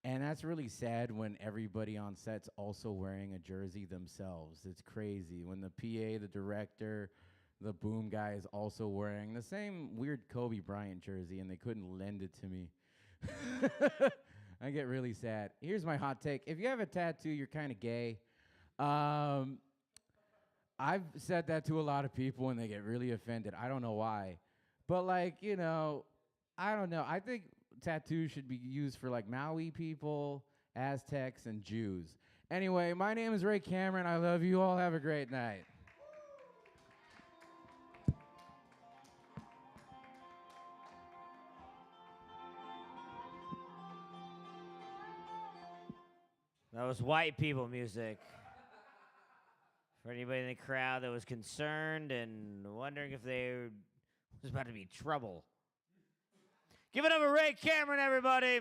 And that's really sad when everybody on set's also wearing a jersey themselves. It's crazy. When the PA, the director, the boom guy is also wearing the same weird Kobe Bryant jersey, and they couldn't lend it to me. I get really sad. Here's my hot take. If you have a tattoo, you're kind of gay. I've said that to a lot of people, and they get really offended. I don't know why. But, like, you know, I don't know. I think tattoos should be used for, like, Maui people, Aztecs, and Jews. Anyway, my name is Ray Cameron. I love you all. Have a great night. That was white people music. For anybody in the crowd that was concerned and wondering if there was about to be trouble. Give it up for Ray Cameron, everybody.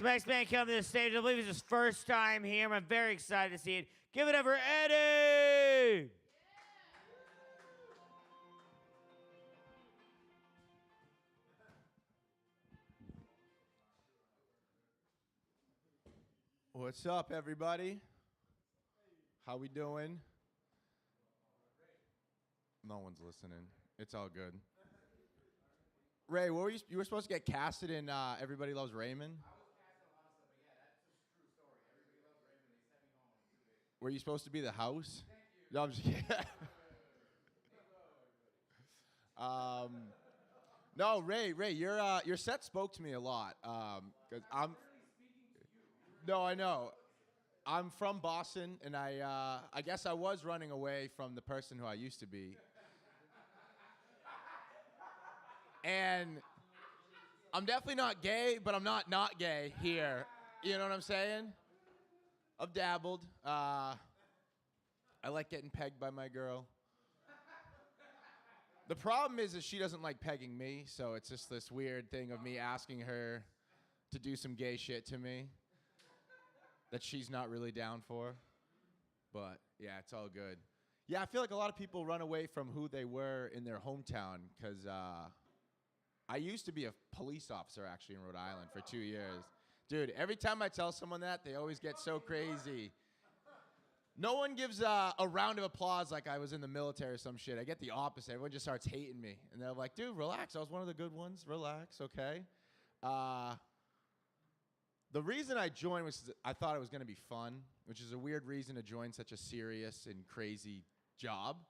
Next man coming to the stage. I believe it's his first time here. I'm very excited to see it. Give it up for Eddie! What's up, everybody? How we doing? No one's listening. It's all good. Ray, what were you were supposed to get casted in Everybody Loves Raymond? I was casted in a lot of stuff, but yeah, that's just a true story. Everybody Loves Raymond. They sent me home in 2 days. Were you supposed to be the house? Thank you. No, I'm just kidding. No, Ray, your set spoke to me a lot. 'Cause I'm. No, I know. I'm from Boston, and I guess I was running away from the person who I used to be. And I'm definitely not gay, but I'm not gay here. You know what I'm saying? I've dabbled. I like getting pegged by my girl. The problem is she doesn't like pegging me, so it's just this weird thing of me asking her to do some gay shit to me that she's not really down for. But yeah, it's all good. Yeah, I feel like a lot of people run away from who they were in their hometown because I used to be a police officer actually in Rhode Island for 2 years. Dude, every time I tell someone that, they always get so crazy. No one gives a round of applause like I was in the military or some shit. I get the opposite. Everyone just starts hating me. And they're like, dude, relax. I was one of the good ones. Relax, okay? The reason I joined was I thought it was going to be fun, which is a weird reason to join such a serious and crazy job.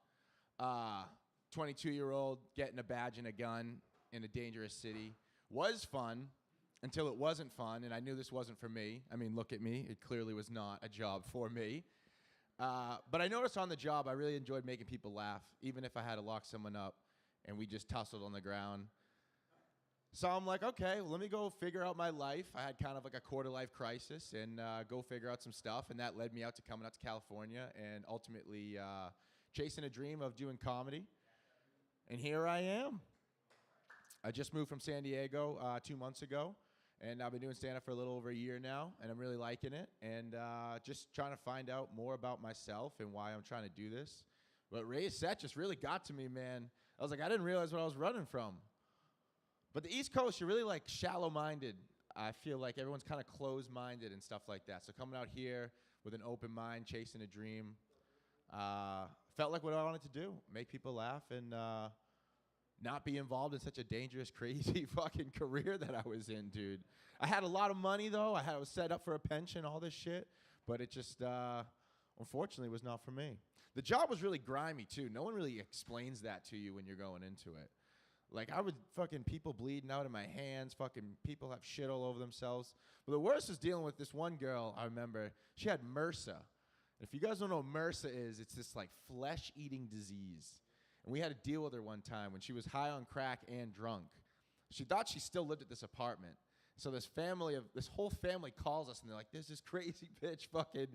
22-year-old getting a badge and a gun in a dangerous city was fun until it wasn't fun, and I knew this wasn't for me. I mean, look at me. It clearly was not a job for me. But I noticed on the job I really enjoyed making people laugh, even if I had to lock someone up and we just tussled on the ground. So I'm like, okay, well, let me go figure out my life. I had kind of like a quarter-life crisis and go figure out some stuff, and that led me out to coming out to California and ultimately chasing a dream of doing comedy. And here I am. I just moved from San Diego 2 months ago, and I've been doing stand-up for a little over a year now, and I'm really liking it, and just trying to find out more about myself and why I'm trying to do this. But Ray's set just really got to me, man. I was like, I didn't realize what I was running from. But the East Coast, you're really like shallow-minded. I feel like everyone's kind of closed-minded and stuff like that. So coming out here with an open mind, chasing a dream, felt like what I wanted to do, make people laugh and not be involved in such a dangerous, crazy fucking career that I was in, dude. I had a lot of money, though. I was set up for a pension, all this shit. But it just, unfortunately, was not for me. The job was really grimy, too. No one really explains that to you when you're going into it. Like, I would fucking people bleeding out of my hands, fucking people have shit all over themselves. But the worst was dealing with this one girl, I remember. She had MRSA. If you guys don't know what MRSA is, it's this, like, flesh-eating disease. And we had to deal with her one time when she was high on crack and drunk. She thought she still lived at this apartment. So this whole family calls us, and they're like, there's this crazy bitch fucking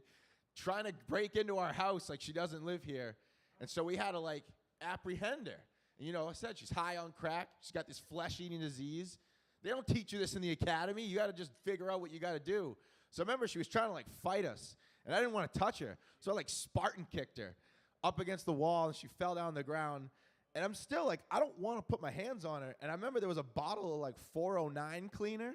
trying to break into our house like she doesn't live here. And so we had to, like, apprehend her. And, you know, I said she's high on crack. She's got this flesh-eating disease. They don't teach you this in the academy. You got to just figure out what you got to do. So I remember she was trying to, like, fight us. And I didn't want to touch her. So I, like, Spartan kicked her up against the wall, and she fell down on the ground. And I'm still like, I don't want to put my hands on her. And I remember there was a bottle of, like, 409 cleaner.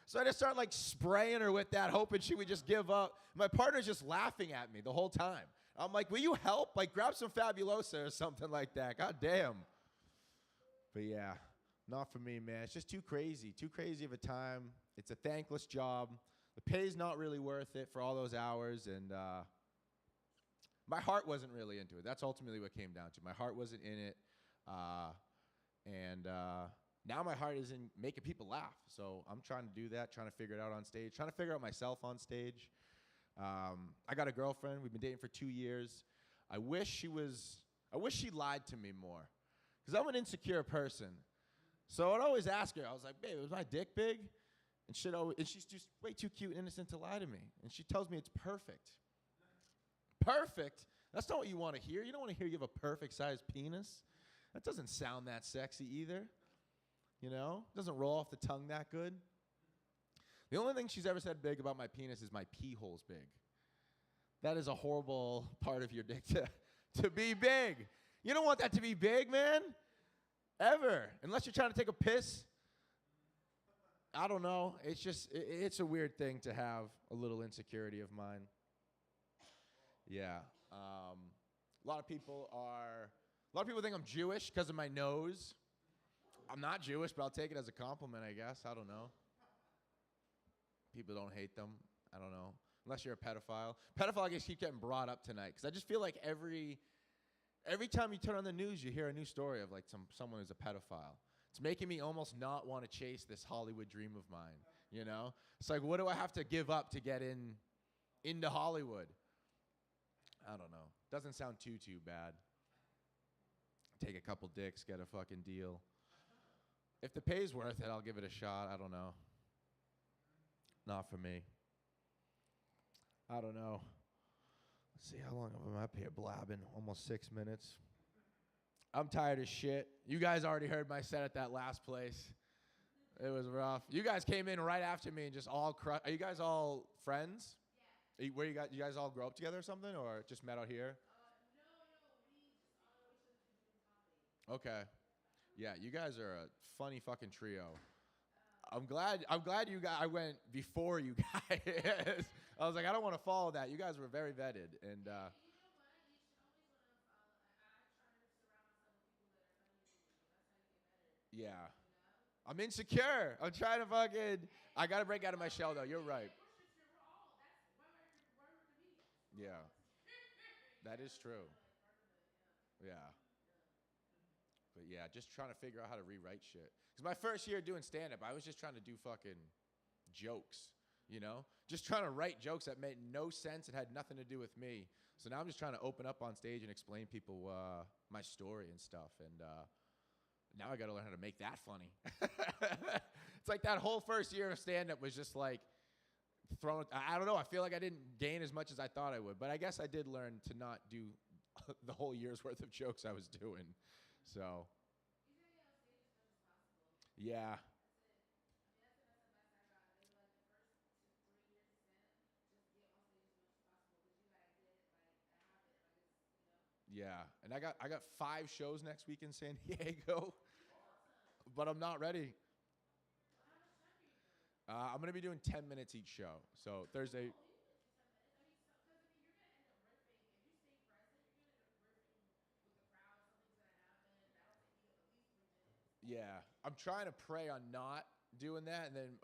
So I just started, like, spraying her with that, hoping she would just give up. My partner's just laughing at me the whole time. I'm like, will you help? Like, grab some Fabulosa or something like that. God damn. But, yeah, not for me, man. It's just too crazy of a time. It's a thankless job. The pay's not really worth it for all those hours, and my heart wasn't really into it. That's ultimately what it came down to. My heart wasn't in it, and now my heart is in making people laugh. So I'm trying to do that, trying to figure it out on stage, trying to figure out myself on stage. I got a girlfriend. We've been dating for 2 years. I wish she lied to me more, because I'm an insecure person. So I'd always ask her. I was like, babe, was my dick big? And she's just way too cute and innocent to lie to me. And she tells me it's perfect. Perfect? That's not what you want to hear. You don't want to hear you have a perfect-sized penis. That doesn't sound that sexy either. You know? It doesn't roll off the tongue that good. The only thing she's ever said big about my penis is my pee hole's big. That is a horrible part of your dick to be big. You don't want that to be big, man. Ever. Unless you're trying to take a piss. I don't know. It's just, it's a weird thing to have, a little insecurity of mine. Yeah. A lot of people think I'm Jewish because of my nose. I'm not Jewish, but I'll take it as a compliment, I guess. I don't know. People don't hate them. I don't know. Unless you're a pedophile. Pedophile, I guess, keep getting brought up tonight. Because I just feel like every time you turn on the news, you hear a new story of like someone who's a pedophile. It's making me almost not want to chase this Hollywood dream of mine. You know? It's like, what do I have to give up to get into Hollywood? I don't know. Doesn't sound too bad. Take a couple dicks, get a fucking deal. If the pay's worth it, I'll give it a shot. I don't know. Not for me. I don't know. Let's see, how long am I up here blabbing? Almost 6 minutes. I'm tired as shit. You guys already heard my set at that last place. It was rough. You guys came in right after me and just all Are you guys all friends? Yeah. Where you guys all grow up together or something, or just met out here? No, we just all know each other through doing comedy. Okay. Yeah, you guys are a funny fucking trio. I'm glad you guys. I went before you guys. I was like, I don't want to follow that. You guys were very vetted, and. You know what? You should always want to follow. I try to surround myself with people that are funnier than me because that's how you get better. Yeah. You know? I'm insecure. I'm trying to fucking. I gotta break out of my shell though. You're right. Yeah. That is true. Yeah. But yeah, just trying to figure out how to rewrite shit. Because my first year doing stand-up, I was just trying to do fucking jokes, you know? Just trying to write jokes that made no sense and had nothing to do with me. So now I'm just trying to open up on stage and explain people my story and stuff. And now I got to learn how to make that funny. It's like that whole first year of stand-up was just like I don't know. I feel like I didn't gain as much as I thought I would. But I guess I did learn to not do the whole year's worth of jokes I was doing. So, yeah. Yeah, and I got 5 shows next week in San Diego, but I'm not ready. I'm gonna be doing 10 minutes each show. So Thursday. Yeah, I'm trying to pray on not doing that, and then,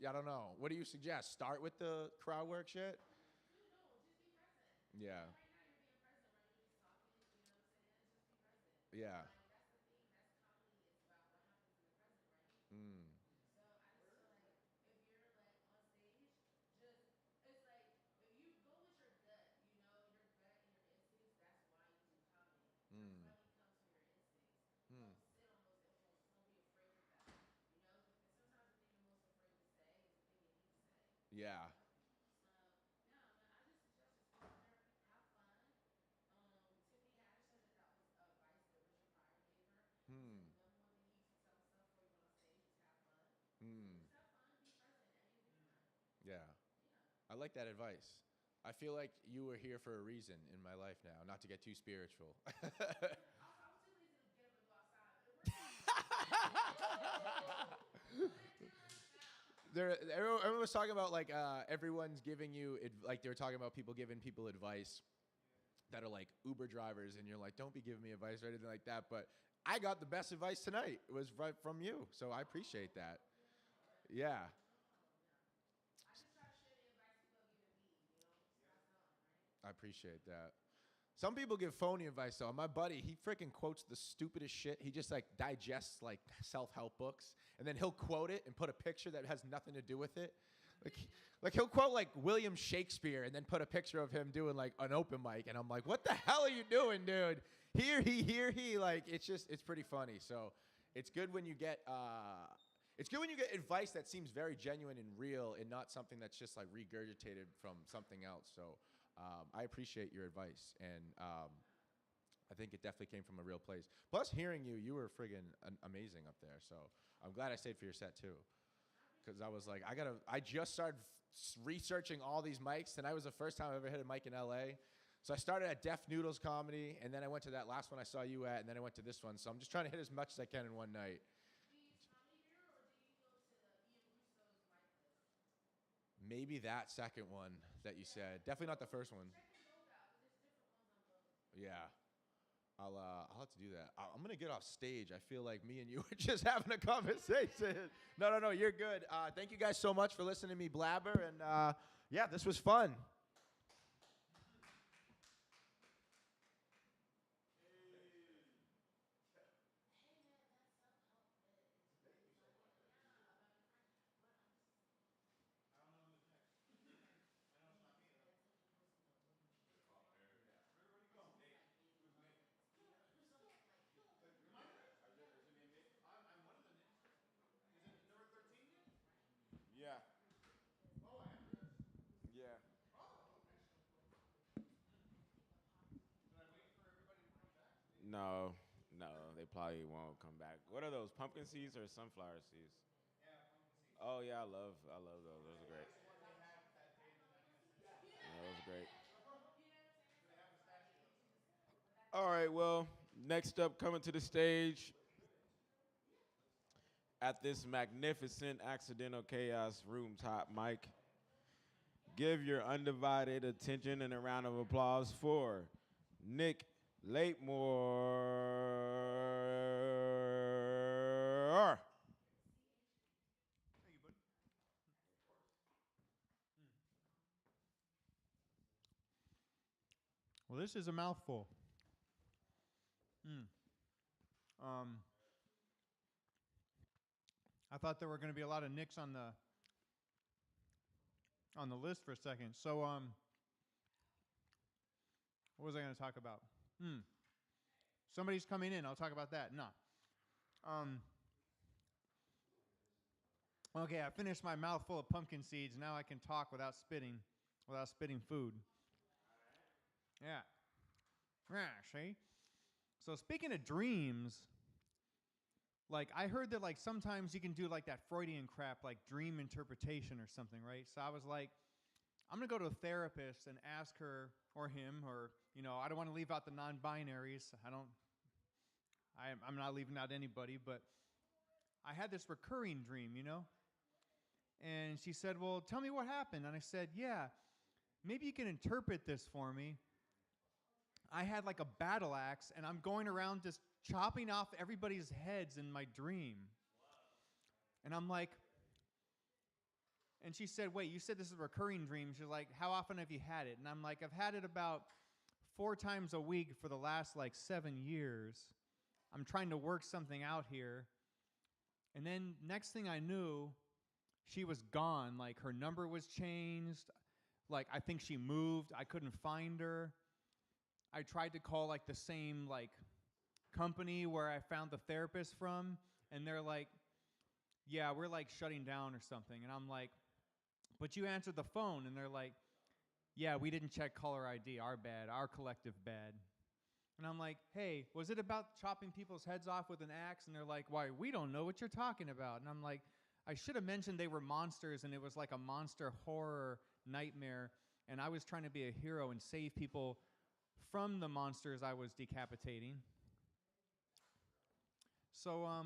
I don't know. What do you suggest? Start with the crowd work shit? Yeah. Yeah. Mm. Mm. Mm. Yeah. Hmm. Hmm. Yeah. I like that advice. I feel like you were here for a reason in my life now, not to get too spiritual. Everyone was talking about like everyone's giving you like they were talking about people giving people advice that are like Uber drivers, and you're like, don't be giving me advice or anything like that. But I got the best advice tonight. It was right from you, so I appreciate that. Yeah. I appreciate that. Some people give phony advice though. My buddy, he freaking quotes the stupidest shit. He just like digests like self-help books, and then he'll quote it and put a picture that has nothing to do with it. Like he'll quote like William Shakespeare and then put a picture of him doing like an open mic, and I'm like, what the hell are you doing, dude? Here he. Like it's pretty funny. So it's good when you get advice that seems very genuine and real, and not something that's just like regurgitated from something else. So. I appreciate your advice, and I think it definitely came from a real place. Plus, hearing you were friggin' amazing up there, so I'm glad I stayed for your set, too. because I was like, I just started researching all these mics. Tonight was the first time I ever hit a mic in LA. So I started at Deaf Noodles Comedy, and then I went to that last one I saw you at, and then I went to this one. So I'm just trying to hit as much as I can in one night. Maybe that second one that you said. Definitely not the first one. Yeah. I'll have to do that. I'm gonna get off stage. I feel like me and you were just having a conversation. No, you're good. Thank you guys so much for listening to me blabber, and yeah, this was fun. Yeah. Yeah. No, they probably won't come back. What are those, pumpkin seeds or sunflower seeds? Oh yeah, I love those. Those are great. Yeah, those are great. All right, well, next up, coming to the stage at this magnificent accidental chaos room top mic. Give your undivided attention and a round of applause for Nick Latemore. Well, this is a mouthful. I thought there were going to be a lot of nicks on the list for a second. So, what was I going to talk about? Somebody's coming in. I'll talk about that. No. Okay, I finished my mouthful of pumpkin seeds. Now I can talk without spitting food. Yeah. Yeah, see? So speaking of dreams, like I heard that like sometimes you can do like that Freudian crap, like dream interpretation or something, right? So I was like, I'm going to go to a therapist and ask her or him or, I don't want to leave out the non-binaries. I'm not leaving out anybody, but I had this recurring dream, And she said, well, tell me what happened. And I said, yeah, maybe you can interpret this for me. I had like a battle axe, and I'm going around just chopping off everybody's heads in my dream. And I'm like, and she said, wait, you said this is a recurring dream. She's like, how often have you had it? And I'm like, I've had it about 4 times a week for the last like 7 years. I'm trying to work something out here. And then next thing I knew, she was gone. Like her number was changed. Like I think she moved. I couldn't find her. I tried to call like the same like company where I found the therapist from, and they're like, yeah, we're like shutting down or something. And I'm like, but you answered the phone. And they're like, yeah, we didn't check caller ID. Our bad, our collective bad. And I'm like, hey, was it about chopping people's heads off with an axe? And they're like, why, we don't know what you're talking about. And I'm like, I should have mentioned they were monsters, and it was like a monster horror nightmare, and I was trying to be a hero and save people from the monsters I was decapitating. So, I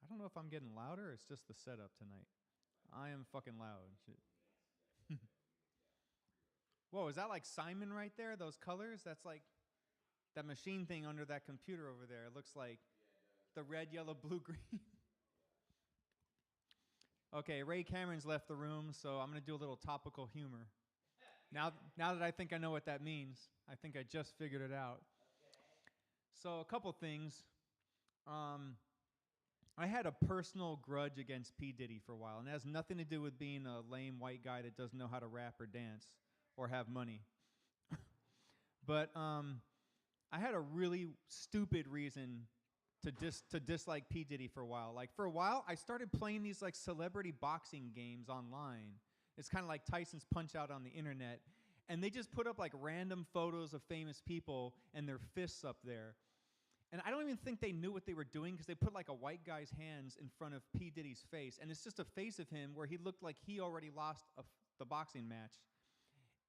don't know if I'm getting louder or it's just the setup tonight. I am fucking loud. Shit. Whoa, is that like Simon right there? Those colors? That's like that machine thing under that computer over there. It looks like the red, yellow, blue, green. Okay, Ray Cameron's left the room, so I'm going to do a little topical humor. Now that I think I know what that means, I think I just figured it out. So a couple things. I had a personal grudge against P. Diddy for a while, and it has nothing to do with being a lame white guy that doesn't know how to rap or dance or have money. But I had a really stupid reason to dislike P. Diddy for a while. Like for a while, I started playing these like celebrity boxing games online. It's kind of like Tyson's Punch-Out on the internet, and they just put up like random photos of famous people and their fists up there. And I don't even think they knew what they were doing because they put like a white guy's hands in front of P. Diddy's face. And it's just a face of him where he looked like he already lost the boxing match.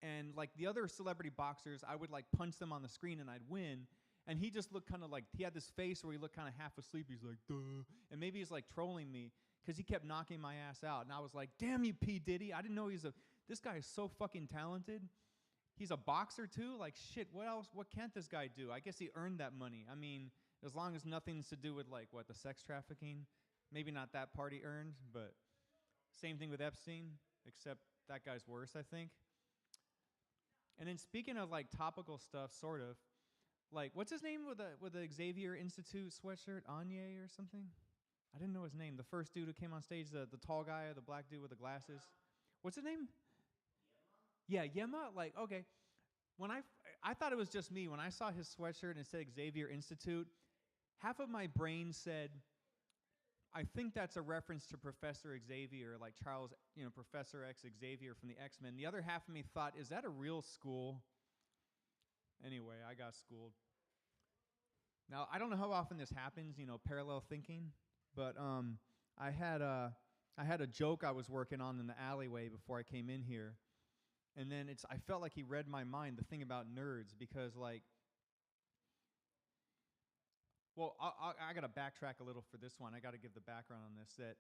And like the other celebrity boxers, I would like punch them on the screen and I'd win. And he just looked kind of like, he had this face where he looked kind of half asleep. He's like, duh. And maybe he's like trolling me because he kept knocking my ass out. And I was like, damn you, P. Diddy. I didn't know this guy is so fucking talented. He's a boxer too? Like, shit, what else? What can't this guy do? I guess he earned that money. I mean, as long as nothing's to do with, like, what, the sex trafficking? Maybe not that part he earned, but same thing with Epstein, except that guy's worse, I think. And then speaking of, like, topical stuff, sort of, like, what's his name with the Xavier Institute sweatshirt? Anye or something? I didn't know his name. The first dude who came on stage, the tall guy, the black dude with the glasses. What's his name? Yeah, Yema. Like, okay. When I thought it was just me. When I saw his sweatshirt and it said Xavier Institute, half of my brain said, I think that's a reference to Professor Xavier, like Charles, Professor X Xavier from the X-Men. The other half of me thought, is that a real school? Anyway, I got schooled. Now, I don't know how often this happens, parallel thinking, but I had a joke I was working on in the alleyway before I came in here. And then I felt like he read my mind, the thing about nerds, because like, well, I got to backtrack a little for this one. I got to give the background on this, that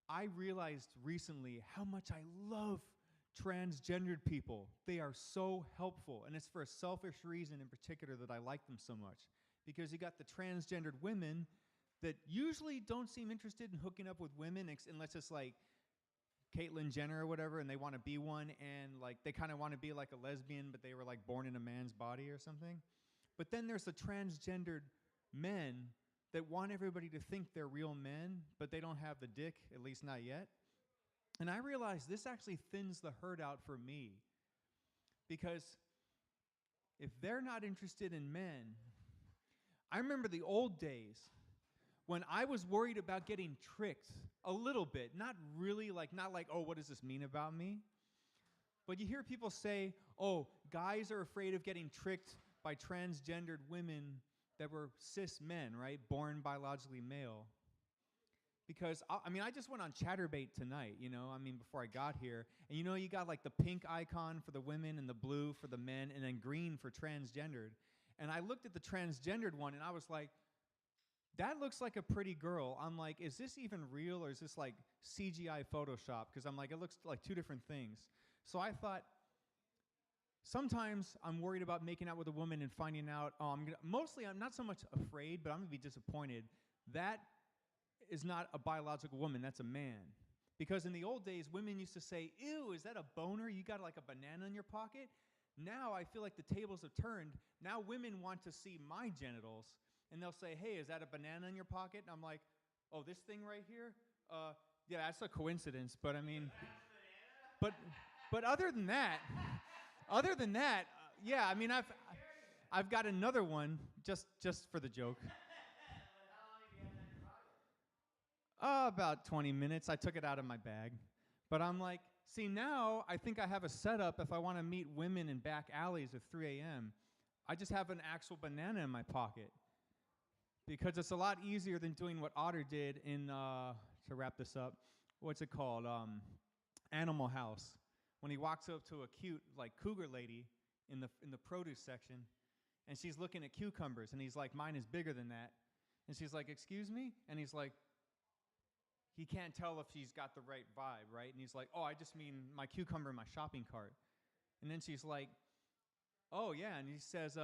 I realized recently how much I love transgendered people. They are so helpful, and it's for a selfish reason in particular that I like them so much. Because you got the transgendered women that usually don't seem interested in hooking up with women unless it's like Caitlyn Jenner or whatever, and they want to be one, and like they kind of want to be like a lesbian, but they were like born in a man's body or something. But then there's the transgendered men that want everybody to think they're real men, but they don't have the dick, at least not yet. And I realized this actually thins the herd out for me. Because if they're not interested in men, I remember the old days when I was worried about getting tricked a little bit. Not really, not like, oh, what does this mean about me? But you hear people say, oh, guys are afraid of getting tricked by transgendered women that were cis men, right? Born biologically male. Because, I just went on Chatterbait tonight, before I got here. And you got like the pink icon for the women and the blue for the men and then green for transgendered. And I looked at the transgendered one and I was like, that looks like a pretty girl. I'm like, is this even real or is this like CGI Photoshop? Because I'm like, it looks like two different things. So I thought, sometimes I'm worried about making out with a woman and finding out, I'm not so much afraid, but I'm going to be disappointed. That is not a biological woman, that's a man. Because in the old days, women used to say, ew, is that a boner? You got like a banana in your pocket? Now I feel like the tables have turned. Now women want to see my genitals, and they'll say, hey, is that a banana in your pocket? And I'm like, oh, this thing right here? Yeah, that's a coincidence, but I mean, but other than that, yeah, I mean, I've got another one just for the joke. About 20 minutes. I took it out of my bag. But I'm like, see, now I think I have a setup if I want to meet women in back alleys at 3 a.m. I just have an actual banana in my pocket. Because it's a lot easier than doing what Otter did in, to wrap this up, what's it called? Animal House. When he walks up to a cute, like, cougar lady in the produce section, and she's looking at cucumbers, and he's like, mine is bigger than that. And she's like, excuse me? And he's like, he can't tell if she's got the right vibe, right? And he's like, oh, I just mean my cucumber in my shopping cart. And then she's like, oh, yeah. And he says,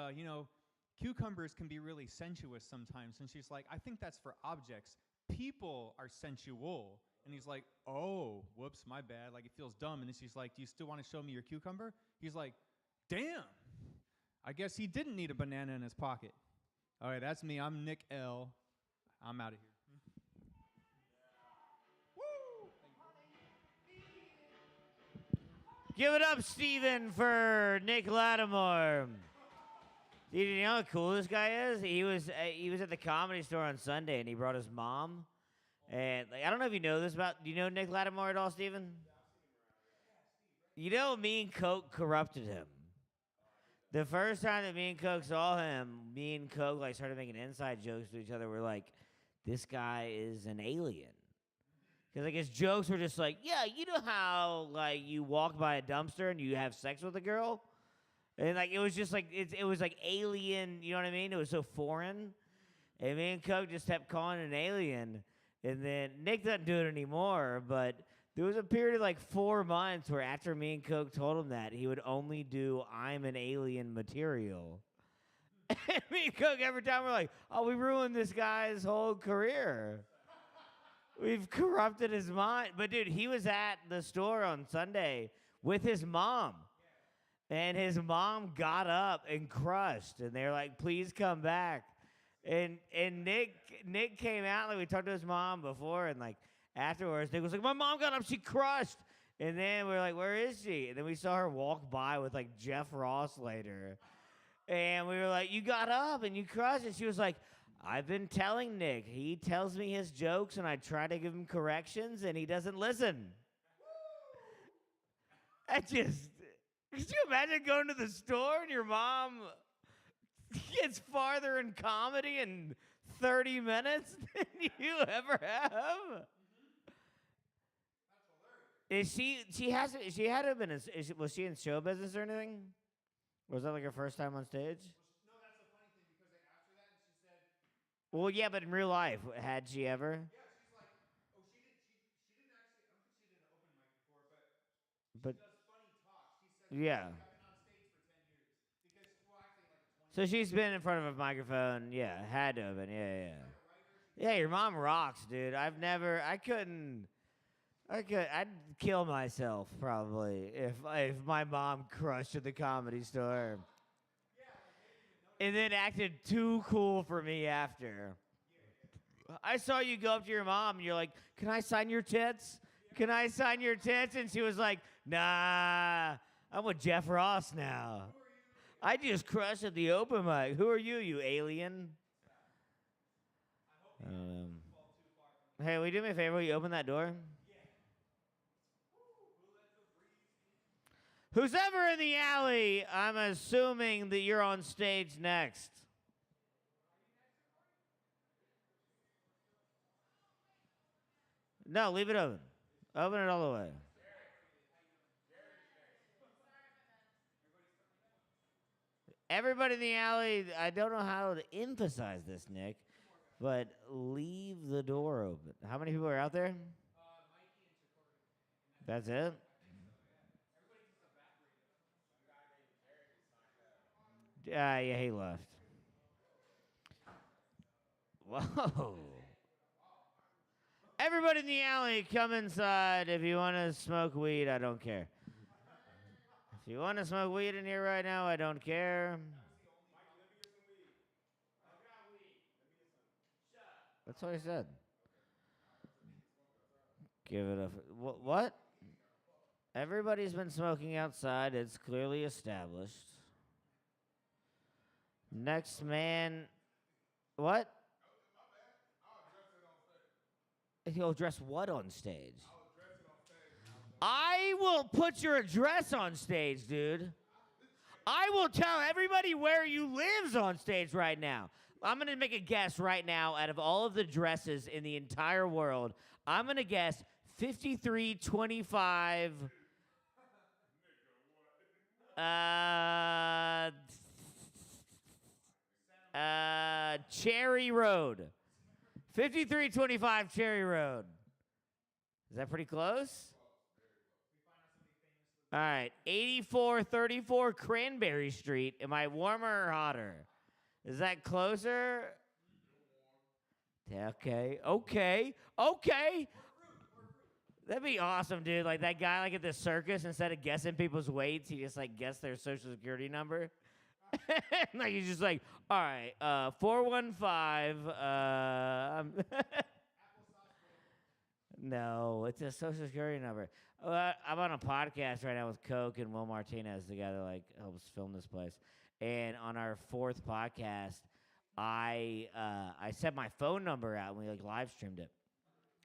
cucumbers can be really sensuous sometimes. And she's like, I think that's for objects. People are sensual. And he's like, oh, whoops, my bad. Like, it feels dumb. And then she's like, do you still want to show me your cucumber? He's like, damn. I guess he didn't need a banana in his pocket. All right, that's me. I'm Nick L. I'm out of here. Give it up, Steven, for Nick Lattimore. Dude, you know how cool this guy is? He was at the Comedy Store on Sunday, and he brought his mom. And I don't know if you know this about. Do you know Nick Lattimore at all, Steven? Me and Coke corrupted him. The first time that me and Coke saw him, me and Coke like started making inside jokes to each other. We're like, this guy is an alien. Because like his jokes were just like, yeah, you know how like you walk by a dumpster and you have sex with a girl? And like it was just like it was like alien, you know what I mean? It was so foreign. And me and Coke just kept calling it an alien. And then Nick doesn't do it anymore, but there was a period of like 4 months where after me and Coke told him that, he would only do I'm an alien material. And me and Coke every time we're like, oh, we ruined this guy's whole career. We've corrupted his mind. But dude, he was at the store on Sunday with his mom. And his mom got up and crushed. And they're like, please come back. And Nick came out, like we talked to his mom before, and like afterwards, Nick was like, my mom got up, she crushed. And then we were like, where is she? And then we saw her walk by with like Jeff Ross later. And we were like, you got up and you crushed. And she was like, I've been telling Nick. He tells me his jokes and I try to give him corrections and he doesn't listen. I just, could you imagine going to the store and your mom gets farther in comedy in 30 minutes than you ever have? Is she had to have been, was she in show business or anything? Was that like her first time on stage? No, that's the funny thing because they asked her that and she said, Well, yeah, but in real life, had she ever? yeah, she's like, oh, she didn't actually, I don't think she did an open mic before, but she does funny talk. She said, Yeah. I've been on stage for 10 years. Because, well, actually, like 20 So she's been in front of a microphone. Yeah, had to have been. Yeah. Yeah, your mom rocks, dude. I'd kill myself probably if my mom crushed at the Comedy Store. And then acted too cool for me after. I saw you go up to your mom and you're like, can I sign your tits? Can I sign your tits? And she was like, nah, I'm with Jeff Ross now. I just crushed at the open mic. Who are you, you alien? Hey, will you do me a favor? Will you open that door? Who's ever in the alley, I'm assuming that you're on stage next. No, leave it open. Open it all the way. Everybody in the alley, I don't know how to emphasize this, Nick, but leave the door open. How many people are out there? That's it? Yeah, he left. Whoa. Everybody in the alley, come inside. If you want to smoke weed, I don't care. If you want to smoke weed in here right now, I don't care. That's what I said. Give it a... What? Everybody's been smoking outside. It's clearly established. Next man... What? He'll address what on stage? I will put your address on stage, dude. I will tell everybody where you lives on stage right now. I'm going to make a guess right now out of all of the dresses in the entire world. I'm going to guess 5325 Cherry Road. 5325 Cherry Road. Is that pretty close? All right, 8434 Cranberry Street. Am I warmer or hotter? Is that closer? Okay. That'd be awesome, dude. Like that guy like at the circus, instead of guessing people's weights, he just like guessed their social security number. Like he's just like, all right, 415. No, it's a social security number. I'm on a podcast right now with Coke and Will Martinez, the guy that like helps film this place. And on our 4th podcast, I set my phone number out and we like live streamed it.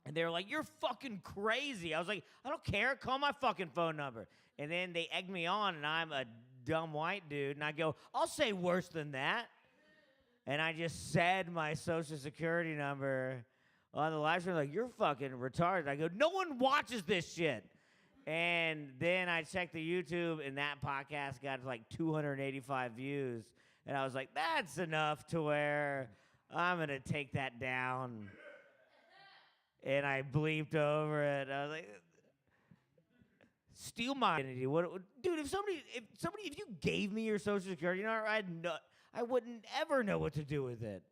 And they were like, "You're fucking crazy." I was like, "I don't care. Call my fucking phone number." And then they egged me on, and I'm a dumb white dude, and I go, I'll say worse than that. And I just said my social security number on the live stream, like, you're fucking retarded. I go, no one watches this shit. And then I checked the YouTube, and that podcast got like 285 views. And I was like, that's enough to where I'm going to take that down. And I bleeped over it. I was like, steal my identity. Dude, if you gave me your social security number, I wouldn't ever know what to do with it.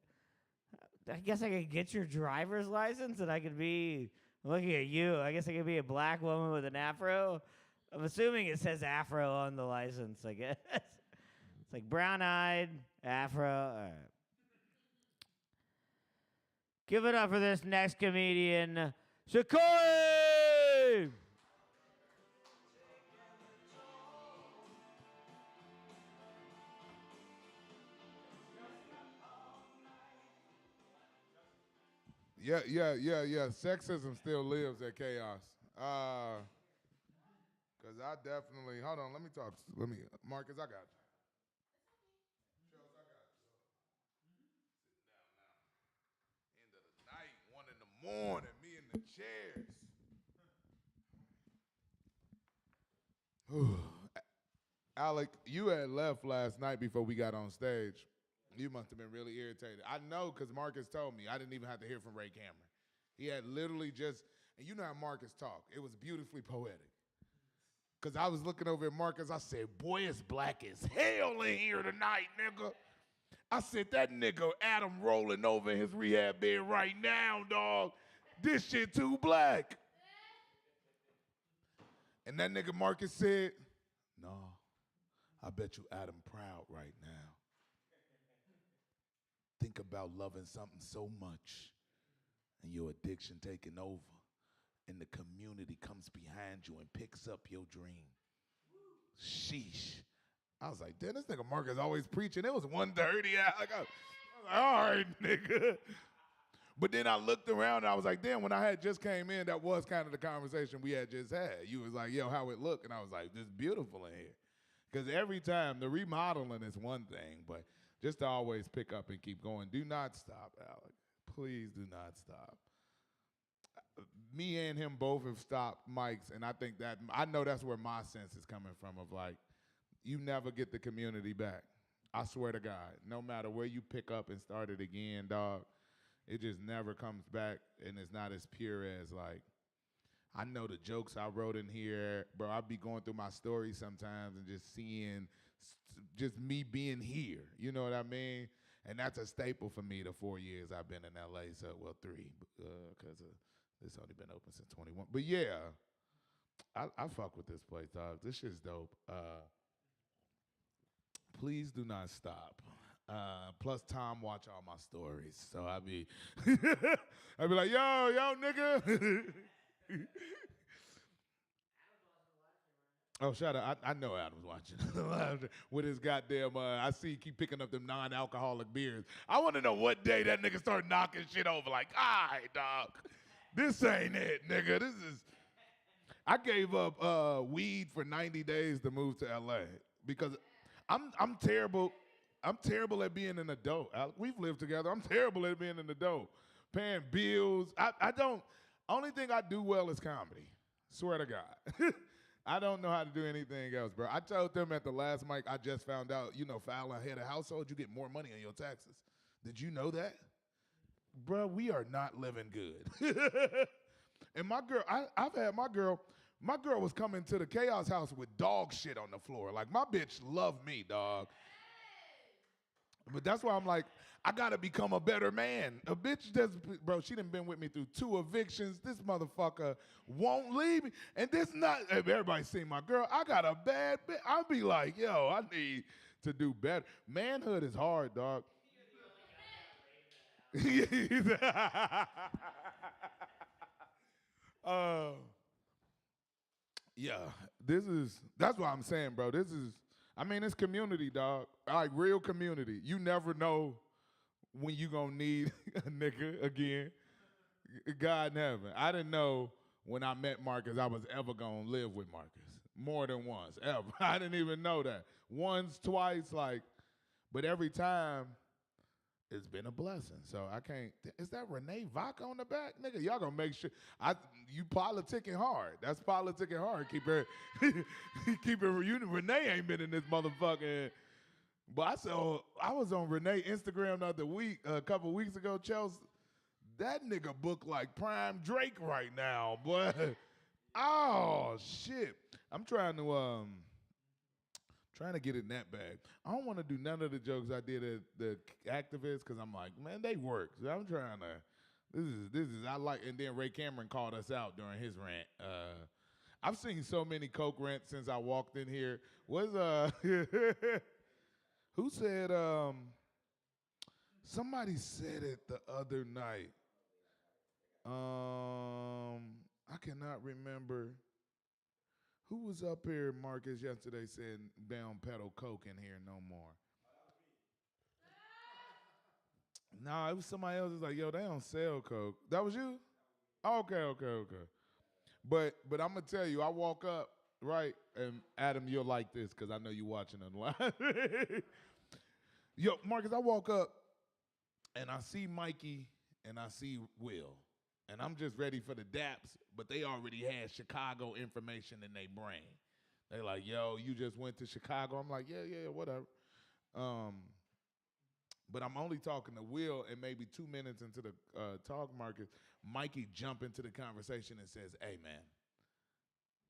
I guess I could get your driver's license and I could be looking at you. I guess I could be a black woman with an afro. I'm assuming it says afro on the license, I guess. It's like brown-eyed, afro. All right. Give it up for this next comedian, Shakoi! Yeah. Sexism still lives at Chaos. Cause I definitely hold on. Let me talk. Marcus, I got you. Charles, I got you. Sitting down now. End of the night, 1 in the morning, me in the chairs. Alec, you had left last night before we got on stage. You must have been really irritated. I know because Marcus told me. I didn't even have to hear from Ray Cameron. He had literally just, and you know how Marcus talk. It was beautifully poetic. Because I was looking over at Marcus. I said, boy, it's black as hell in here tonight, nigga. I said, that nigga Adam rolling over in his rehab bed right now, dog. This shit too black. And that nigga Marcus said, no, I bet you Adam proud right now. Think about loving something so much and your addiction taking over and the community comes behind you and picks up your dream. Sheesh. I was like, damn, this nigga Marcus always preaching. It was 1:30. I was like, all right, nigga. But then I looked around and I was like, damn, when I had just came in, that was kind of the conversation we had just had. You was like, yo, how it look? And I was like, this is beautiful in here. Because every time, the remodeling is one thing, but just to always pick up and keep going. Do not stop, Alec. Please do not stop. Me and him both have stopped mics, and I think that, I know that's where my sense is coming from of like, you never get the community back. I swear to God, no matter where you pick up and start it again, dog, it just never comes back, and it's not as pure as like, I know the jokes I wrote in here, bro, I'd be going through my stories sometimes and just seeing just me being here, you know what I mean? And that's a staple for me the 4 years I've been in LA, so, well, 3, because it's only been open since 21. But yeah, I fuck with this place, dog. This shit's dope. Please do not stop. Plus, Tom watch all my stories, so I be like, yo, nigga. Oh, shut up. I know Adam's watching with his goddamn, I see he keep picking up them non-alcoholic beers. I want to know what day that nigga start knocking shit over. Like, all right, dog, this ain't it, nigga. This is, I gave up weed for 90 days to move to LA because I'm terrible. I'm terrible at being an adult. We've lived together. I'm terrible at being an adult. Paying bills. I don't, only thing I do well is comedy. Swear to God. I don't know how to do anything else, bro. I told them at the last mic, I just found out, you know, filing head of household, you get more money on your taxes. Did you know that? Bro, we are not living good. And my girl, I've had my girl was coming to the Chaos house with dog shit on the floor. Like, my bitch loved me, dog. But that's why I'm like, I gotta become a better man. A bitch that's, bro, she done been with me through 2 evictions. This motherfucker won't leave me. And this not, everybody seen my girl, I got a bad bitch. I'll be like, yo, I need to do better. Manhood is hard, dog. Yeah, that's what I'm saying, bro. It's community, dog. Like, real community. You never know when you gonna need a nigga again. God in heaven. I didn't know when I met Marcus I was ever gonna live with Marcus. more than once, ever. I didn't even know that. Once, twice, like, but every time, it's been a blessing. So I can't. Is that Renee Vaca on the back, nigga? Y'all gonna make sure. You politicking hard. That's politicking hard. Keep it. Keep it. Renee ain't been in this motherfucker. But I was on Renee Instagram the other week, a couple weeks ago, Chelsea. That nigga book like prime Drake right now, boy. Oh shit. I'm trying to get in that bag. I don't want to do none of the jokes I did at the activists because I'm like, man, they work. So I'm trying to. This is I like. And then Ray Cameron called us out during his rant. I've seen so many coke rants since I walked in here. Who said? Somebody said it the other night. I cannot remember. Who was up here, Marcus, yesterday saying they don't peddle coke in here no more? Nah, it was somebody else. Was like, yo, they don't sell coke. That was you? Okay. But I'm gonna tell you, I walk up, right, and Adam, you'll like this because I know you watching online. Yo, Marcus, I walk up and I see Mikey and I see Will. And I'm just ready for the daps, but they already had Chicago information in their brain. They like, yo, you just went to Chicago? I'm like, yeah, whatever. But I'm only talking to Will, and maybe 2 minutes into the talk, Marcus, Mikey jump into the conversation and says, hey, man,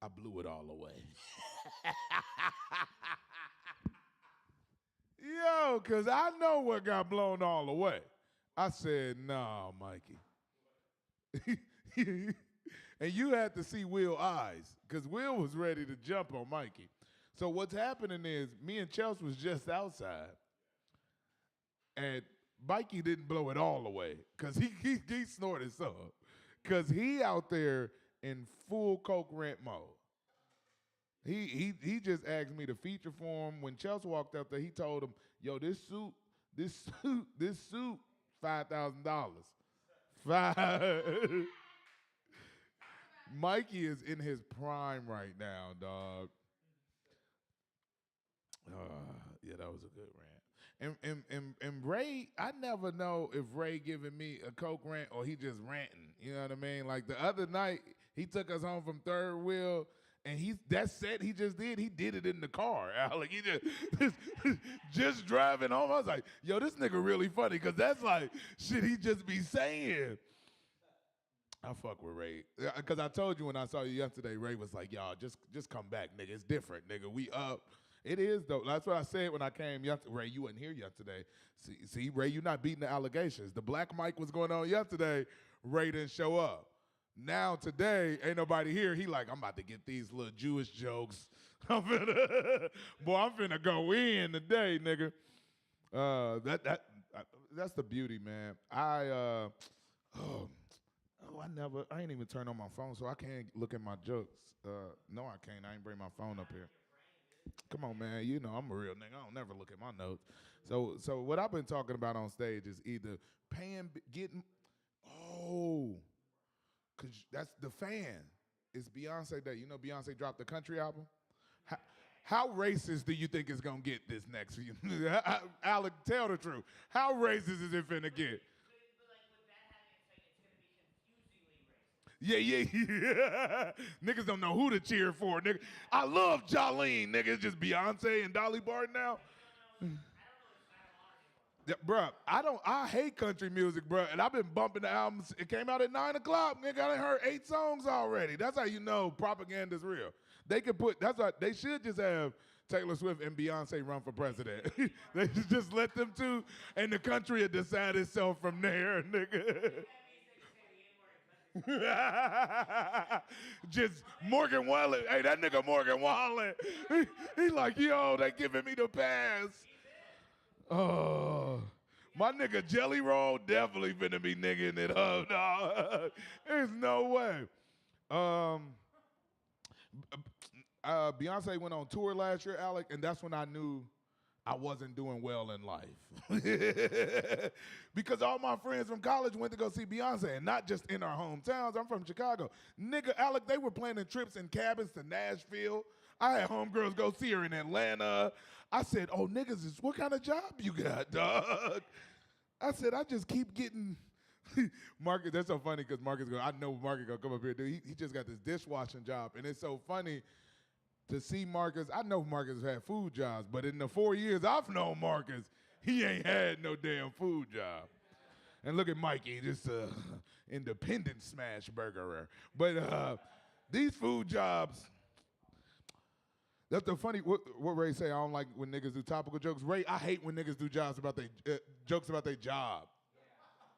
I blew it all away. Yo, because I know what got blown all away. I said, nah, Mikey. And you had to see Will's eyes, because Will was ready to jump on Mikey. So what's happening is me and Chelsea was just outside, and Mikey didn't blow it all away, because he snorted some, because he out there in full coke rant mode. He just asked me to feature for him. When Chelsea walked up there, he told him, yo, this suit, $5,000. Mikey is in his prime right now, dog. Yeah, that was a good rant. And Ray, I never know if Ray giving me a coke rant or he just ranting. You know what I mean? Like the other night, he took us home from Third Wheel, and that set he just did, he did it in the car, Alec. He just driving home. I was like, yo, this nigga really funny, because that's like shit he just be saying. I fuck with Ray. Because I told you when I saw you yesterday, Ray was like, y'all, just come back, nigga. It's different, nigga. We up. It is, though. That's what I said when I came yesterday. Ray, you wasn't here yesterday. See, Ray, you not beating the allegations. The black mic was going on yesterday. Ray didn't show up. Now, today, ain't nobody here. He like, I'm about to get these little Jewish jokes. I'm finna go in today, nigga. That's the beauty, man. I ain't even turn on my phone, so I can't look at my jokes. No, I can't. I ain't bring my phone up here. Come on, man. You know I'm a real nigga. I don't never look at my notes. So what I've been talking about on stage is either because that's the fan. It's Beyonce Day. You know Beyonce dropped the country album? How racist do you think it's going to get this next year? Alec, tell the truth. How racist is it finna get? Yeah. Niggas don't know who to cheer for, nigga. I love Jolene, nigga. It's just Beyonce and Dolly Parton now. Yeah, bruh, I hate country music, bruh, and I've been bumping the albums. It came out at 9 o'clock, nigga. I done heard 8 songs already. That's how you know propaganda's real. That's why they should just have Taylor Swift and Beyonce run for president. They should just let them two, and the country will decide itself from there, nigga. Just Morgan Wallen. Hey, that nigga Morgan Wallen. He like, yo, they giving me the pass. Oh, my nigga Jelly Roll definitely finna be nigging it up, dog. There's no way. Beyonce went on tour last year, Alec, and that's when I knew I wasn't doing well in life. Because all my friends from college went to go see Beyonce, and not just in our hometowns. I'm from Chicago. Nigga, Alec, they were planning trips in cabins to Nashville. I had homegirls go see her in Atlanta. I said, oh, niggas, what kind of job you got, dog? I said, I just keep getting Marcus. That's so funny because I know Marcus gonna come up here, dude. He just got this dishwashing job, and it's so funny to see Marcus. I know Marcus had food jobs, but in the 4 years I've known Marcus, he ain't had no damn food job. And look at Mikey, just independent smash burgerer. But these food jobs. That's the funny, what Ray say, I don't like when niggas do topical jokes. Ray, I hate when niggas do jokes about their job.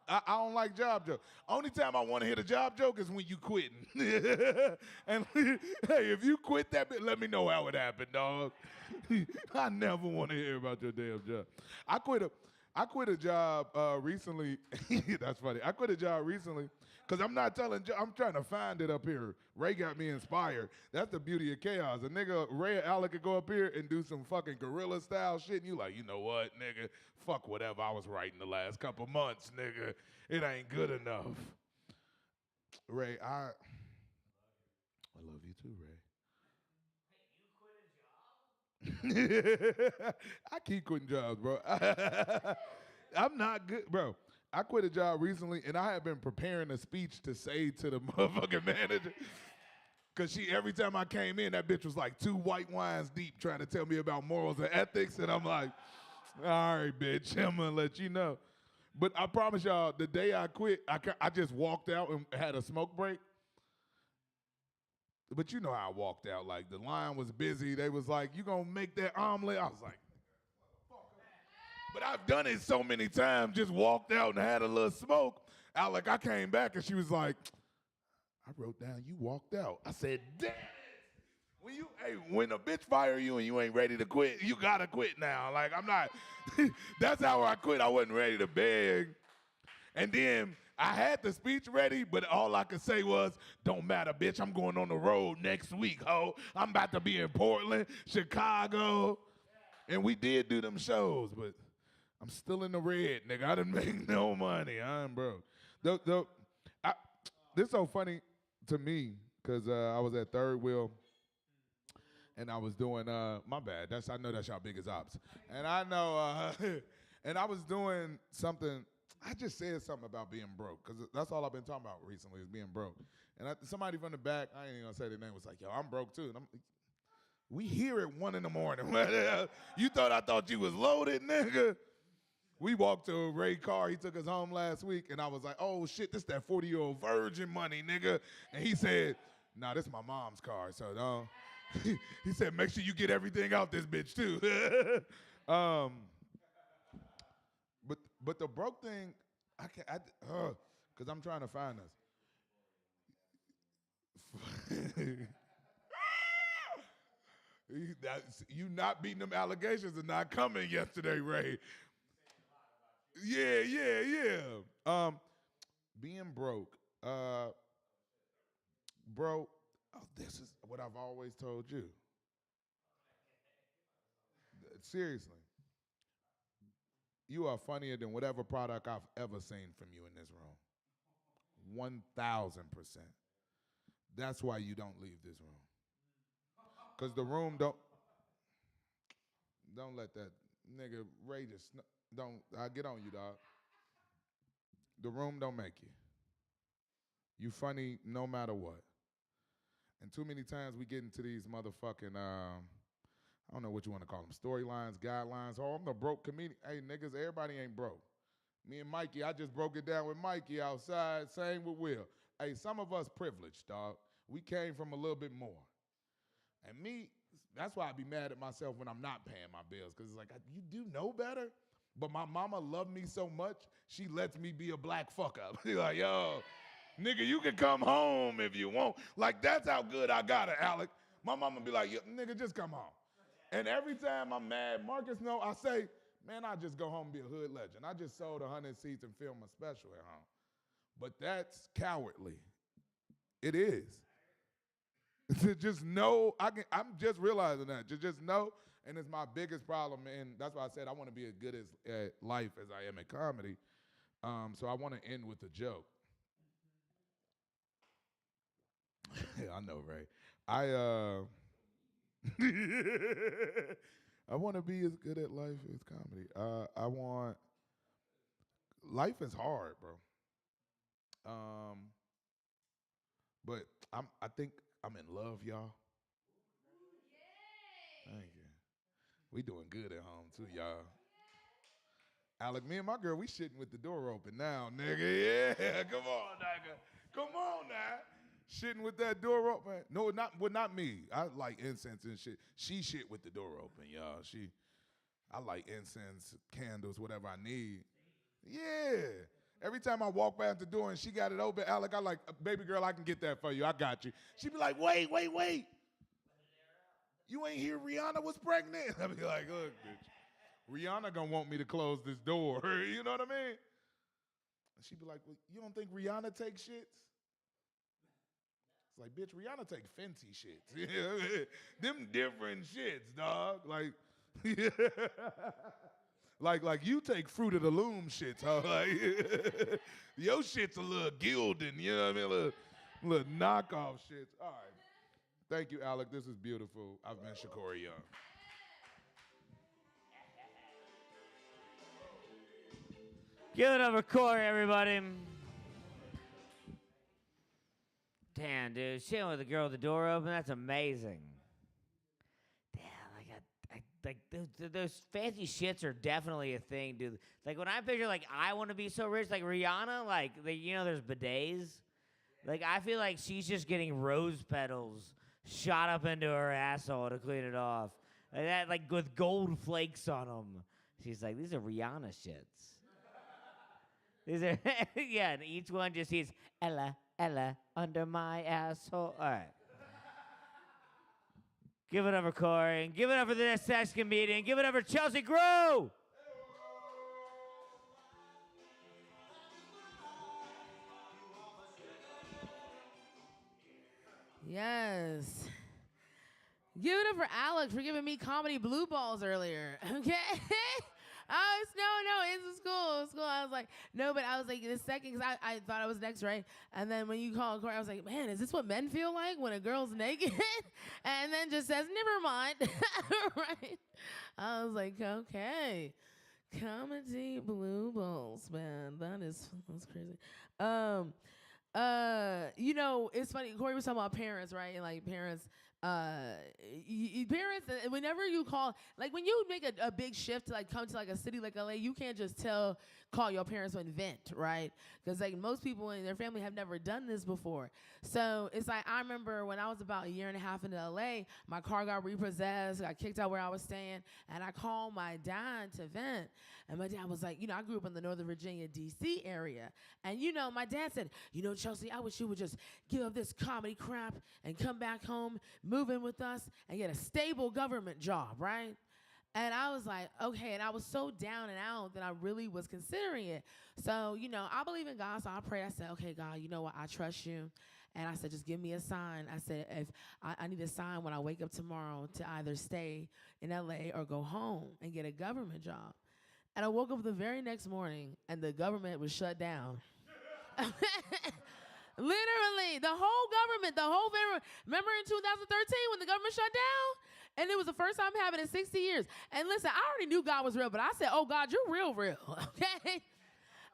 I don't like job jokes. Only time I want to hit a job joke is when you quitting. And hey, if you quit that bit, let me know how it happened, dog. I never want to hear about your damn job. I quit a job recently. That's funny. I quit a job recently because I'm trying to find it up here. Ray got me inspired. That's the beauty of chaos. A nigga, Ray or Alec could go up here and do some fucking guerrilla style shit, and you like, you know what, nigga? Fuck whatever I was writing the last couple months, nigga. It ain't good enough. Ray, I love you too, Ray. I keep quitting jobs, bro. I'm not good, bro. I quit a job recently, and I have been preparing a speech to say to the motherfucking manager. Because every time I came in, that bitch was like 2 white wines deep trying to tell me about morals and ethics, and I'm like, all right, bitch, I'm going to let you know. But I promise y'all, the day I quit, I just walked out and had a smoke break. But you know how I walked out. Like, the line was busy. They was like, you going to make that omelet? I was like, but I've done it so many times, just walked out and had a little smoke. Alec, I came back and she was like, I wrote down you walked out. I said, damn it. When a bitch fire you and you ain't ready to quit, you gotta quit now. Like, I'm not, that's how I quit. I wasn't ready to beg. And then I had the speech ready, but all I could say was, don't matter, bitch, I'm going on the road next week, ho. I'm about to be in Portland, Chicago. And we did do them shows, but I'm still in the red, nigga. I didn't make no money. I'm broke. This is so funny to me because I was at Third Wheel and I was doing, my bad. I know that's y'all biggest ops. And I know, and I was doing something. I just said something about being broke because that's all I've been talking about recently is being broke. And somebody from the back, I ain't even gonna say their name, was like, yo, I'm broke too. And we here at 1 a.m. You thought I thought you was loaded, nigga? We walked to Ray's car. He took us home last week, and I was like, oh, shit, this that 40-year-old virgin money, nigga. And he said, nah, this is my mom's car, so no. He said, make sure you get everything out this bitch, too. But the broke thing, because I'm trying to find us. You not beating them allegations are not coming yesterday, Ray. Yeah. Being broke. Bro, this is what I've always told you. Seriously. You are funnier than whatever product I've ever seen from you in this room. 1,000%. That's why you don't leave this room. Because the room don't let that nigga Ray just I'll get on you, dog. The room don't make you. You funny no matter what. And too many times we get into these motherfucking, I don't know what you want to call them, storylines, guidelines. Oh, I'm the broke comedian. Hey, niggas, everybody ain't broke. Me and Mikey, I just broke it down with Mikey outside, same with Will. Hey, some of us privileged, dog. We came from a little bit more. And me, that's why I be mad at myself when I'm not paying my bills, because it's like, you do know better? But my mama loved me so much, she lets me be a black fuck up. She's like, yo, nigga, you can come home if you want. Like, that's how good I got it, Alec. My mama be like, yo, nigga, just come home. And every time I'm mad, Marcus know, I say, man, I just go home and be a hood legend. I just sold 100 seats and filmed a special at home. But that's cowardly. It is. To just know, I'm just realizing that. To just know, and it's my biggest problem, and that's why I said I want to be as good at life as I am at comedy. So I want to end with a joke. Yeah, I know, Ray. I want to be as good at life as comedy. I want. Life is hard, bro. But I think I'm in love, y'all. Thank you. We doing good at home too, y'all. Alec, me and my girl, we shitting with the door open now, nigga. Yeah, come on, nigga. Come on now. Shitting with that door open. No, not me. I like incense and shit. She shit with the door open, y'all. I like incense, candles, whatever I need. Yeah. Every time I walk past the door and she got it open, Alec, I like, baby girl, I can get that for you. I got you. She be like, wait. You ain't hear Rihanna was pregnant? I be like, look, bitch. Rihanna gonna want me to close this door. You know what I mean? And she be like, well, you don't think Rihanna takes shits? It's like, bitch, Rihanna take Fenty shits. You know what I mean? Them different shits, dog. Like you take Fruit of the Loom shits, huh? Like, your shit's a little gilding, you know what I mean? Little knockoff shits. All right. Thank you, Alec. This is beautiful. I've been Shakori Young. Give it up for Corey, everybody. Damn, dude. Shitting with a girl with the door open, that's amazing. Like those fancy shits are definitely a thing, dude. Like when I picture like I want to be so rich, like Rihanna, like there's bidets. Like I feel like she's just getting rose petals shot up into her asshole to clean it off, like that, like with gold flakes on them. She's like, these are Rihanna shits. These are yeah, and each one just sees Ella under my asshole. All right. Give it up for Corey. And give it up for the next sex comedian. Give it up for Chelsea Grow. Yes. Give it up for Alex for giving me comedy blue balls earlier. Okay? No, it's cool. I was like, no, but I was like, the second, because I thought I was next, right? And then when you called Corey, I was like, man, is this what men feel like when a girl's naked? And then just says, never mind. Right? I was like, okay. Comedy blue balls, man. That's crazy. It's funny. Corey was talking about parents, right? And like parents, parents, whenever you call, like when you make a big shift to like come to like a city like LA, you can't just call your parents and vent, right? Because like most people in their family have never done this before. So it's like, I remember when I was about a year and a half into LA, my car got repossessed, got kicked out where I was staying, and I called my dad to vent. And my dad was like, I grew up in the Northern Virginia, D.C. area. And my dad said, Chelsea, I wish you would just give up this comedy crap and come back home, move in with us, and get a stable government job, right? And I was like, okay. And I was so down and out that I really was considering it. So, I believe in God, so I prayed. I said, okay, God, you know what? I trust you. And I said, just give me a sign. I said, if I need a sign when I wake up tomorrow to either stay in LA or go home and get a government job. And I woke up the very next morning, and the government was shut down. Literally, the whole government. Remember in 2013 when the government shut down? And it was the first time having it in 60 years. And listen, I already knew God was real, but I said, oh, God, you're real, okay?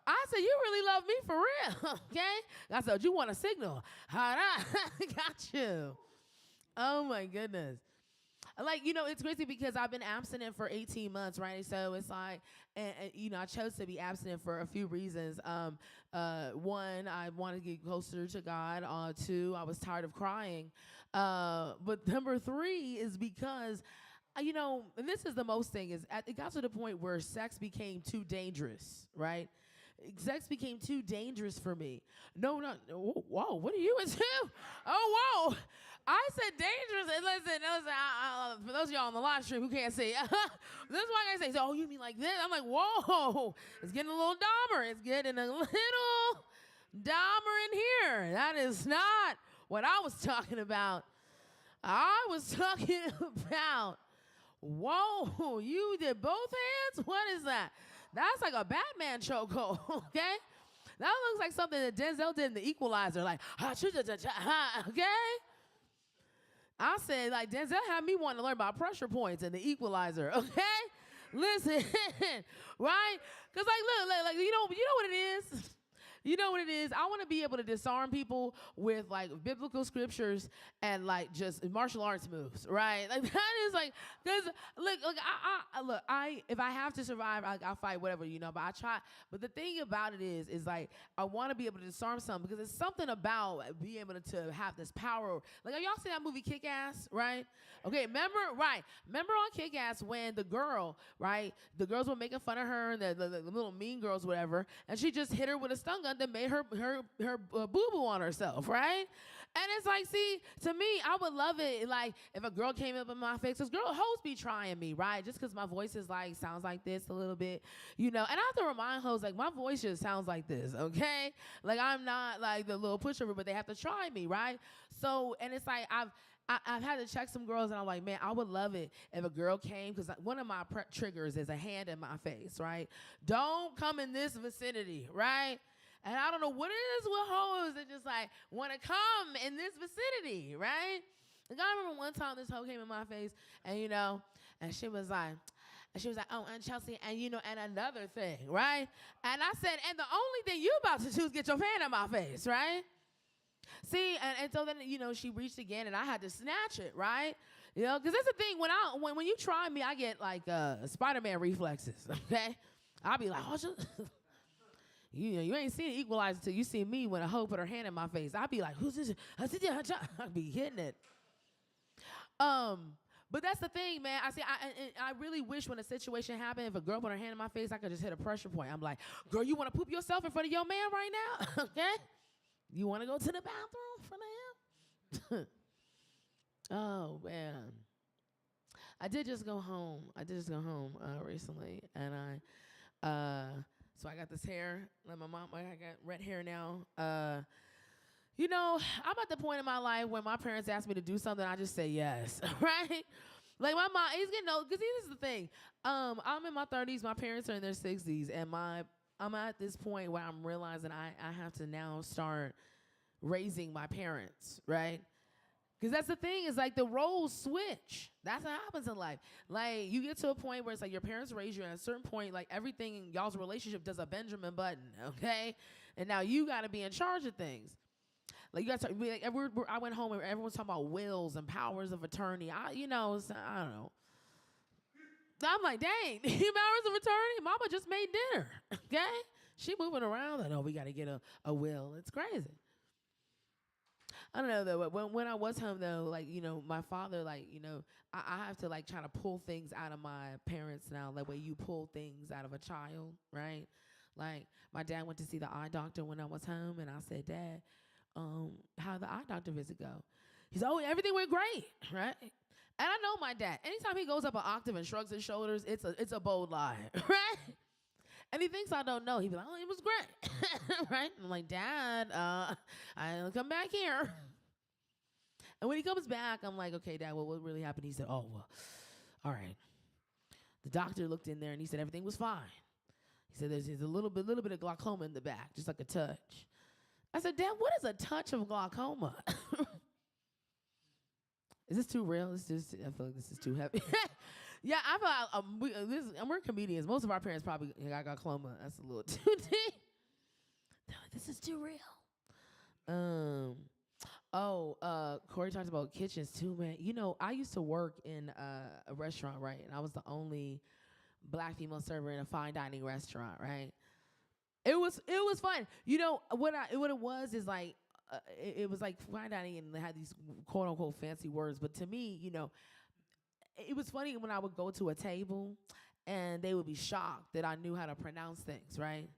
I said, you really love me for real, okay? I said, you want a signal? Got you. Oh, my goodness. Like, it's crazy because I've been abstinent for 18 months, right? So it's like, I chose to be abstinent for a few reasons. One, I wanted to get closer to God. Two, I was tired of crying. But number three is because, and this is the most thing, is it got to the point where sex became too dangerous, right? Sex became too dangerous for me. No, whoa, what are you into? Oh, whoa. I said dangerous. And listen, for those of y'all on the live stream who can't see, this is why I say, oh, you mean like this? I'm like, whoa, it's getting a little Dahmer. It's getting a little Dahmer in here. That is not what I was talking about. I was talking about, whoa, you did both hands? What is that? That's like a Batman chokehold, okay? That looks like something that Denzel did in The Equalizer, like, okay? I said, like, Denzel had me wanting to learn about pressure points and the equalizer, okay? Listen, right? Because, like, you know what it is? You know what it is? I want to be able to disarm people with like biblical scriptures and like just martial arts moves, right? Like that is like, because look, if I have to survive, I'll fight whatever, you know. But I try. But the thing about it is like I want to be able to disarm something because it's something about being able to have this power. Like, have y'all seen that movie Kick Ass, right? Okay, remember on Kick Ass when the girl, right? The girls were making fun of her and the little mean girls, whatever, and she just hit her with a stun gun that made her boo-boo on herself, right? And it's like, see, to me, I would love it, like, if a girl came up in my face, because hoes be trying me, right? Just because my voice is, like, sounds like this a little bit, you know? And I have to remind hoes, like, my voice just sounds like this, okay? Like, I'm not, like, the little pushover, but they have to try me, right? So, and it's like, I've had to check some girls, and I'm like, man, I would love it if a girl came, because one of my triggers is a hand in my face, right? Don't come in this vicinity, right? And I don't know what it is with hoes that just like want to come in this vicinity, right? Like, I remember one time this hoe came in my face, and you know, and she was like, oh, and Chelsea, and you know, and another thing, right? And I said, and the only thing you about to do is get your hand in my face, right? See, and so then, you know, she reached again, and I had to snatch it, right? You know, because that's the thing, when you try me, I get like Spider-Man reflexes, okay? I'll be like, oh, you know, you ain't seen Equalizer till you see me when a hoe put her hand in my face. I'll be like, who's this? I'll be hitting it. But that's the thing, man. I really wish when a situation happened, if a girl put her hand in my face, I could just hit a pressure point. I'm like, girl, you want to poop yourself in front of your man right now? Okay? You want to go to the bathroom for him? Oh, man. I did just go home recently, and so I got this hair, like my mom, I got red hair now. You know, I'm at the point in my life when my parents ask me to do something, I just say yes, right? Like my mom, he's getting old, because this is the thing. I'm in my 30s, my parents are in their 60s, and I'm at this point where I'm realizing I have to now start raising my parents, right? Because that's the thing, is like the roles switch. That's what happens in life. Like, you get to a point where it's like your parents raise you, and at a certain point, like everything in y'all's relationship does a Benjamin Button, okay? And now you got to be in charge of things. Like, you got to, like, I went home and everyone's talking about wills and powers of attorney. I don't know. I'm like, dang, powers of attorney? Mama just made dinner, okay? She moving around. Like, oh, we got to get a will. It's crazy. I don't know, though, but when I was home, though, like, you know, my father, like, you know, I have to, like, try to pull things out of my parents now, the way you pull things out of a child, right? Like, my dad went to see the eye doctor when I was home, and I said, Dad, how'd the eye doctor visit go? He said, oh, everything went great, right? And I know my dad. Anytime he goes up an octave and shrugs his shoulders, it's a bold lie, right? And he thinks I don't know. He'd be like, oh, it was great, right? I'm like, Dad, I'll come back here. And when he comes back, I'm like, okay, Dad, well, what really happened? He said, oh, well, all right. The doctor looked in there, and he said everything was fine. He said there's a little bit of glaucoma in the back, just like a touch. I said, Dad, what is a touch of glaucoma? Is this too real? I feel like this is too heavy. Yeah, I feel like we're comedians. Most of our parents probably got glaucoma. That's a little too deep. They're like, this is too real. Corey talked about kitchens too, man. You know, I used to work in a restaurant, right? And I was the only black female server in a fine dining restaurant, right? It was fun. You know, what it was is like, it was like fine dining, and they had these quote unquote fancy words. But to me, you know, it was funny when I would go to a table and they would be shocked that I knew how to pronounce things, right?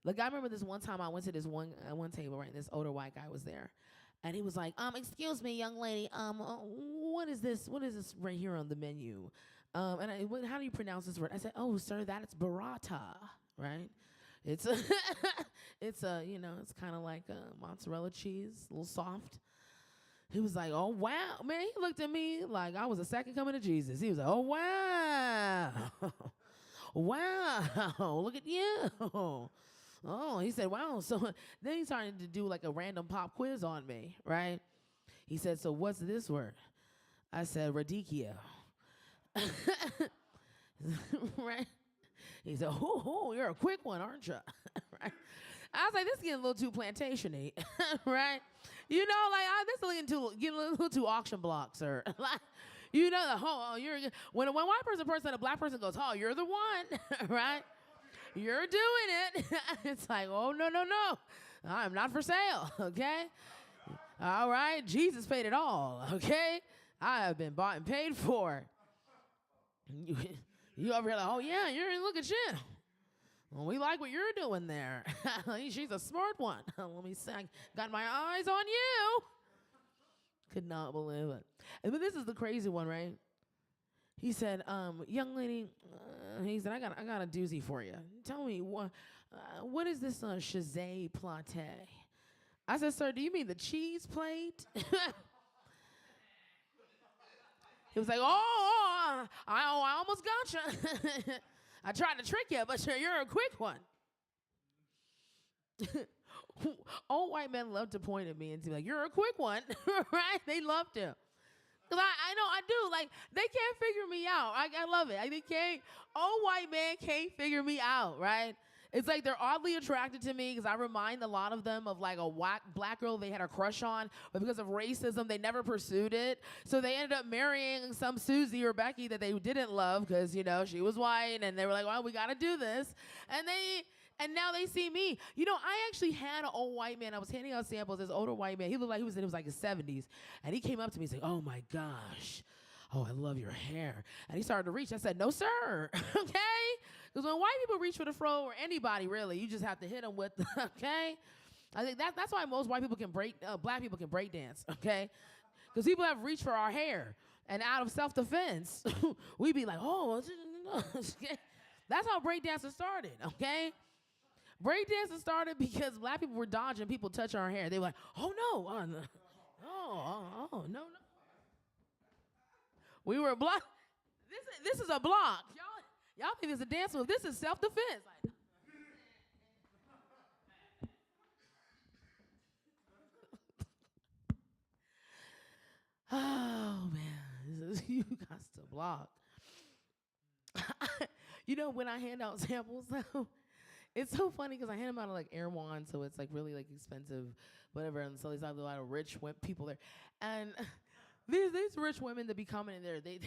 Like, I remember this one time I went to this one table, right? And this older white guy was there. And he was like, excuse me, young lady, what is this? What is this right here on the menu? How do you pronounce this word? I said, oh, sir, that's burrata, right? It's it's kind of like mozzarella cheese, a little soft. He was like, oh, wow. Man, he looked at me like I was a second coming of Jesus. He was like, oh, wow. Wow, look at you. Oh, he said, wow. So then he started to do like a random pop quiz on me, right? He said, so what's this word? I said, radicchio. Right? He said, oh, you're a quick one, aren't you? Right? I was like, this is getting a little too plantation-y, right? You know, like, this is getting a little too auction block, sir. Like, you know, you're, when a white person and a black person goes, oh, you're the one, right? You're doing it. It's like, oh, no, no, no. I'm not for sale, okay? All right, Jesus paid it all, okay? I have been bought and paid for. You over here like, oh, yeah, look at you. Well, we like what you're doing there. She's a smart one. Let me see. I got my eyes on you. Could not believe it. But this is the crazy one, right? He said, young lady, he said, I got a doozy for you. Tell me, what is this Shazay Plate? I said, sir, do you mean the cheese plate? He was like, I almost got you. I tried to trick you, but you're a quick one. Old white men love to point at me and be like, you're a quick one, right? They love to. Because I know, I do. Like, they can't figure me out. I love it. Old white men can't figure me out, right? It's like they're oddly attracted to me because I remind a lot of them of like a black girl they had a crush on, but because of racism, they never pursued it. So they ended up marrying some Susie or Becky that they didn't love because, you know, she was white, and they were like, well, we got to do this. And now they see me. You know, I actually had an old white man. I was handing out samples. This older white man. He looked like he was in his 70s. And he came up to me and said, oh, my gosh. Oh, I love your hair. And he started to reach. I said, no, sir. Okay? Because when white people reach for the fro, or anybody really, you just have to hit them with, okay? I think that's why most white people black people can break dance, okay? Because people have reached for our hair. And out of self-defense, we be like, oh, that's how breakdancing started, okay? Breakdancing started because black people were dodging people touch our hair. They were like, oh, no. No, no. We were blocked. This is a block. Y'all think it's a dance move. This is self-defense. Oh, man. You got to block. You know, when I hand out samples, though, it's so funny because I hand them out like Air One, so it's like really like expensive, whatever. And so there's a lot of rich people there. And these rich women that be coming in there, they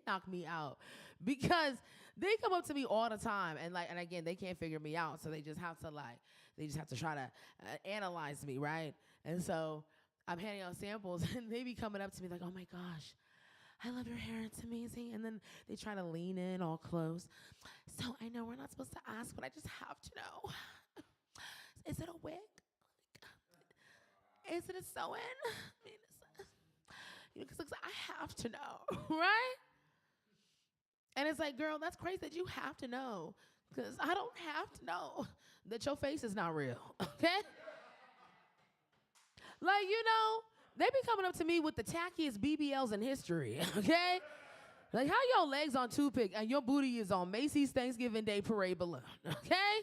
knock me out because they come up to me all the time, and again, they can't figure me out, so they just have to try to analyze me, right? And so I'm handing out samples, and they be coming up to me like, oh my gosh, I love your hair, it's amazing. And then they try to lean in all close. So I know we're not supposed to ask, but I just have to know. Is it a wig? Is it a sew-in? I mean, because I have to know, right? And it's like, girl, that's crazy that you have to know, because I don't have to know that your face is not real, okay? Like, you know, they be coming up to me with the tackiest BBLs in history, okay? Like, how your legs on toothpick and your booty is on Macy's Thanksgiving Day Parade balloon, okay?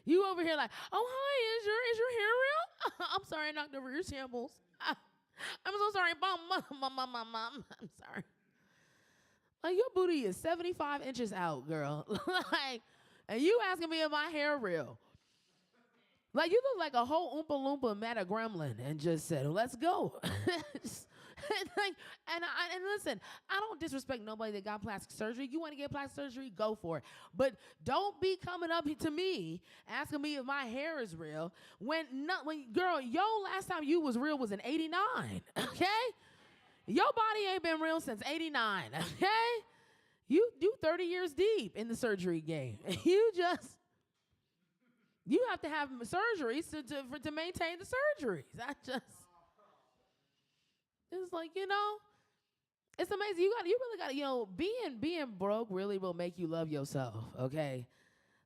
You over here like, oh, hi, is your hair real? I'm sorry, I knocked over your samples. I'm so sorry, mom. I'm sorry. Like, your booty is 75 inches out, girl. Like, and you asking me if my hair real. Like, you look like a whole Oompa Loompa met a gremlin and just said, let's go. And listen, I don't disrespect nobody that got plastic surgery. You want to get plastic surgery, go for it. But don't be coming up to me asking me if my hair is real when girl, last time you was real was in 89, okay? Your body ain't been real since 89, okay? You 30 years deep in the surgery game. You have to have surgeries to maintain the surgeries. It's like, you know, it's amazing. You really got to, you know, being broke really will make you love yourself, okay?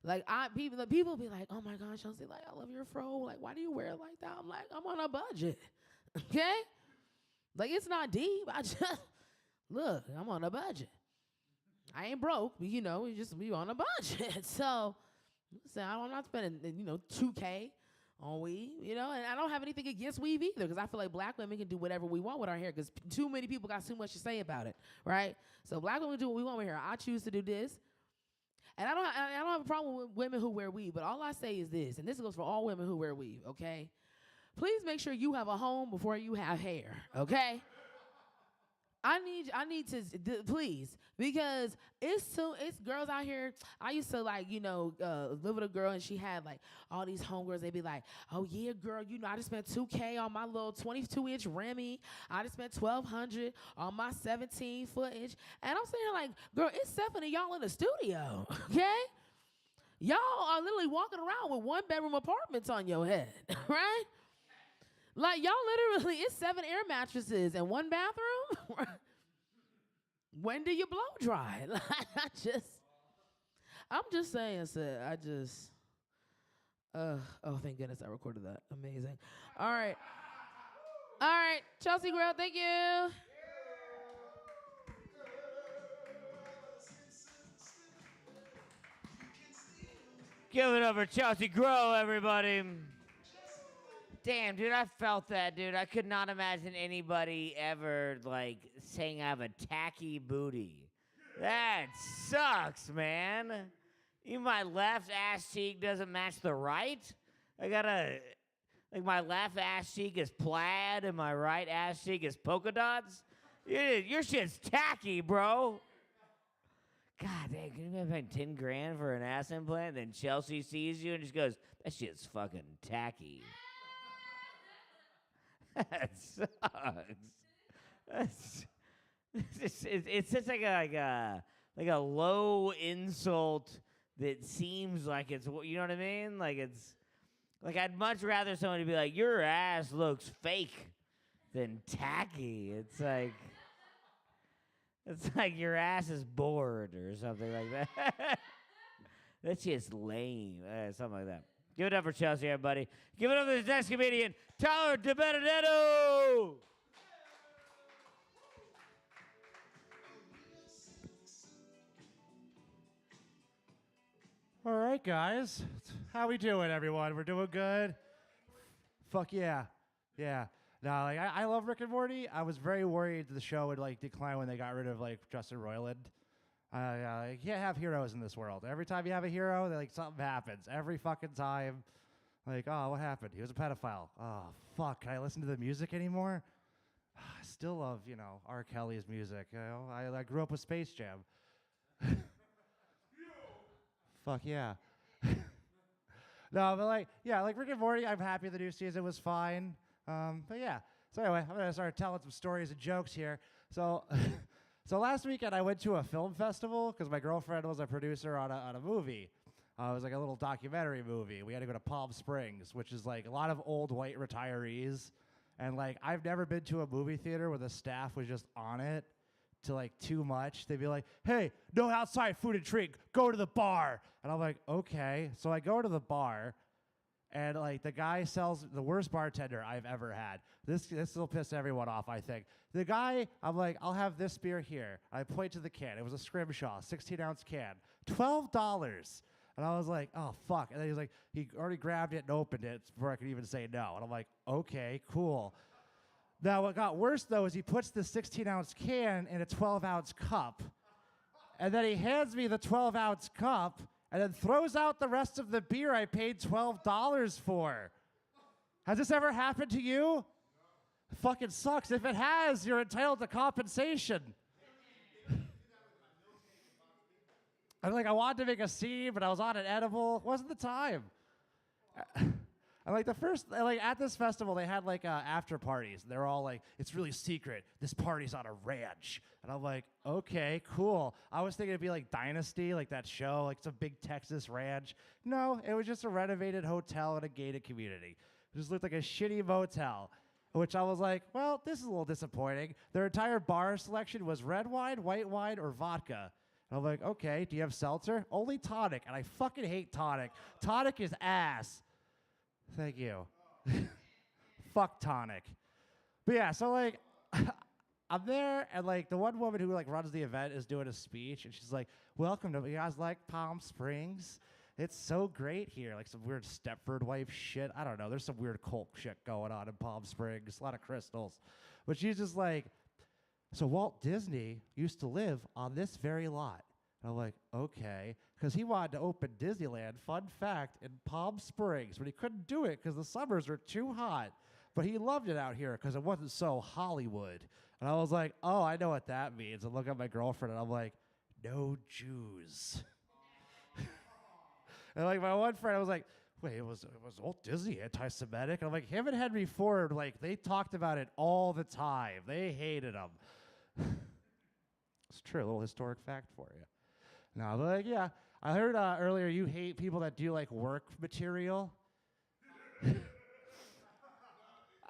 Like, people be like, oh my gosh, Chelsea, like, I love your fro. Like, why do you wear it like that? I'm like, I'm on a budget, okay? Like, it's not deep. Look, I'm on a budget. I ain't broke, but, you know, we on a budget. So, I'm not spending, you know, $2K on weave, you know, and I don't have anything against weave either because I feel like black women can do whatever we want with our hair because too many people got too much to say about it, right? So black women do what we want with hair. I choose to do this. And I don't have a problem with women who wear weave, but all I say is this, and this goes for all women who wear weave, okay? Please make sure you have a home before you have hair, okay? I need to, please, because it's girls out here. I used to live with a girl and she had like all these homegirls. They'd be like, oh yeah, girl, you know, I just spent $2K on my little 22-inch Remy. I just spent $1,200 on my 17-foot-inch. And I'm sitting here like, girl, it's 7 of y'all in the studio, okay? Y'all are literally walking around with 1-bedroom apartments on your head, right? Like, y'all literally, it's 7 air mattresses and 1 bathroom. When do you blow dry? Like, I'm just saying, sir, oh, thank goodness I recorded that. Amazing. All right, Chelsea Grill, thank you. Give it up for Chelsea Grow, everybody. Damn, dude, I felt that, dude. I could not imagine anybody ever, like, saying I have a tacky booty. That sucks, man. Even my left ass cheek doesn't match the right? My left ass cheek is plaid and my right ass cheek is polka dots? Your shit's tacky, bro. God dang, can you imagine paying $10,000 for an ass implant? Then Chelsea sees you and just goes, that shit's fucking tacky. That sucks. It's just like a low insult that seems like it's, you know what I mean? Like I'd much rather somebody be like, your ass looks fake than tacky. It's like your ass is bored or something like that. That's just lame. Something like that. Give it up for Chelsea, everybody. Give it up for this next comedian, Tyler DiBenedetto. All right, guys. How we doing, everyone? We're doing good? Fuck yeah. Yeah. No, like, I love Rick and Morty. I was very worried the show would, like, decline when they got rid of, like, Justin Roiland. You can't have heroes in this world. Every time you have a hero, like, something happens. Every fucking time. Like, oh, what happened? He was a pedophile. Oh, fuck. Can I listen to the music anymore? I still love, R. Kelly's music. I grew up with Space Jam. Fuck yeah. No, but like Rick and Morty, I'm happy the new season was fine. But yeah. So anyway, I'm gonna start telling some stories and jokes here. So, so last weekend I went to a film festival because my girlfriend was a producer on a movie. It was like a little documentary movie. We had to go to Palm Springs, which is like a lot of old white retirees. And like, I've never been to a movie theater where the staff was just on it to like too much. They'd be like, hey, no outside food and drink, go to the bar. And I'm like, okay. So I go to the bar and like the guy sells the worst bartender I've ever had. This will piss everyone off, I think. The guy, I'm like, I'll have this beer here. I point to the can. It was a Scrimshaw, 16-ounce can, $12. And I was like, oh, fuck. And then he was like, he already grabbed it and opened it before I could even say no. And I'm like, okay, cool. Now, what got worse, though, is he puts the 16-ounce can in a 12-ounce cup. And then he hands me the 12-ounce cup and then throws out the rest of the beer I paid $12 for. Has this ever happened to you? It fucking sucks. If it has, you're entitled to compensation. I wanted to make a scene, but I was on an edible. It wasn't the time. And like at this festival, they had like after parties. They're all like, it's really secret. This party's on a ranch. And I'm like, okay, cool. I was thinking it'd be like Dynasty, like that show, like some big Texas ranch. No, it was just a renovated hotel in a gated community. It just looked like a shitty motel, which I was like, well, this is a little disappointing. Their entire bar selection was red wine, white wine, or vodka. And I'm like, okay, do you have seltzer? Only tonic, and I fucking hate tonic. Tonic is ass. Thank you. Fuck tonic. But yeah, so like, I'm there, and like the one woman who like runs the event is doing a speech, and she's like, welcome to, you guys like Palm Springs? It's so great here. Like some weird Stepford wife shit. I don't know. There's some weird cult shit going on in Palm Springs. A lot of crystals. But she's just like, so Walt Disney used to live on this very lot. And I'm like, okay. Because he wanted to open Disneyland, fun fact, in Palm Springs. But he couldn't do it because the summers were too hot. But he loved it out here because it wasn't so Hollywood. And I was like, oh, I know what that means. I look at my girlfriend and I'm like, no Jews. And like my one friend, I was like, wait, was Walt Disney anti-Semitic? And I'm like, him and Henry Ford, like they talked about it all the time. They hated him. It's true, a little historic fact for you. No, but like, yeah, I heard earlier you hate people that do like work material.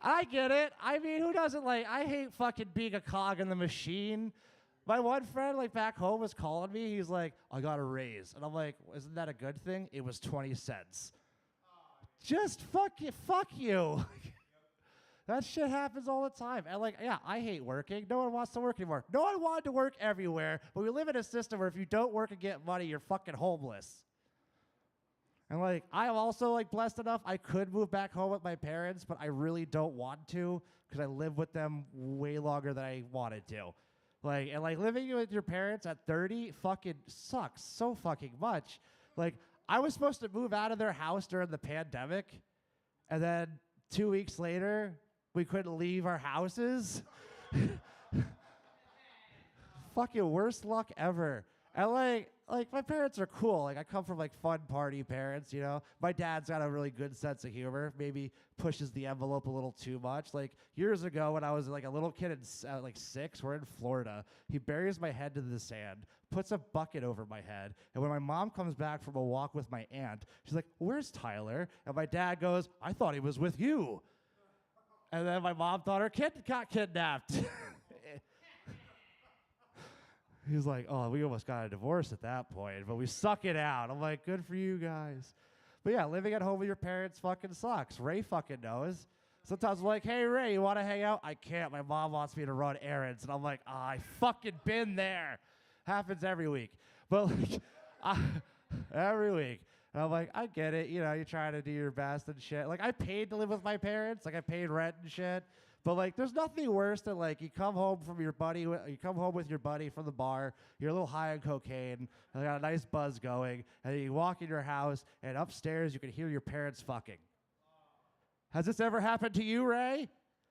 I get it. I mean, who doesn't like, I hate fucking being a cog in the machine. My one friend, like, back home was calling me. He's like, I got a raise. And I'm like, isn't that a good thing? It was 20 cents. Just fuck you. That shit happens all the time. And, like, yeah, I hate working. No one wants to work anymore. No one wanted to work everywhere. But we live in a system where if you don't work and get money, you're fucking homeless. And, like, I'm also, like, blessed enough. I could move back home with my parents, but I really don't want to because I live with them way longer than I wanted to. Like, and like living with your parents at 30 fucking sucks so fucking much. Like, I was supposed to move out of their house during the pandemic, and then 2 weeks later, we couldn't leave our houses. Fucking worst luck ever. And like my parents are cool. Like I come from like fun party parents, you know. My dad's got a really good sense of humor. Maybe pushes the envelope a little too much. Like years ago when I was like a little kid at like 6, we're in Florida. He buries my head to the sand, puts a bucket over my head, and when my mom comes back from a walk with my aunt, she's like, "Where's Tyler?" And my dad goes, "I thought he was with you." And then my mom thought her kid got kidnapped. He's like, oh, we almost got a divorce at that point, but we suck it out. I'm like, good for you guys. But yeah, living at home with your parents fucking sucks. Ray fucking knows. Sometimes I'm like, hey, Ray, you want to hang out? I can't. My mom wants me to run errands. And I'm like, oh, I fucking been there. Happens every week. But like, every week. And I'm like, I get it. You know, you're trying to do your best and shit. Like, I paid to live with my parents. Like, I paid rent and shit. But like, there's nothing worse than like you come home from your buddy, you come home with your buddy from the bar, you're a little high on cocaine, and got a nice buzz going, and you walk in your house, and upstairs you can hear your parents fucking. Has this ever happened to you, Ray?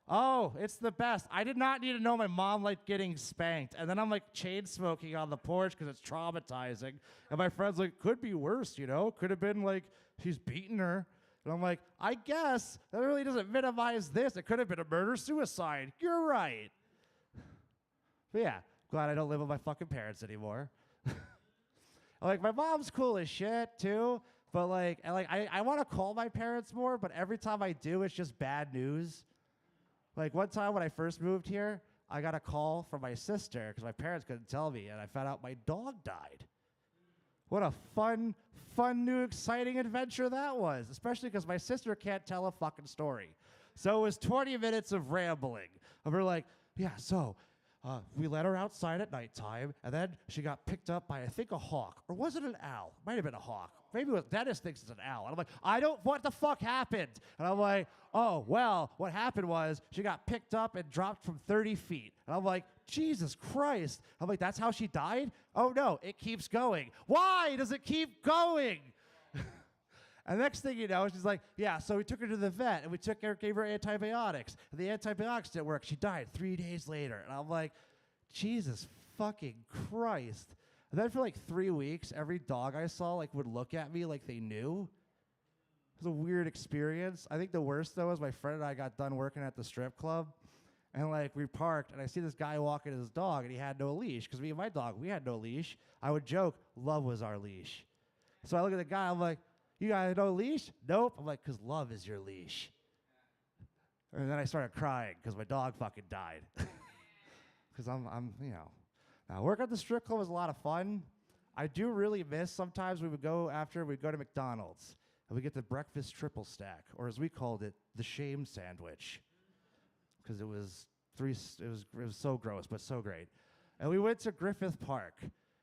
Oh, it's the best. I did not need to know my mom liked getting spanked, and then I'm like chain smoking on the porch because it's traumatizing, and my friend's like, could be worse, you know? Could have been like she's beating her. And I'm like, I guess that really doesn't minimize this. It could have been a murder-suicide. You're right. But yeah, glad I don't live with my fucking parents anymore. Like, my mom's cool as shit, too. But, like, I want to call my parents more, but every time I do, it's just bad news. Like, one time when I first moved here, I got a call from my sister because my parents couldn't tell me, and I found out my dog died. What a fun, new, exciting adventure that was, especially because my sister can't tell a fucking story. So it was 20 minutes of rambling. And we're like, yeah, so we let her outside at nighttime, and then she got picked up by, I think, a hawk. Or was it an owl? Might have been a hawk. Maybe Dennis thinks it's an owl. And I'm like, what the fuck happened? And I'm like, oh, well, what happened was she got picked up and dropped from 30 feet. And I'm like, Jesus Christ. I'm like, that's how she died? Oh, no, it keeps going. Why does it keep going? And next thing you know, she's like, yeah, so we took her to the vet, and we gave her antibiotics. And the antibiotics didn't work. She died 3 days later. And I'm like, Jesus fucking Christ. And then for like 3 weeks, every dog I saw like would look at me like they knew. It was a weird experience. I think the worst, though, is my friend and I got done working at the strip club. And like we parked, and I see this guy walking his dog, and he had no leash. Because me and my dog, we had no leash. I would joke, love was our leash. So I look at the guy, I'm like, you got no leash? Nope. I'm like, because love is your leash. And then I started crying because my dog fucking died. Because I'm, you know. Now, work at the strip club was a lot of fun. I do really miss sometimes we'd go to McDonald's, and we get the breakfast triple stack, or as we called it, the shame sandwich. Because it was so gross, but so great. And we went to Griffith Park.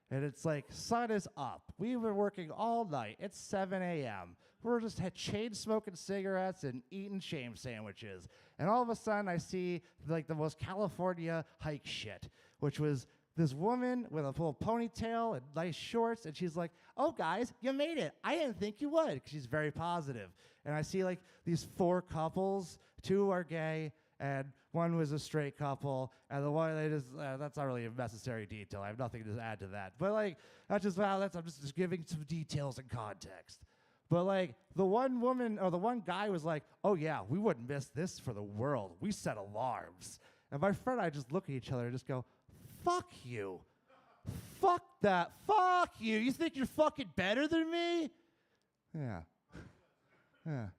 And it's like, sun is up. We've been working all night. It's 7 a.m. We're just chain smoking cigarettes and eating shame sandwiches. And all of a sudden, I see like the most California hike shit, which was this woman with a full ponytail and nice shorts. And she's like, oh, guys, you made it. I didn't think you would. 'Cause she's very positive. And I see like these 4 couples. 2 are gay, and 1 was a straight couple, and the one they just that's not really a necessary detail. I have nothing to add to that. But like that's just I'm just giving some details and context. But like the one woman or the one guy was like, "Oh yeah, we wouldn't miss this for the world. We set alarms." And my friend and I just look at each other and just go, "Fuck you, fuck that, fuck you. You think you're fucking better than me?" Yeah, yeah.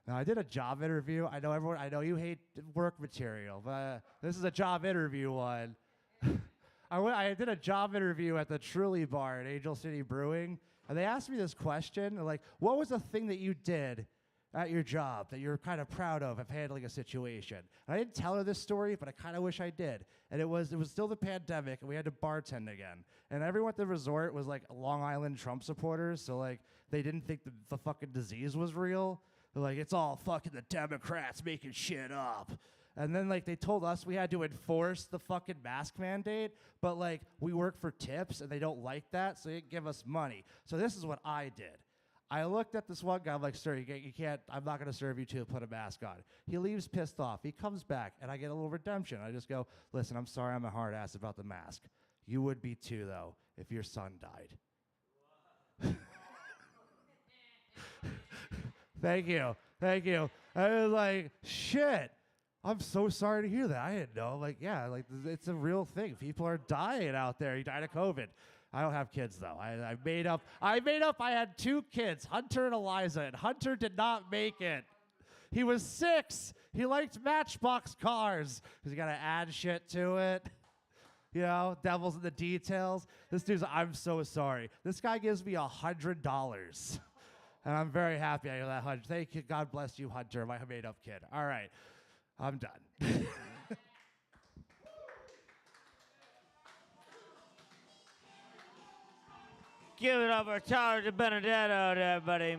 Now, I did a job interview. I know you hate work material, but this is a job interview one. I did a job interview at the Truly Bar at Angel City Brewing, and they asked me this question, like, what was the thing that you did at your job that you're kind of proud of handling a situation? And I didn't tell her this story, but I kind of wish I did. And it was still the pandemic, and we had to bartend again. And everyone at the resort was like Long Island Trump supporters, so like they didn't think the fucking disease was real. They're like, it's all fucking the Democrats making shit up. And then like they told us we had to enforce the fucking mask mandate, but like we work for tips and they don't like that, so they didn't give us money. So this is what I did. I looked at this one guy, I'm like, sir, you can't, I'm not gonna serve you to put a mask on. He leaves pissed off. He comes back and I get a little redemption. I just go, listen, I'm sorry I'm a hard ass about the mask. You would be too though if your son died. Thank you. I was like, shit. I'm so sorry to hear that. I didn't know. Like, yeah, like it's a real thing. People are dying out there. He died of COVID. I don't have kids though. I made up. I had 2 kids, Hunter and Eliza, and Hunter did not make it. He was 6. He liked Matchbox cars because you got to add shit to it. You know, devil's in the details. This dude's. I'm so sorry. This guy gives me $100. And I'm very happy I got that Hunter. Thank you. God bless you, Hunter, my made-up kid. All right. I'm done. Give it up for Tyler DiBenedetto, everybody.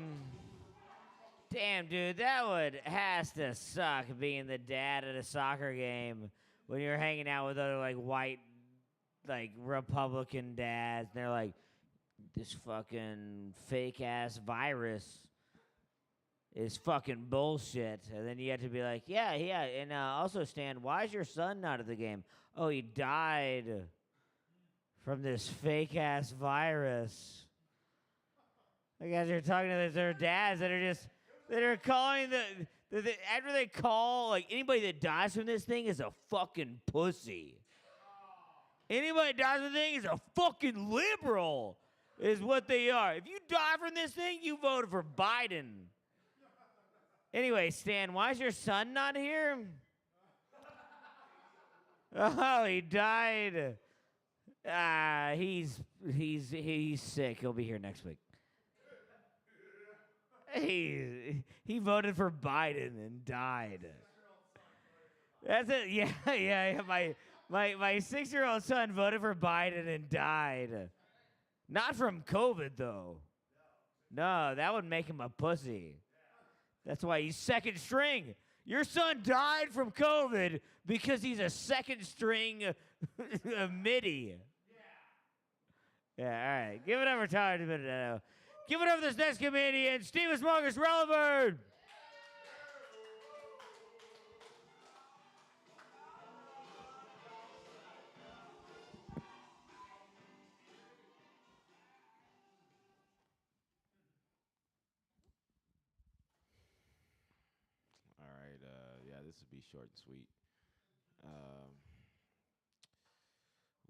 Damn, dude, that has to suck being the dad at a soccer game when you're hanging out with other like white, like Republican dads, and they're like, this fucking fake ass virus is fucking bullshit. And then you have to be like, yeah. And also, Stan, why is your son not at the game? Oh, he died from this fake ass virus. Like, as you're talking to their dads that are calling after they call, like, anybody that dies from this thing is a fucking pussy. Anybody that dies from the thing is a fucking liberal. Is what they are. If you die from this thing, you voted for Biden. Anyway, Stan, why is your son not here? Oh, he died. He's sick. He'll be here next week. He voted for Biden and died. That's it. Yeah. My 6-year-old son voted for Biden and died. Not from COVID, though. No, that would make him a pussy. That's why he's second string. Your son died from COVID because he's a second string MIDI. Yeah, all right. Give it up for Tyler DiBenedetto. Give it up for this next comedian, Steven Marcus Relevant. This would be short and sweet.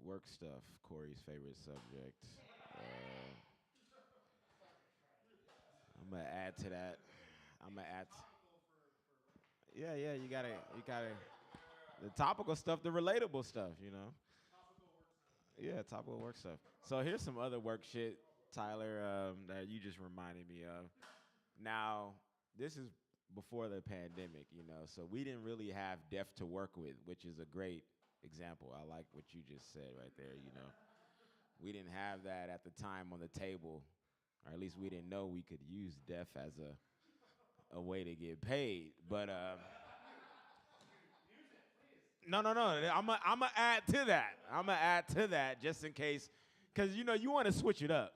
Work stuff, Corey's favorite subject. I'm gonna add to that. Yeah, you gotta the topical stuff, the relatable stuff, you know. Yeah, topical work stuff. So here's some other work shit, Tyler, that you just reminded me of. Now, this is before the pandemic, you know, so we didn't really have deaf to work with, which is a great example. I like what you just said right there, you know. We didn't have that at the time on the table, or at least we didn't know we could use death as a way to get paid. But no. I'm gonna add to that. I'm gonna add to that just in case, because you know you want to switch it up.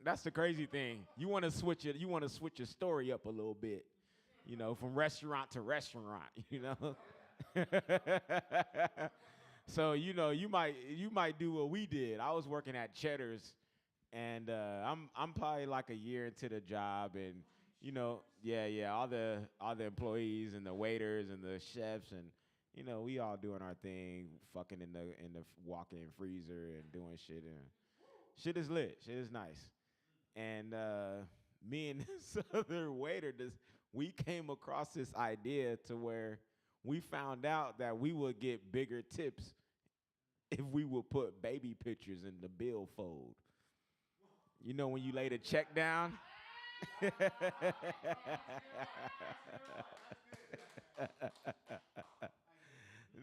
That's the crazy thing. You want to switch it. You want to switch your story up a little bit. You know, from restaurant to restaurant. You know. So you know you might do what we did. I was working at Cheddar's, and I'm probably like a year into the job, and you know all the employees and the waiters and the chefs, and you know we all doing our thing, fucking in the walk-in freezer and doing shit, and shit is lit, shit is nice, and me and this other waiter we came across this idea to where we found out that we would get bigger tips if we would put baby pictures in the billfold. You know when you lay the check down?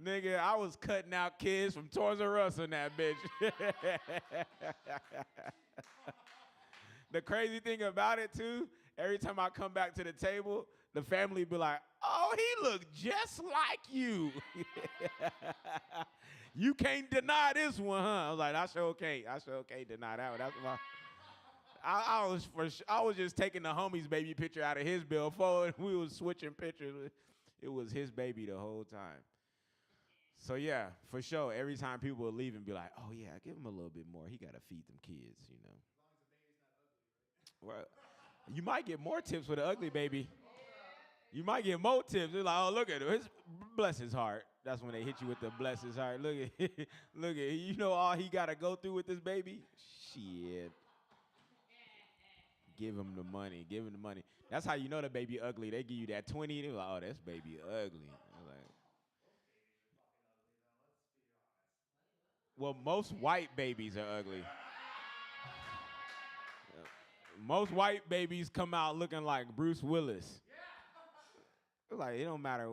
Nigga, I was cutting out kids from Toys R Us in that bitch. The crazy thing about it, too, every time I come back to the table, the family be like, oh, he look just like you. You can't deny this one, huh? I was like, I sure can't deny that one. That's my. I was just taking the homie's baby picture out of his billfold, and we was switching pictures. It was his baby the whole time. So yeah, for sure. Every time people would leave and be like, oh yeah, give him a little bit more. He gotta feed them kids, you know. Well, you might get more tips with an ugly baby. You might get more tips. They're like, oh, look at him. Bless his heart. That's when they hit you with the bless his heart. Look at you know all he got to go through with this baby? Shit. Give him the money. Give him the money. That's how you know the baby ugly. They give you that 20. They're like, oh, this baby ugly. Like, well, most white babies are ugly. Most white babies come out looking like Bruce Willis. Like, it don't matter.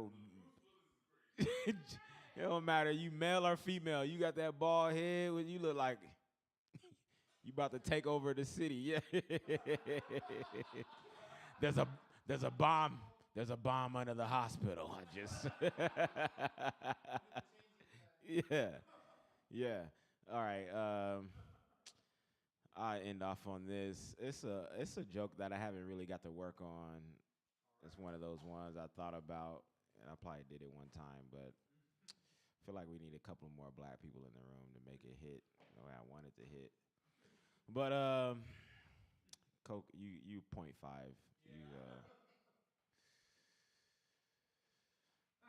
It don't matter you male or female. You got that bald head, you look like you about to take over the city. Yeah. There's a bomb. There's a bomb under the hospital. I just Yeah. All right. I end off on this. It's a joke that I haven't really got to work on. It's one of those ones I thought about, and I probably did it one time, but I feel like we need a couple more black people in the room to make it hit the way I want it to hit. But Coke, you 0.5.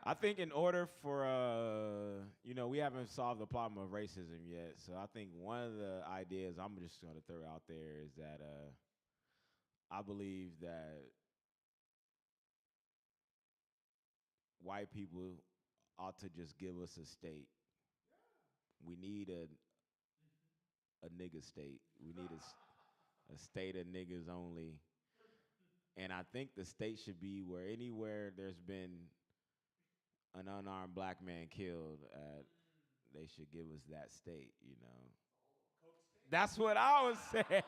I think in order for we haven't solved the problem of racism yet. So I think one of the ideas I'm just going to throw out there is that I believe that white people ought to just give us a state. We need a nigga state. We need a state of niggas only. And I think the state should be where anywhere there's been an unarmed black man killed, they should give us that state, you know. That's what I was saying.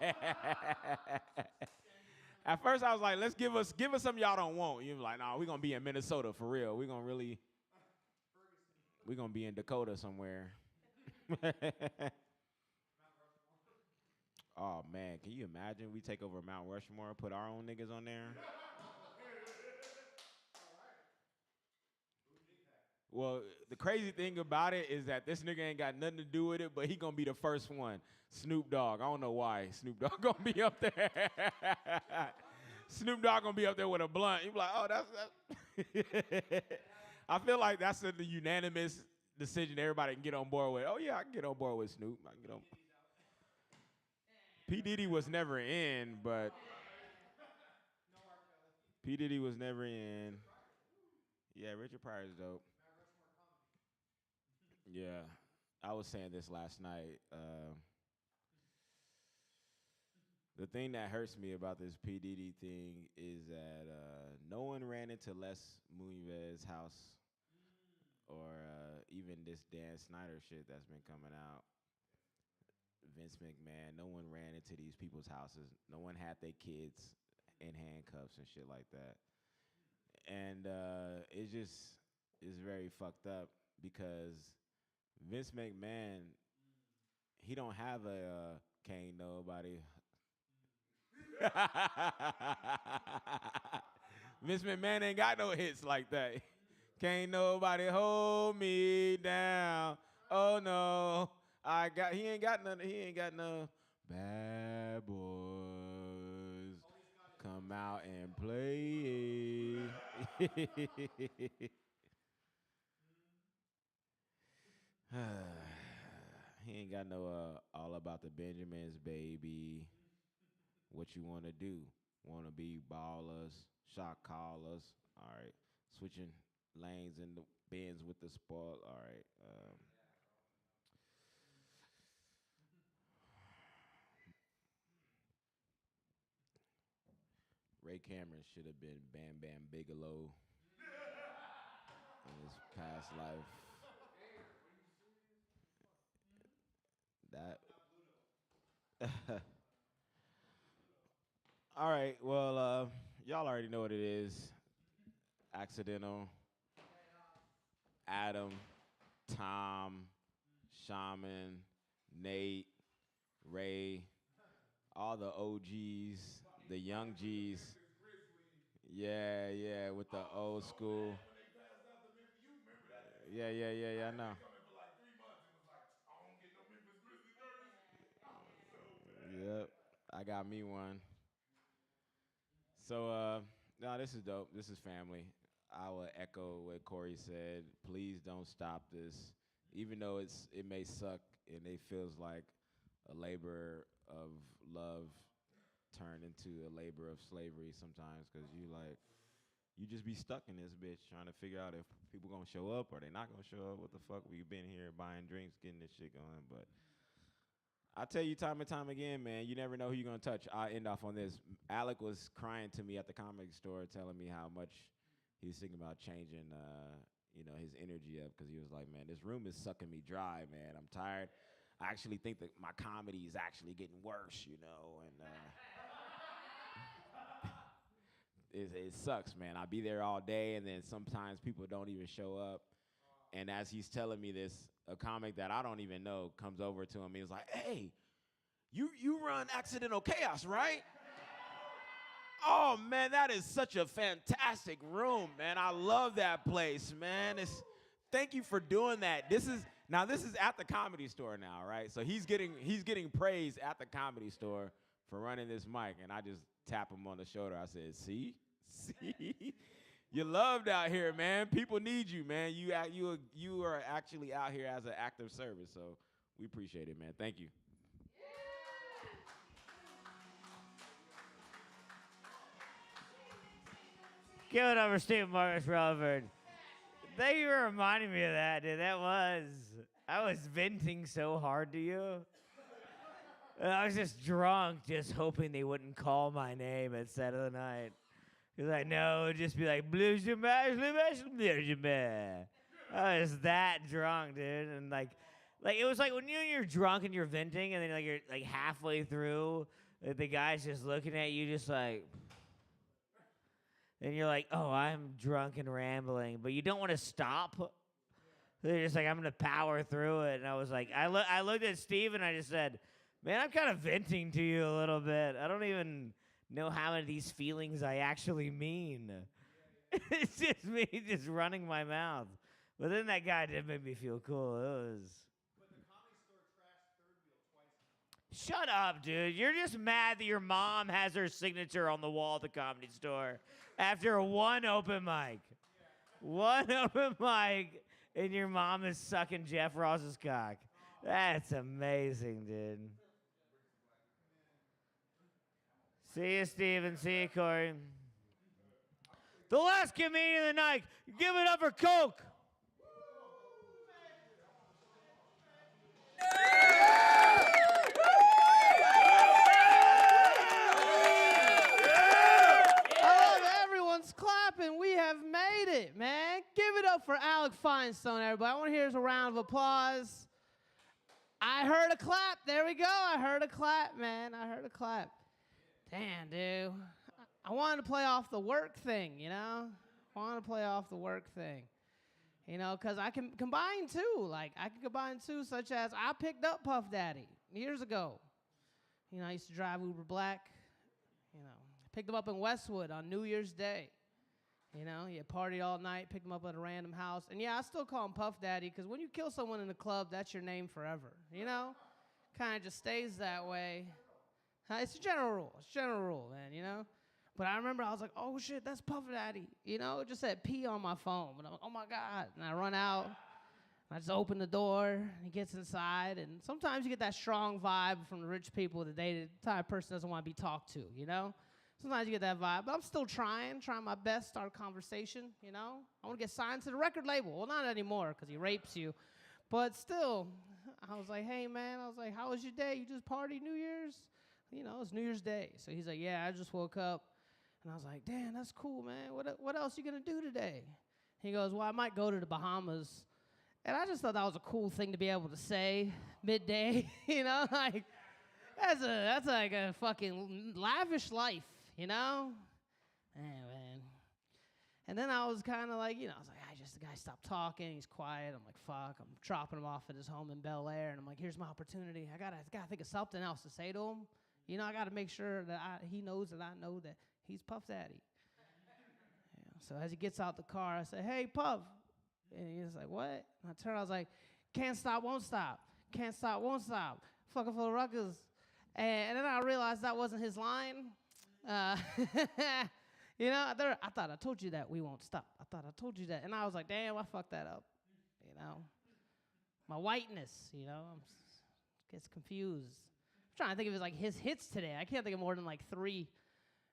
At first I was like, let's give us something y'all don't want. You're like, nah, we're going to be in Minnesota for real. We're going to be in Dakota somewhere. Oh, man, can you imagine we take over Mount Rushmore, put our own niggas on there? Well, the crazy thing about it is that this nigga ain't got nothing to do with it, but he gonna be the first one. Snoop Dogg. I don't know why. Snoop Dogg gonna be up there. Snoop Dogg gonna be up there with a blunt. You be like, oh, that's. I feel like that's the unanimous decision everybody can get on board with. Oh, yeah, I can get on board with Snoop. I can get on. P. Diddy was never in, but. P. Diddy was never in. Yeah, Richard Pryor's dope. Yeah, I was saying this last night. The thing that hurts me about this P. Diddy thing is that no one ran into Les Moonves' house or even this Dan Snyder shit that's been coming out. Vince McMahon. No one ran into these people's houses. No one had their kids in handcuffs and shit like that. And it just is very fucked up because Vince McMahon, he don't have a can't nobody. Vince McMahon ain't got no hits like that. Can't nobody hold me down. Oh no, he ain't got none. He ain't got no bad boys. Come out and play. He ain't got no all about the Benjamins, baby. What you want to do? Want to be ballers, shot callers. All right. Switching lanes in the bins with the spoil. All right. Ray Cameron should have been Bam Bam Bigelow in his past life. That. All right. Well, y'all already know what it is. Accidental. Adam, Tom, Shaman, Nate, Ray, all the OGs, the young Gs. Yeah, with the old school. Yeah, I know. Yep, I got me one. So, no, this is dope. This is family. I will echo what Corey said. Please don't stop this. Even though it may suck and it feels like a labor of love turned into a labor of slavery sometimes, because you just be stuck in this bitch trying to figure out if people gonna show up or they not gonna show up. What the fuck? We've been here buying drinks, getting this shit going, but I tell you time and time again, man, you never know who you're gonna touch. I'll end off on this. Alec was crying to me at the comic store, telling me how much he was thinking about changing, his energy up, because he was like, man, this room is sucking me dry, man. I'm tired. I actually think that my comedy is actually getting worse, and it sucks, man. I'll be there all day, and then sometimes people don't even show up. And as he's telling me this, a comic that I don't even know comes over to him. He was like, hey, you run Accidental Chaos, right? Oh, man, that is such a fantastic room, man. I love that place, man. Thank you for doing that. This is at the Comedy Store now, right? So he's getting praise at the Comedy Store for running this mic, and I just tap him on the shoulder. I said, see? You're loved out here, man. People need you, man. You are actually out here as an act of service, so we appreciate it, man. Thank you. Give it up for Steve Marcus Rutherford. Thank you for reminding me of that, dude. I was venting so hard to you. And I was just drunk, just hoping they wouldn't call my name at the end of the night. Because I know it would just be like, blues your mash, I was that drunk, dude. And like it was like when you're drunk and you're venting, and then you're like halfway through, the guy's just looking at you just like, and you're like, oh, I'm drunk and rambling, but you don't want to stop. So you're just like, I'm gonna power through it. And I was like, I looked at Steve and I just said, man, I'm kind of venting to you a little bit. I don't even know how many of these feelings I actually mean. It's just me just running my mouth. But then that guy did make me feel cool. It was. But the Comedy Store trashed Third Wheel twice now. Shut up, dude. You're just mad that your mom has her signature on the wall at the Comedy Store after one open mic. One open mic, and your mom is sucking Jeff Ross's cock. That's amazing, dude. See you, Steven. See you, Corey. The last comedian of the night. Give it up for Coke. Everyone's clapping. We have made it, man. Give it up for Alec Feinstein, everybody. I want to hear a round of applause. I heard a clap. There we go. I heard a clap, man. I heard a clap. Damn, dude. I wanted to play off the work thing, you know? I wanted to play off the work thing. You know, because I can combine two. Like, I can combine two, such as I picked up Puff Daddy years ago. You know, I used to drive Uber Black. You know, picked him up in Westwood on New Year's Day. You know, he had partied all night, picked him up at a random house. And yeah, I still call him Puff Daddy because when you kill someone in the club, that's your name forever. You know? Kind of just stays that way. It's a general rule. It's a general rule, man, you know? But I remember I was like, oh shit, that's Puff Daddy. You know, it just said P on my phone. But I'm like, oh my God. And I run out. I just open the door. He gets inside. And sometimes you get that strong vibe from the rich people that the type of person doesn't want to be talked to, you know? Sometimes you get that vibe, but I'm still trying my best to start a conversation, you know? I want to get signed to the record label. Well, not anymore, because he rapes you. But still, I was like, hey, man, how was your day? You just partied New Year's? You know, it's New Year's Day. So he's like, yeah, I just woke up. And I was like, damn, that's cool, man. What else you going to do today? He goes, well, I might go to the Bahamas. And I just thought that was a cool thing to be able to say midday, you know? Like, that's like a fucking lavish life. You know? Man. And then I was kind of like, you know, I was like, the guy stopped talking. He's quiet. I'm like, fuck. I'm dropping him off at his home in Bel Air. And I'm like, here's my opportunity. I gotta think of something else to say to him. You know, I got to make sure that he knows that I know that he's Puff Daddy. Yeah, so as he gets out the car, I say, hey, Puff. And he's like, what? And I turn, I was like, can't stop, won't stop. Can't stop, won't stop. Fucking full of ruckus. And then I realized that wasn't his line. You know, I thought I told you that we won't stop. I thought I told you that. And I was like, damn, I fucked that up. You know, my whiteness, you know, gets confused. I'm trying to think of his hits today. I can't think of more than like 3,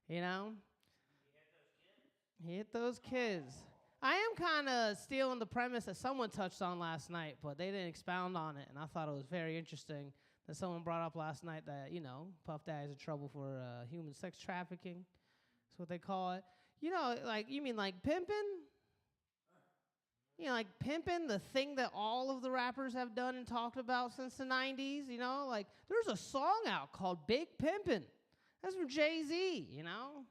you know. He hit those kids. I am kind of stealing the premise that someone touched on last night, but they didn't expound on it. And I thought it was very interesting that someone brought up last night that, you know, Puff Daddy's in trouble for human sex trafficking. That's what they call it. You know, like, you mean like pimping? You know, like pimping, the thing that all of the rappers have done and talked about since the 90s, you know? Like, there's a song out called Big Pimpin'. That's from Jay-Z, you know?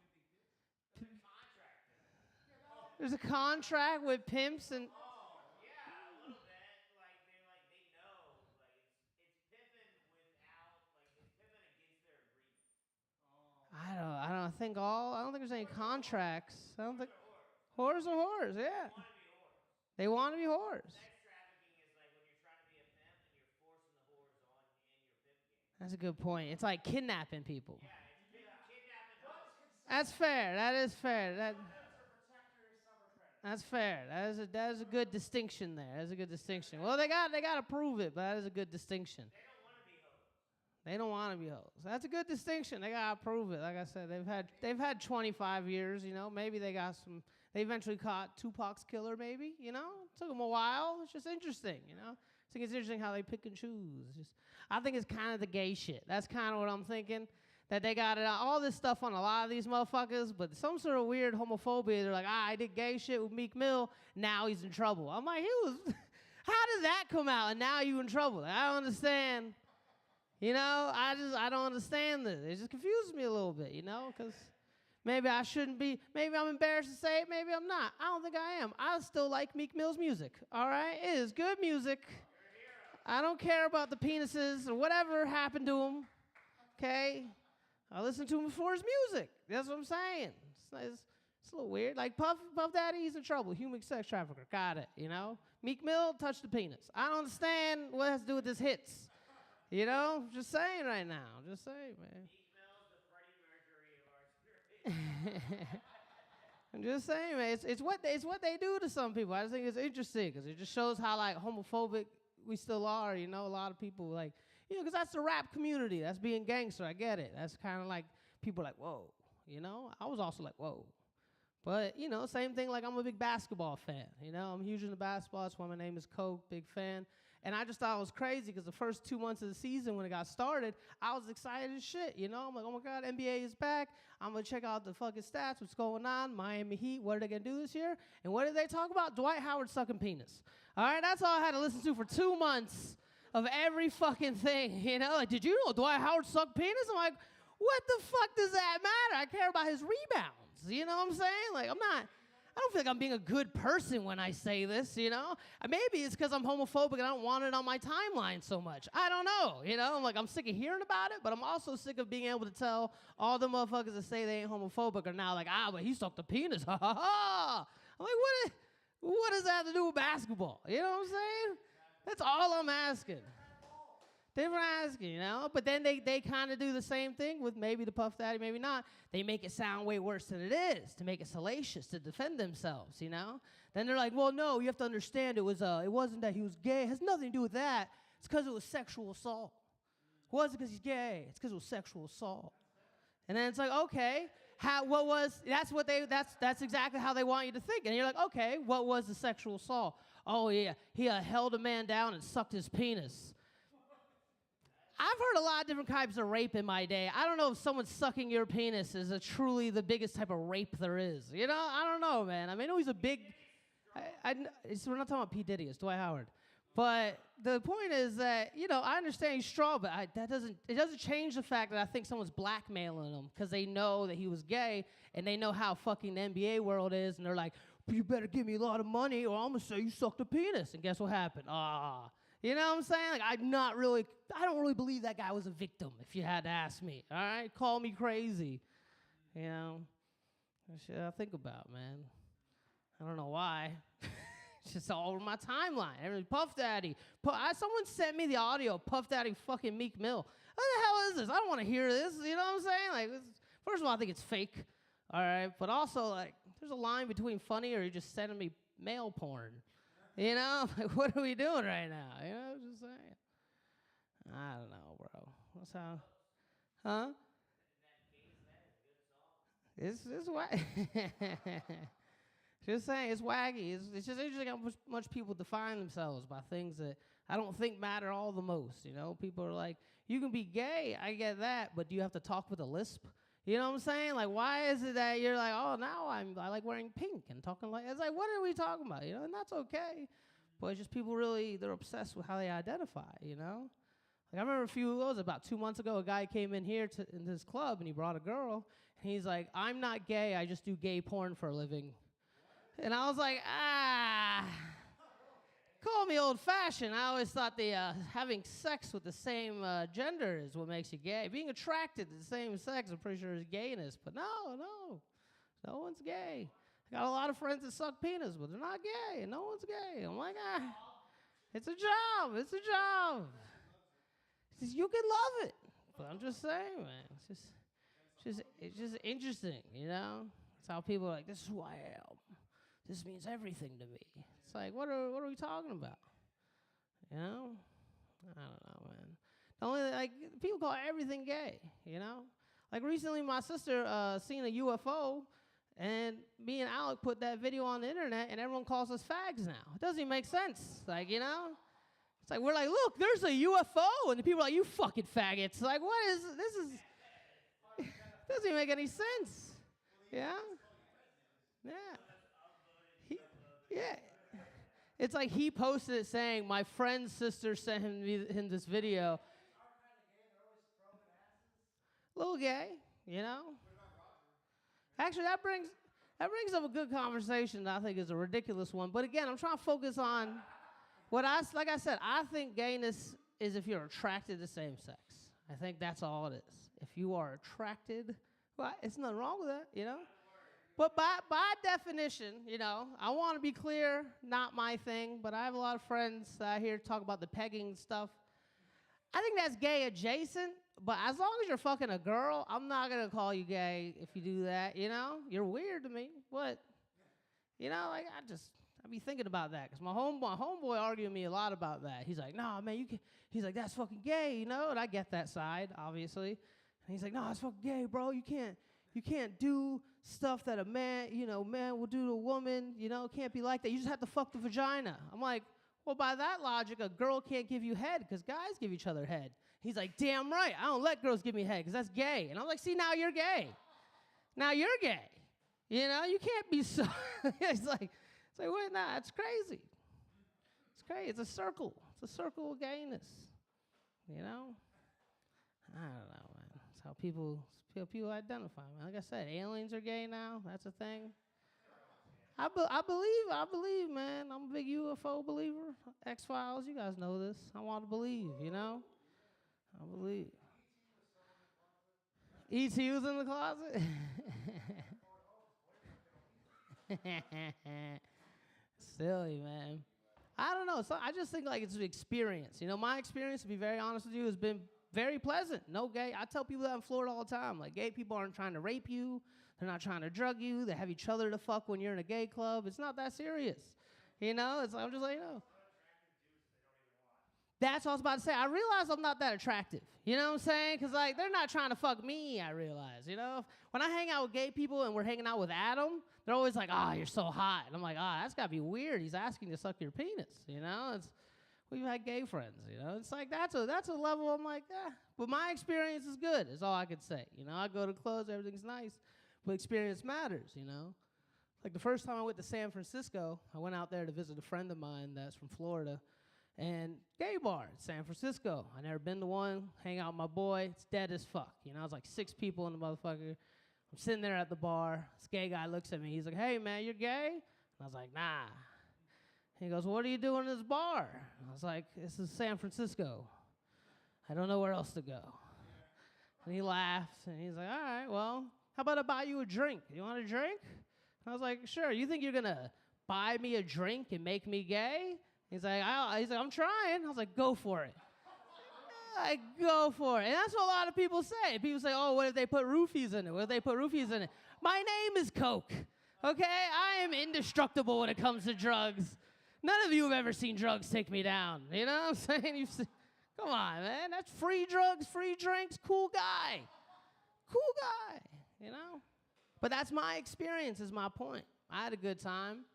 There's a contract with pimps and... I don't think there's any contracts. I don't think whores are whores, yeah. They want to be whores. That's a good point. It's like kidnapping people. That's fair. That is fair. That's fair. That is a good distinction there. That's a good distinction. Well, they got to prove it, but that is a good distinction. They don't want to be hoes. That's a good distinction. They gotta prove it. Like I said, they've had 25 years. You know, maybe they got some. They eventually caught Tupac's killer. Maybe, you know, took them a while. It's just interesting. You know, I think it's interesting how they pick and choose. I think it's kind of the gay shit. That's kind of what I'm thinking. That they got it all this stuff on a lot of these motherfuckers, but some sort of weird homophobia. They're like, I did gay shit with Meek Mill. Now he's in trouble. I'm like, how did that come out? And now you in trouble? Like, I don't understand. You know, I don't understand this. It just confuses me a little bit, you know, because maybe I shouldn't be, maybe I'm embarrassed to say it, maybe I'm not. I don't think I am. I still like Meek Mill's music, all right? It is good music. I don't care about the penises or whatever happened to him, okay? I listen to him for his music. That's what I'm saying. It's a little weird. Like Puff Daddy, he's in trouble. Human sex trafficker, got it, you know? Meek Mill, touched the penis. I don't understand what it has to do with his hits. You know, just saying right now. Just saying, man. I'm just saying, man. It's what they do to some people. I just think it's interesting because it just shows how like homophobic we still are. You know, a lot of people like, you know, because that's the rap community. That's being gangster. I get it. That's kind of like people like, whoa. You know, I was also like, whoa. But you know, same thing. Like I'm a big basketball fan. You know, I'm huge into basketball. That's why my name is Coke. Big fan. And I just thought it was crazy because the first 2 months of the season when it got started, I was excited as shit, you know? I'm like, oh my God, NBA is back. I'm going to check out the fucking stats, what's going on, Miami Heat, what are they going to do this year? And what did they talk about? Dwight Howard sucking penis. All right, that's all I had to listen to for 2 months of every fucking thing, you know? Like, did you know Dwight Howard sucked penis? I'm like, what the fuck does that matter? I care about his rebounds, you know what I'm saying? Like, I don't feel like I'm being a good person when I say this, you know? Maybe it's because I'm homophobic and I don't want it on my timeline so much. I don't know, you know? I'm sick of hearing about it, but I'm also sick of being able to tell all the motherfuckers that say they ain't homophobic are now like, but he sucked a penis, ha ha ha. I'm like, what does that have to do with basketball? You know what I'm saying? That's all I'm asking. Different asking, you know? But then they kind of do the same thing with maybe the Puff Daddy, maybe not. They make it sound way worse than it is, to make it salacious, to defend themselves, you know? Then they're like, well, no, you have to understand it wasn't that he was gay. It has nothing to do with that. It's because it was sexual assault. It wasn't because he's gay. It's because it was sexual assault. And then it's like, okay, that's exactly how they want you to think. And you're like, okay, what was the sexual assault? Oh, yeah, he held a man down and sucked his penis. I've heard a lot of different types of rape in my day. I don't know if someone sucking your penis is truly the biggest type of rape there is. You know, I don't know, man. I mean, he's a big. We're not talking about P. Diddy. It's Dwight Howard. But the point is that, you know, I understand he's strong, but it doesn't change the fact that I think someone's blackmailing him because they know that he was gay and they know how fucking the NBA world is, and they're like, you better give me a lot of money or I'm gonna say you sucked a penis. And guess what happened? You know what I'm saying? Like, I don't really believe that guy was a victim, if you had to ask me. All right? Call me crazy. You know? That's shit I think about, man. I don't know why. It's just all over my timeline. Puff Daddy. Someone sent me the audio of Puff Daddy fucking Meek Mill. What the hell is this? I don't want to hear this. You know what I'm saying? Like, first of all, I think it's fake. All right? But also, like, there's a line between funny or you're just sending me male porn. You know, like, what are we doing right now? You know, just saying. I don't know, bro. What's how? Huh? It's just saying, it's wacky. It's just interesting how much people define themselves by things that I don't think matter all the most. You know, people are like, you can be gay, I get that, but do you have to talk with a lisp? You know what I'm saying? Like, why is it that you're like, oh, now I like wearing pink and talking like, it's like, what are we talking about? You know, and that's okay. But it's just people they're obsessed with how they identify, you know? Like, I remember it was about 2 months ago, a guy came in here in this club and he brought a girl. And he's like, I'm not gay, I just do gay porn for a living. And I was like, call me old-fashioned. I always thought having sex with the same gender is what makes you gay. Being attracted to the same sex, I'm pretty sure is gayness. But no one's gay. I got a lot of friends that suck penis, but they're not gay, and no one's gay. I'm like, it's a job. You can love it. But I'm just saying, man, it's just interesting, you know? It's how people are like, this is who I am. This means everything to me. It's like, what are we talking about? You know? I don't know, man. Only people call everything gay, you know? Like recently my sister seen a UFO and me and Alec put that video on the internet and everyone calls us fags now. It doesn't even make sense. Like, you know? It's like, we're like, look, there's a UFO, and the people are like, you fucking faggots. Like, doesn't even make any sense. Yeah? Yeah. It's like he posted it saying, my friend's sister sent him this video. A little gay, you know? Actually, that brings up a good conversation that I think is a ridiculous one. But again, I'm trying to focus on like I said, I think gayness is if you're attracted to same sex. I think that's all it is. If you are attracted, well, it's nothing wrong with that, you know? But by definition, you know, I want to be clear, not my thing, but I have a lot of friends that I hear talk about the pegging stuff. I think that's gay adjacent, but as long as you're fucking a girl, I'm not going to call you gay if you do that, you know? You're weird to me, but, you know, like, I be thinking about that, because my homeboy argued with me a lot about that. He's like, no, man, he's like, that's fucking gay, you know? And I get that side, obviously. And he's like, no, it's fucking gay, bro. You can't do stuff that a man will do to a woman, you know? It can't be like that. You just have to fuck the vagina. I'm like, well, by that logic, a girl can't give you head, because guys give each other head. He's like, damn right, I don't let girls give me head, because that's gay. And I'm like, see, now you're gay. Now you're gay. You know, you can't be so... It's like, wait, nah, it's crazy. It's crazy. It's a circle. It's It's a circle of gayness. You know? I don't know, man. That's how people identify, man. Like I said, aliens are gay now. That's a thing. I believe, man. I'm a big UFO believer. X-Files, you guys know this. I want to believe, you know? I believe. E.T. was in the closet? Silly, man. I don't know. So I just think like it's an experience. You know, my experience, to be very honest with you, has been very pleasant. No gay. I tell people that in Florida all the time. Like, gay people aren't trying to rape you. They're not trying to drug you. They have each other to fuck when you're in a gay club. It's not that serious. You know? I'm just like, you know. That's what I was about to say. I realize I'm not that attractive. You know what I'm saying? Because, like, they're not trying to fuck me, I realize. You know? When I hang out with gay people and we're hanging out with Adam, they're always like, you're so hot. And I'm like, that's got to be weird. He's asking to suck your penis. You know? We've had gay friends, you know? It's like, that's a level I'm like, But my experience is good, is all I could say. You know, I go to clubs, everything's nice. But experience matters, you know? Like the first time I went to San Francisco, I went out there to visit a friend of mine that's from Florida. And gay bar in San Francisco. I never been to one. Hang out with my boy. It's dead as fuck. You know, it's like 6 people in the motherfucker. I'm sitting there at the bar. This gay guy looks at me. He's like, hey, man, you're gay? And I was like, nah. He goes, what are you doing in this bar? And I was like, this is San Francisco. I don't know where else to go. And he laughs, and he's like, all right, well, how about I buy you a drink? You want a drink? And I was like, sure. You think you're going to buy me a drink and make me gay? He's like, I'm trying. I was like, go for it. I go for it. And that's what a lot of people say. People say, oh, what if they put roofies in it? What if they put roofies in it? My name is Coke, okay? I am indestructible when it comes to drugs. None of you have ever seen drugs take me down. You know what I'm saying? Come on, man. That's free drugs, free drinks, cool guy. Cool guy, you know? But that's my experience, is my point. I had a good time.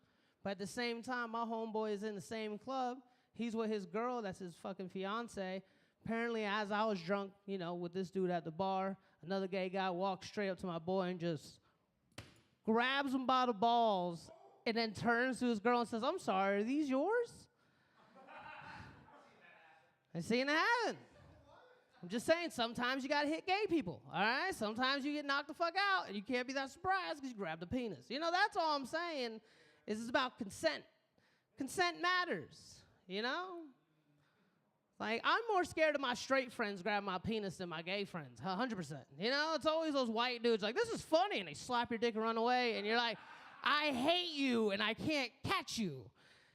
But at the same time, my homeboy is in the same club. He's with his girl, that's his fucking fiance. Apparently, as I was drunk, you know, with this dude at the bar, another gay guy walks straight up to my boy and just grabs him by the balls and then turns to his girl and says, I'm sorry, are these yours? I've seen it happen. I'm just saying, sometimes you gotta hit gay people, all right? Sometimes you get knocked the fuck out and you can't be that surprised because you grabbed the penis. You know, that's all I'm saying. Is it's about consent. Consent matters, you know? Like, I'm more scared of my straight friends grabbing my penis than my gay friends, 100%. You know, it's always those white dudes like, this is funny, and they slap your dick and run away, and you're like, I hate you, and I can't catch you.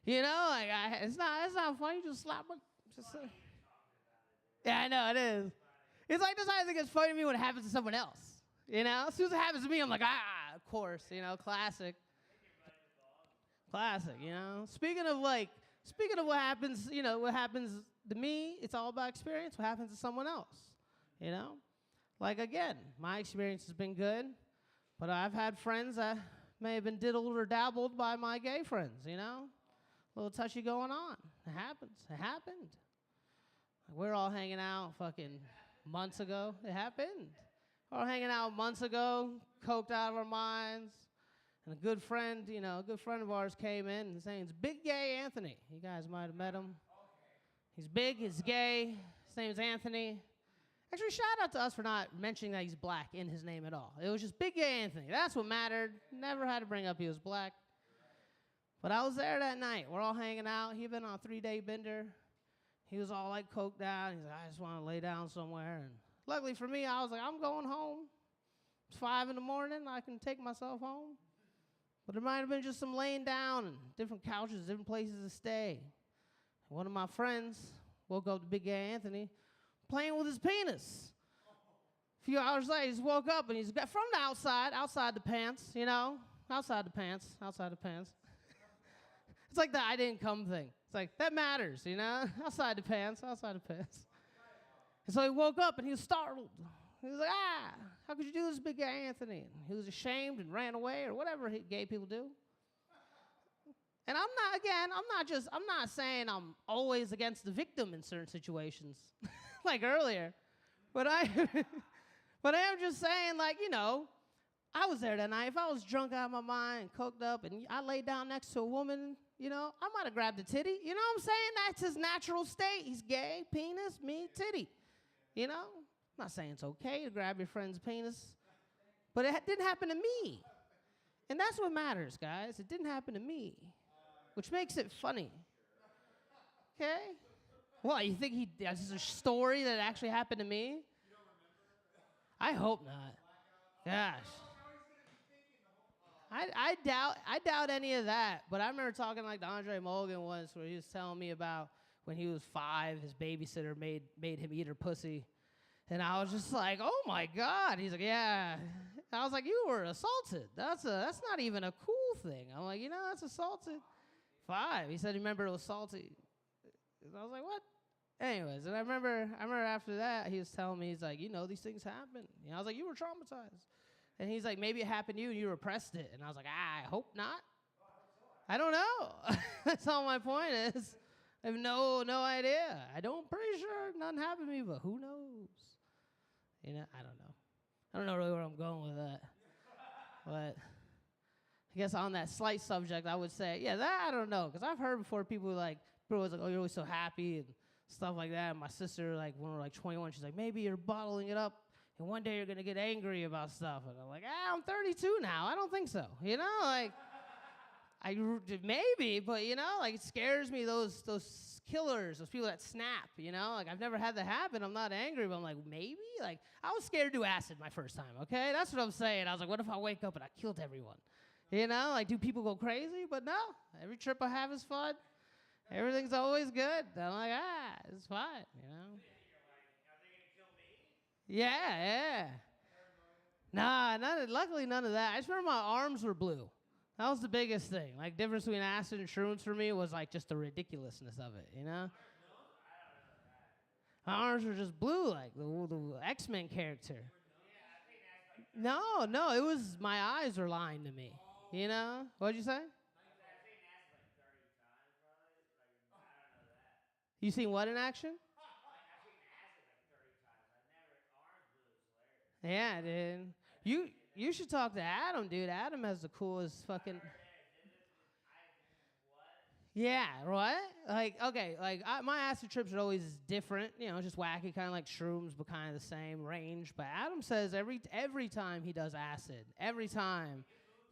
You know, like, it's not funny, just slap my, yeah, I know, it is. It's like, this I think it's funny to me when it happens to someone else. You know, as soon as it happens to me, I'm like, of course, you know, classic. Classic, you know. Speaking of what happens, you know, what happens to me, it's all about experience. What happens to someone else, you know? Like, again, my experience has been good, but I've had friends that may have been diddled or dabbled by my gay friends, you know? A little touchy going on. It happens. It happened. We're all hanging out fucking months ago. It happened. We're all hanging out months ago, coked out of our minds. And a good friend of ours came in, and his name's Big Gay Anthony. You guys might have met him. He's big, he's gay. His name's Anthony. Actually, shout out to us for not mentioning that he's black in his name at all. It was just Big Gay Anthony. That's what mattered. Never had to bring up he was black. But I was there that night. We're all hanging out. He'd been on a 3-day bender. He was all like coked out. He's like, I just want to lay down somewhere. And luckily for me, I was like, I'm going home. It's 5 in the morning. I can take myself home. But there might have been just some laying down and different couches, different places to stay. One of my friends woke up to Big Gay Anthony playing with his penis. A few hours later, he just woke up and he's got from the outside the pants, you know, outside the pants. It's like the I didn't come thing. It's like, that matters, you know, outside the pants. And so he woke up and he was startled. He was like, how could you do this, Big Gay Anthony? And he was ashamed and ran away or whatever gay people do. And I'm not saying I'm always against the victim in certain situations, like earlier. But I am just saying, like, you know, I was there that night. If I was drunk out of my mind, coked up, and I laid down next to a woman, You know, I might have grabbed a titty. You know what I'm saying? That's his natural state. He's gay, penis, me, titty. You know? I'm not saying it's okay to grab your friend's penis, but it didn't happen to me. And that's what matters, guys. It didn't happen to me, which makes it funny. Okay? What, you think that's a story that actually happened to me? I hope not. Gosh. I doubt any of that. But I remember talking like to Andre Mulligan once where he was telling me about when he was 5, his babysitter made him eat her pussy. And I was just like, oh my God. He's like, yeah. I was like, you were assaulted. That's not even a cool thing. I'm like, you know, that's assaulted. 5. He said he remember it was salty. And I was like, what? Anyways, and I remember after that, he was telling me, he's like, you know, these things happen. You know, I was like, you were traumatized. And he's like, maybe it happened to you and you repressed it. And I was like, I hope not. I don't know. That's all my point is. I have no idea. Pretty sure nothing happened to me, but who knows? You know, I don't know. I don't know really where I'm going with that. But I guess on that slight subject, I would say, yeah, that I don't know. Because I've heard before people was like, oh, you're always so happy and stuff like that. And my sister, like, when we were like 21, she's like, maybe you're bottling it up and one day you're going to get angry about stuff. And I'm like, I'm 32 now. I don't think so. You know, like, maybe, but, you know, like, it scares me, those killers, those people that snap, you know? Like, I've never had that happen. I'm not angry, but I'm like, maybe? Like, I was scared to do acid my first time, okay? That's what I'm saying. I was like, what if I wake up and I killed everyone? You know? Like, do people go crazy? But no. Every trip I have is fun. Everything's always good. I'm like, it's fine, you know? Yeah. Nah, luckily none of that. I just remember my arms were blue. That was the biggest thing. Like, difference between acid and shrooms for me was like just the ridiculousness of it, you know? My arms were just blue, like the X-Men character. No, it was my eyes were lying to me, you know? What'd you say? You seen what in action? Yeah, dude. You should talk to Adam, dude. Adam has the coolest fucking. Yeah, right? Like, okay, like, my acid trips are always different, you know, just wacky, kind of like shrooms, but kind of the same range. But Adam says every time he does acid, every time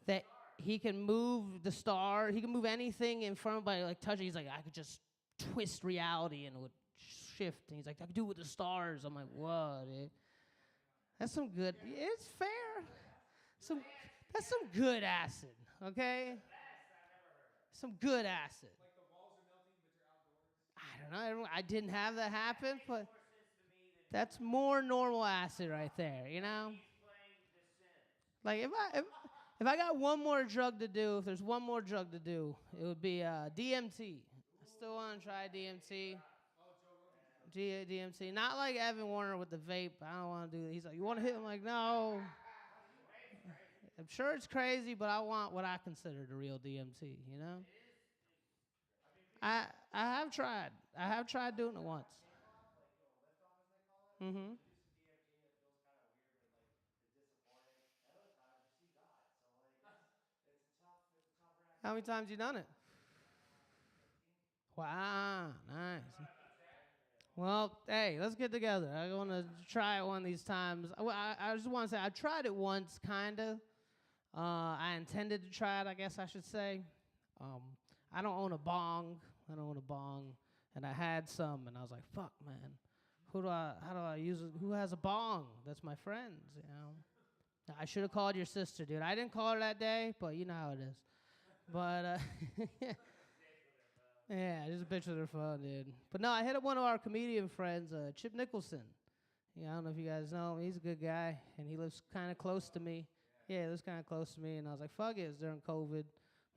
that he can move the star, he can move anything in front of by like touching. He's like, I could just twist reality and it would shift. And he's like, I could do it with the stars. I'm like, whoa, dude. That's some good. It's fair. That's some good acid, okay? Some good acid. Like the walls are melting, but you're outdoors? I don't know. I didn't have that happen, but that's more normal acid right there, you know? Like, if I got one more drug to do, if there's one more drug to do, it would be DMT. I still want to try DMT. DMT. Not like Evan Warner with the vape. I don't want to do that. He's like, you want to hit? I'm like, no. I'm sure it's crazy, but I want what I consider the real DMT, you know? I have tried. I have tried doing it once. Mm-hmm. How many times you done it? Wow, nice. Well, hey, let's get together. I want to try it one of these times. I just want to say I tried it once, kind of. I intended to try it, I guess I should say. I don't own a bong. And I had some, and I was like, fuck, man. How do I use it? Who has a bong? That's my friends, you know. I should have called your sister, dude. I didn't call her that day, but you know how it is. But, yeah, just a bitch with her phone, dude. But no, I hit up one of our comedian friends, Chip Nicholson. Yeah, I don't know if you guys know him. He's a good guy, and he lives kind of close to me. Yeah, he lives kind of close to me, and I was like, fuck it, it's during COVID.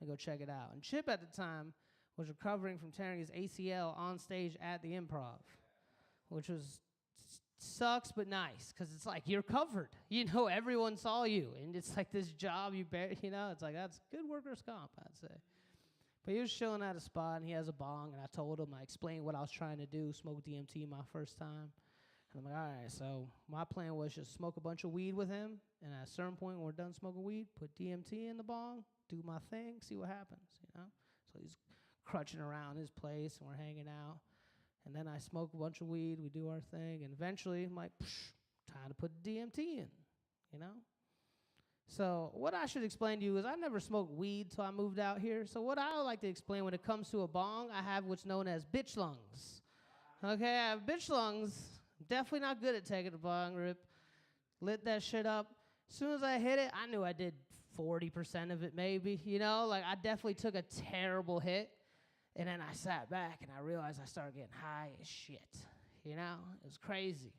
Let me go check it out. And Chip at the time was recovering from tearing his ACL on stage at the Improv, which was sucks but nice, because it's like you're covered. You know, everyone saw you, and it's like this job you bear, you know, it's like that's good workers' comp, I'd say. But he was chilling at a spot, and he has a bong, and I told him, I explained what I was trying to do, smoke DMT my first time. And I'm like, all right, so my plan was just smoke a bunch of weed with him, and at a certain point when we're done smoking weed, put DMT in the bong, do my thing, see what happens, you know? So he's crutching around his place, and we're hanging out. And then I smoke a bunch of weed, we do our thing, and eventually I'm like, time to put DMT in, you know? So what I should explain to you is I never smoked weed till I moved out here. So what I like to explain when it comes to a bong, I have what's known as bitch lungs. Okay, I have bitch lungs. Definitely not good at taking a bong rip. Lit that shit up. As soon as I hit it, I knew I did 40% of it maybe, you know? Like I definitely took a terrible hit. And then I sat back and I realized I started getting high as shit. You know? It was crazy.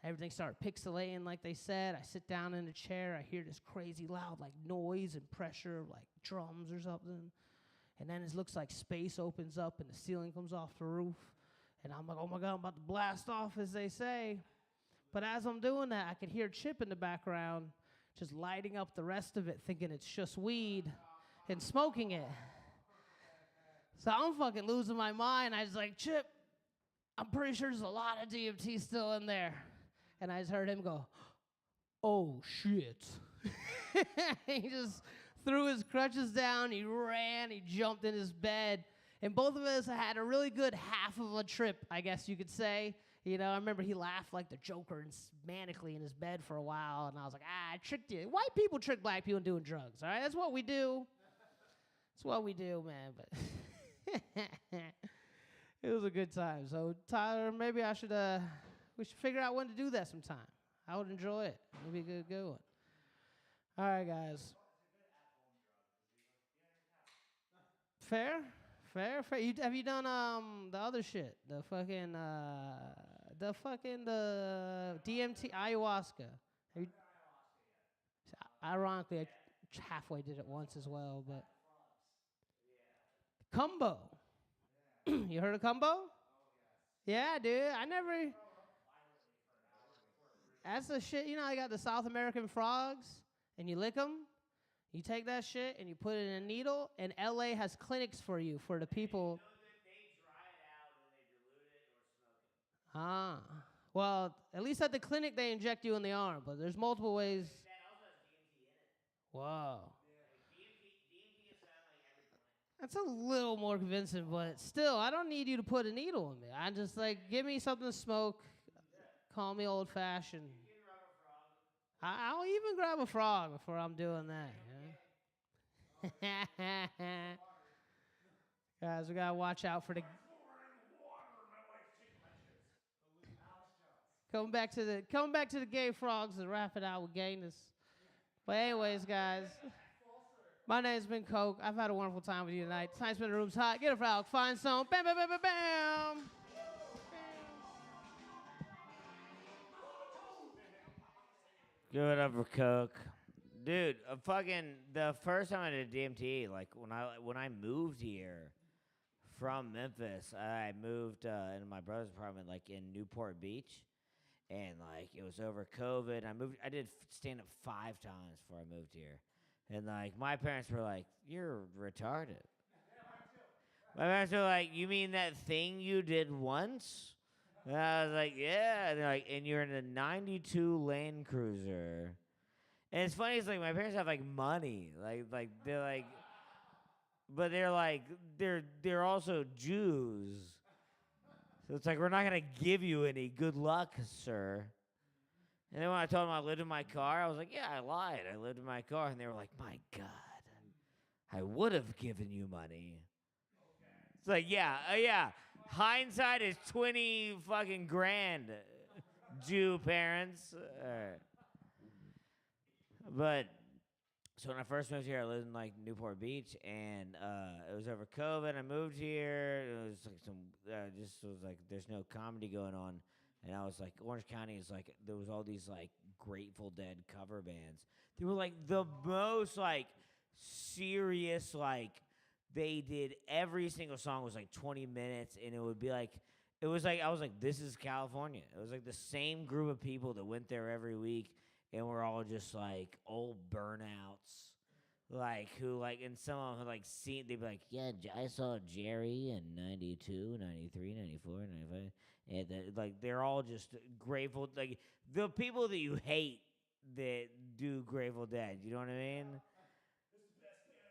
Everything started pixelating like they said. I sit down in a chair. I hear this crazy loud like noise and pressure, like drums or something. And then it looks like space opens up and the ceiling comes off the roof. And I'm like, oh my God, I'm about to blast off, as they say. But as I'm doing that, I could hear Chip in the background just lighting up the rest of it, thinking it's just weed and smoking it. So I'm fucking losing my mind. I was like, Chip, I'm pretty sure there's a lot of DMT still in there. And I just heard him go, oh, shit. He just threw his crutches down. He ran. He jumped in his bed. And both of us had a really good half of a trip, I guess you could say. You know, I remember he laughed like the Joker and manically in his bed for a while. And I was like, I tricked you. White people trick black people into doing drugs, all right? That's what we do. That's what we do, man. But it was a good time. So Tyler, maybe we should figure out when to do that sometime. I would enjoy it. It'd be a good one. All right, guys. Fair. Have you done the other shit? The DMT ayahuasca. Ironically, I halfway did it once as well, but Kumbo. You heard of Kumbo? Yeah, dude. That's the shit. You know, I got the South American frogs, and you lick them. You take that shit and you put it in a needle, and LA has clinics for you for the people. Well, at least at the clinic they inject you in the arm, but there's multiple ways. Whoa. That's a little more convincing, but still, I don't need you to put a needle in me. I just like, give me something to smoke. Call me old-fashioned. I'll even grab a frog before I'm doing that. Yeah? Guys, we gotta watch out for the. Coming back to the gay frogs and wrap it out with gayness. But anyways, guys, my name's been Coke. I've had a wonderful time with you tonight. Tonight's been the room's hot. Get it for Alex Finestone. Bam, bam, bam, bam, bam. Give it up for Coke. Dude, the first time I did DMT, like when I moved here from Memphis, I moved into my brother's apartment like in Newport Beach, and like it was over COVID. I did stand up 5 times before I moved here, and like my parents were like, "You're retarded." My parents were like, "You mean that thing you did once?" And I was like, "Yeah." And they're like, "And you're in a '92 Land Cruiser." And it's funny, it's like my parents have like money, like they're like, but they're also Jews, so it's like we're not gonna give you any. Good luck, sir. And then when I told them I lived in my car, I was like, yeah, I lied. I lived in my car, and they were like, my God, I would have given you money. It's like, yeah. Hindsight is 20 fucking grand, Jew parents. But so when I first moved here, I lived in like Newport Beach, and it was over COVID. I moved here. It was like there's no comedy going on, and I was like, Orange County is like there was all these like Grateful Dead cover bands. They were like the most like serious, like they did every single song was like 20 minutes, and it was like I was like, this is California. It was like the same group of people that went there every week. And we're all just like old burnouts, like who like, and some of them like they'd be like, yeah, I saw Jerry in 92, 93, 94, 95. And like they're all just Grateful, like the people that you hate that do Grateful Dead. You know what I mean?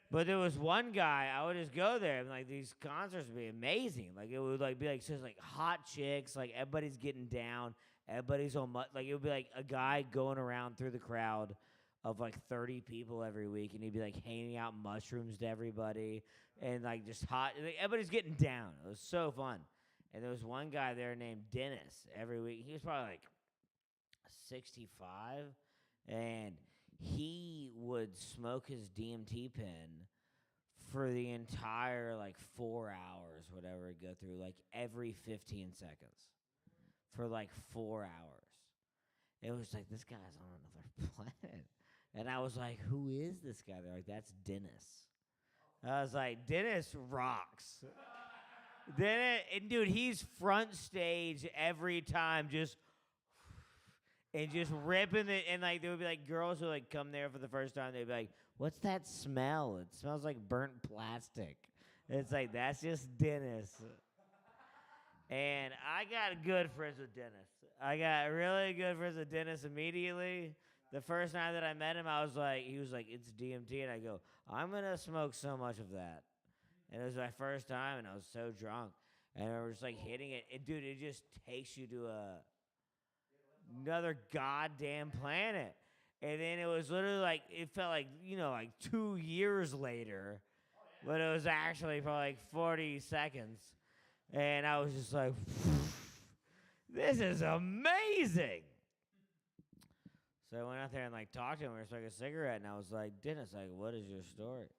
But there was one guy, I would just go there, and like these concerts would be amazing. Like it would like be like just like hot chicks, like everybody's getting down, everybody's on like it would be like a guy going around through the crowd of like 30 people every week, and he'd be like handing out mushrooms to everybody, and like just hot. Like, everybody's getting down. It was so fun. And there was one guy there named Dennis. Every week, he was probably like 65, and he would smoke his DMT pen for the entire like 4 hours, whatever it go through, like every 15 seconds for like 4 hours. It was like, this guy's on another planet. And I was like, who is this guy? They're like, that's Dennis. I was like, Dennis rocks. And dude, he's front stage every time, just ripping it. And like there would be like girls who like come there for the first time. They'd be like, "What's that smell? It smells like burnt plastic." It's like, that's just Dennis. And I got good friends with Dennis. I got really good friends with Dennis immediately. The first night that I met him, he was like, it's DMT. And I go, I'm going to smoke so much of that. And it was my first time, and I was so drunk. And I was just like hitting it. And dude, it just takes you to another goddamn planet. And then it was literally like, it felt like, like 2 years later. But it was actually probably like 40 seconds. And I was just like, this is amazing. So I went out there and like talked to him. We were smoking a cigarette, and I was like, Dennis, like, what is your story?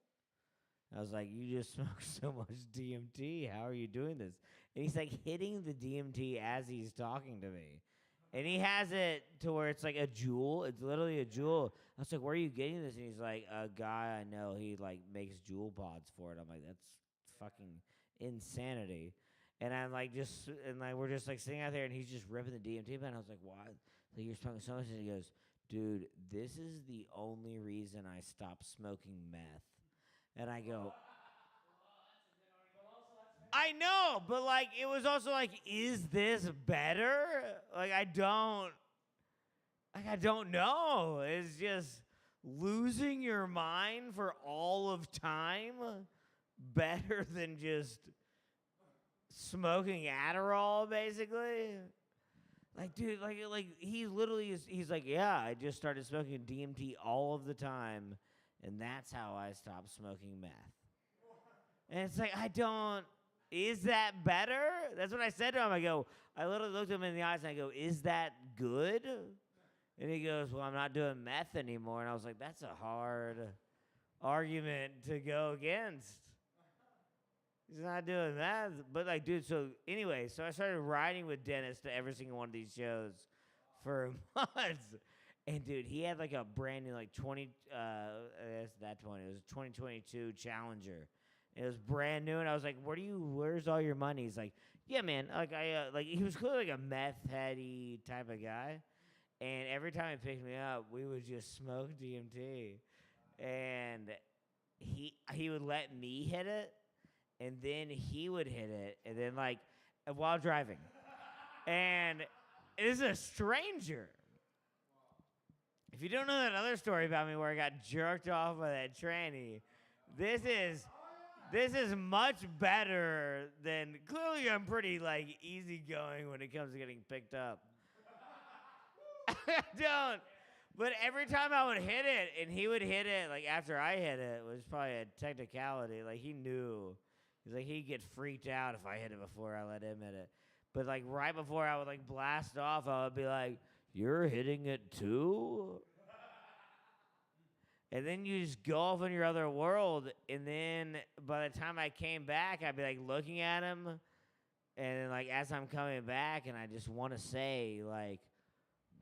I was like, you just smoked so much DMT. How are you doing this? And he's like hitting the DMT as he's talking to me. And he has it to where it's like a jewel. It's literally a jewel. I was like, where are you getting this? And he's like, a guy I know, he like makes jewel pods for it. I'm like, that's fucking insanity. And I'm like, we're just like sitting out there, and he's just ripping the DMT pen. I was like, why? Like, you're smoking so much. And he goes, dude, this is the only reason I stopped smoking meth. And I go, I know, but like, it was also like, is this better? Like, I don't know. It's just losing your mind for all of time better than just smoking Adderall, basically. Like, dude, like he literally is. He's like, yeah, I just started smoking DMT all of the time, and that's how I stopped smoking meth. And it's like, is that better? That's what I said to him. I literally looked him in the eyes and I go, is that good? And he goes, well, I'm not doing meth anymore. And I was like, that's a hard argument to go against. He's not doing that. But like, dude, so anyway, so I started riding with Dennis to every single one of these shows for months. And dude, he had like a brand new like 2022 Challenger. It was brand new, and I was like, where's all your money? He's like, yeah, man. Like he was clearly like a meth heady type of guy. And every time he picked me up, we would just smoke DMT. And he would let me hit it, and then he would hit it, and then like while driving. And this is a stranger. If you don't know that other story about me where I got jerked off by that tranny, this is much better than, clearly I'm pretty like easygoing when it comes to getting picked up. I don't. But every time I would hit it, and he would hit it, like after I hit it, was probably a technicality. Like he knew. He's like, he'd get freaked out if I hit it before I let him hit it. But like right before I would like blast off, I would be like, you're hitting it too? And then you just go off in your other world, and then by the time I came back, I'd be like looking at him, and then, like as I'm coming back, and I just want to say like,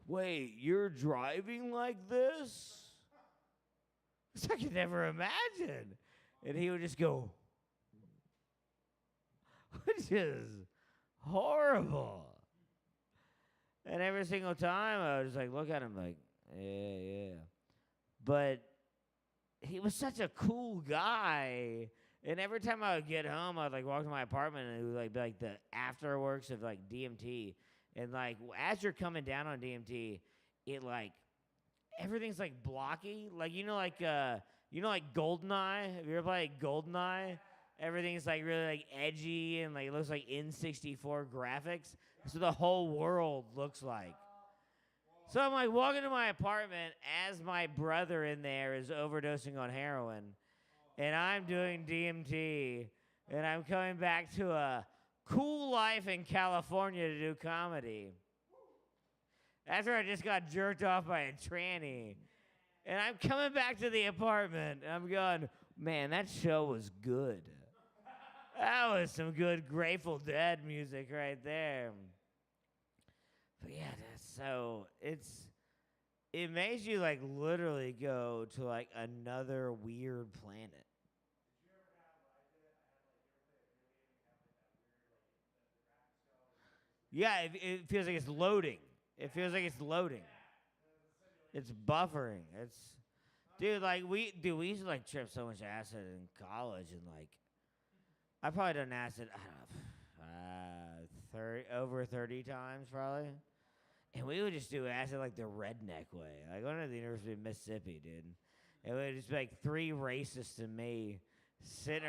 wait, you're driving like this? I could never imagine. And he would just go, which is horrible. And every single time I was like, look at him like, yeah. But he was such a cool guy. And every time I would get home, I'd like walk to my apartment, and it would like be like the afterworks of like DMT. And like as you're coming down on DMT, it like everything's like blocky. Like like you know, like GoldenEye. Have you ever played GoldenEye? Everything's like really like edgy and like it looks like N64 graphics. That's what the whole world looks like. So I'm like walking to my apartment as my brother in there is overdosing on heroin, and I'm doing DMT, and I'm coming back to a cool life in California to do comedy. After I just got jerked off by a tranny. And I'm coming back to the apartment, and I'm going, man, that show was good. That was some good Grateful Dead music right there. But yeah, it makes you like literally go to like another weird planet. Yeah, it feels like it's loading. It feels like it's loading. It's buffering. We used to like trip so much acid in college, and like I probably done acid, I don't know, over 30 times probably. And we would just do acid like the redneck way. Like I went to the University of Mississippi, dude. It would just be like 3 racists and me sitting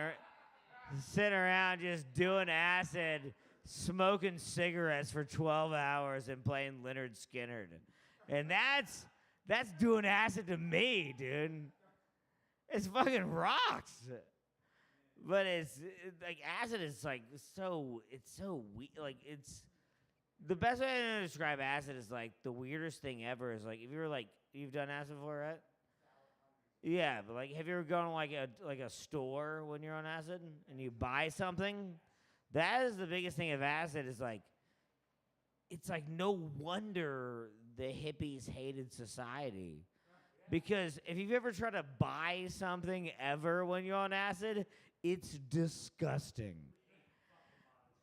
around just doing acid, smoking cigarettes for 12 hours and playing Leonard Skinner. And that's doing acid to me, dude. It's fucking rocks. But like acid is like it's so weird. Like it's the best way to describe acid is like the weirdest thing ever is like if you were like you've done acid before, right? Yeah, but like have you ever gone to like a store when you're on acid and you buy something? That is the biggest thing of acid is like it's like no wonder the hippies hated society. Because if you've ever tried to buy something ever when you're on acid, it's disgusting.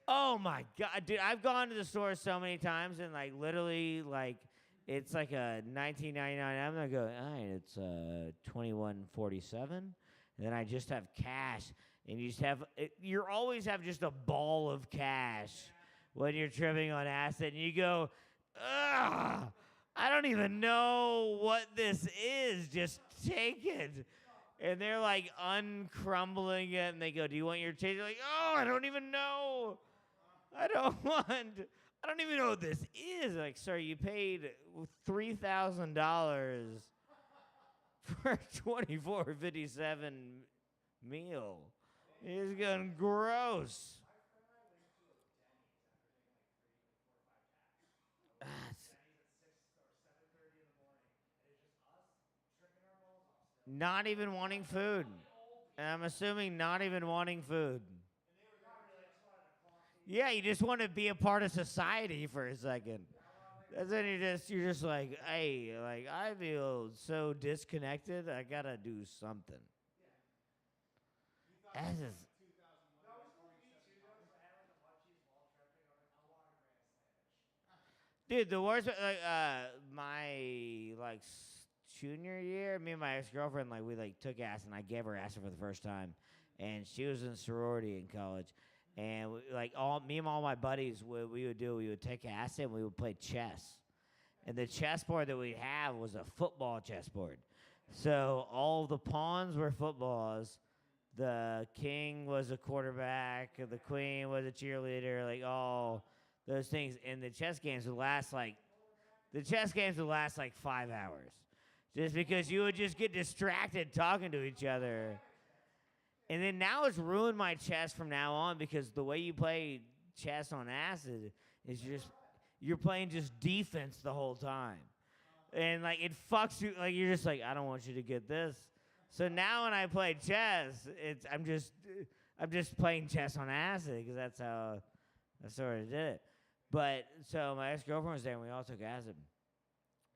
Oh my God, dude, I've gone to the store so many times and like literally like it's like a $19.99. I'm gonna go, all right, it's $21.47. And then I just have cash and you just have you always have just a ball of cash when you're tripping on acid and you go, ugh, I don't even know what this is. Just take it. And they're like uncrumbling it and they go, do you want your change? You're like, oh, I don't even know. I don't even know what this is. Like, sir, you paid $3,000 for a $24.57 meal. It's going gross. Not even wanting food. And I'm assuming not even wanting food. Yeah, you just want to be a part of society for a second. That's when you're just like, hey, like I feel so disconnected. I gotta do something. That's just, dude, the worst, like, my like junior year, me and my ex-girlfriend, like we like took acid, and I gave her acid for the first time, and she was in sorority in college. And me and all my buddies, what we would take acid and we would play chess. And the chessboard that we'd have was a football chessboard. So all the pawns were footballs. The king was a quarterback. The queen was a cheerleader. Like all those things. And the chess games would last like 5 hours. Just because you would just get distracted talking to each other. And then now it's ruined my chess from now on because the way you play chess on acid is you're playing just defense the whole time. And like it fucks you, like you're just like, I don't want you to get this. So now when I play chess, I'm just playing chess on acid because that's how I sort of did it. But so my ex-girlfriend was there and we all took acid.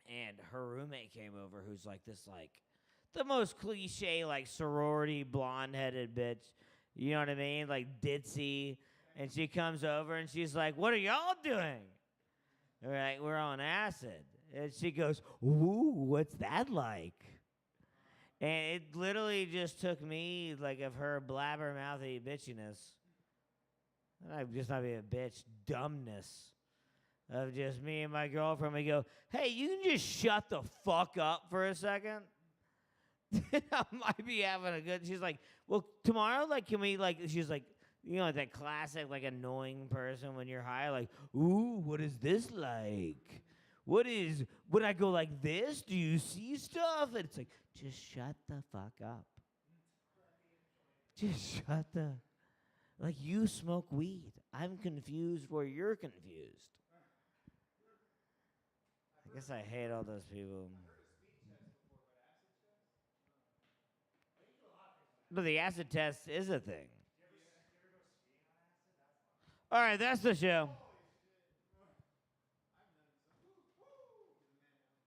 And her roommate came over who's like this like the most cliche, like, sorority, blonde-headed bitch. You know what I mean? Like, ditzy. And she comes over, and she's like, what are y'all doing? And we're like, we're on acid. And she goes, ooh, what's that like? And it literally just took me, like, of her blabbermouthy bitchiness. And I'm just not being a bitch. Dumbness. Of just me and my girlfriend. We go, hey, you can just shut the fuck up for a second? I might be having a good. She's like, well, tomorrow, like, can we, like, she's like, you know, that classic, like, annoying person when you're high, like, ooh, what is this like? When I go like this, do you see stuff? And it's like, just shut the fuck up. Just shut the, like, you smoke weed. I'm confused where you're confused. I guess I hate all those people. No, the acid test is a thing. All right, that's the show.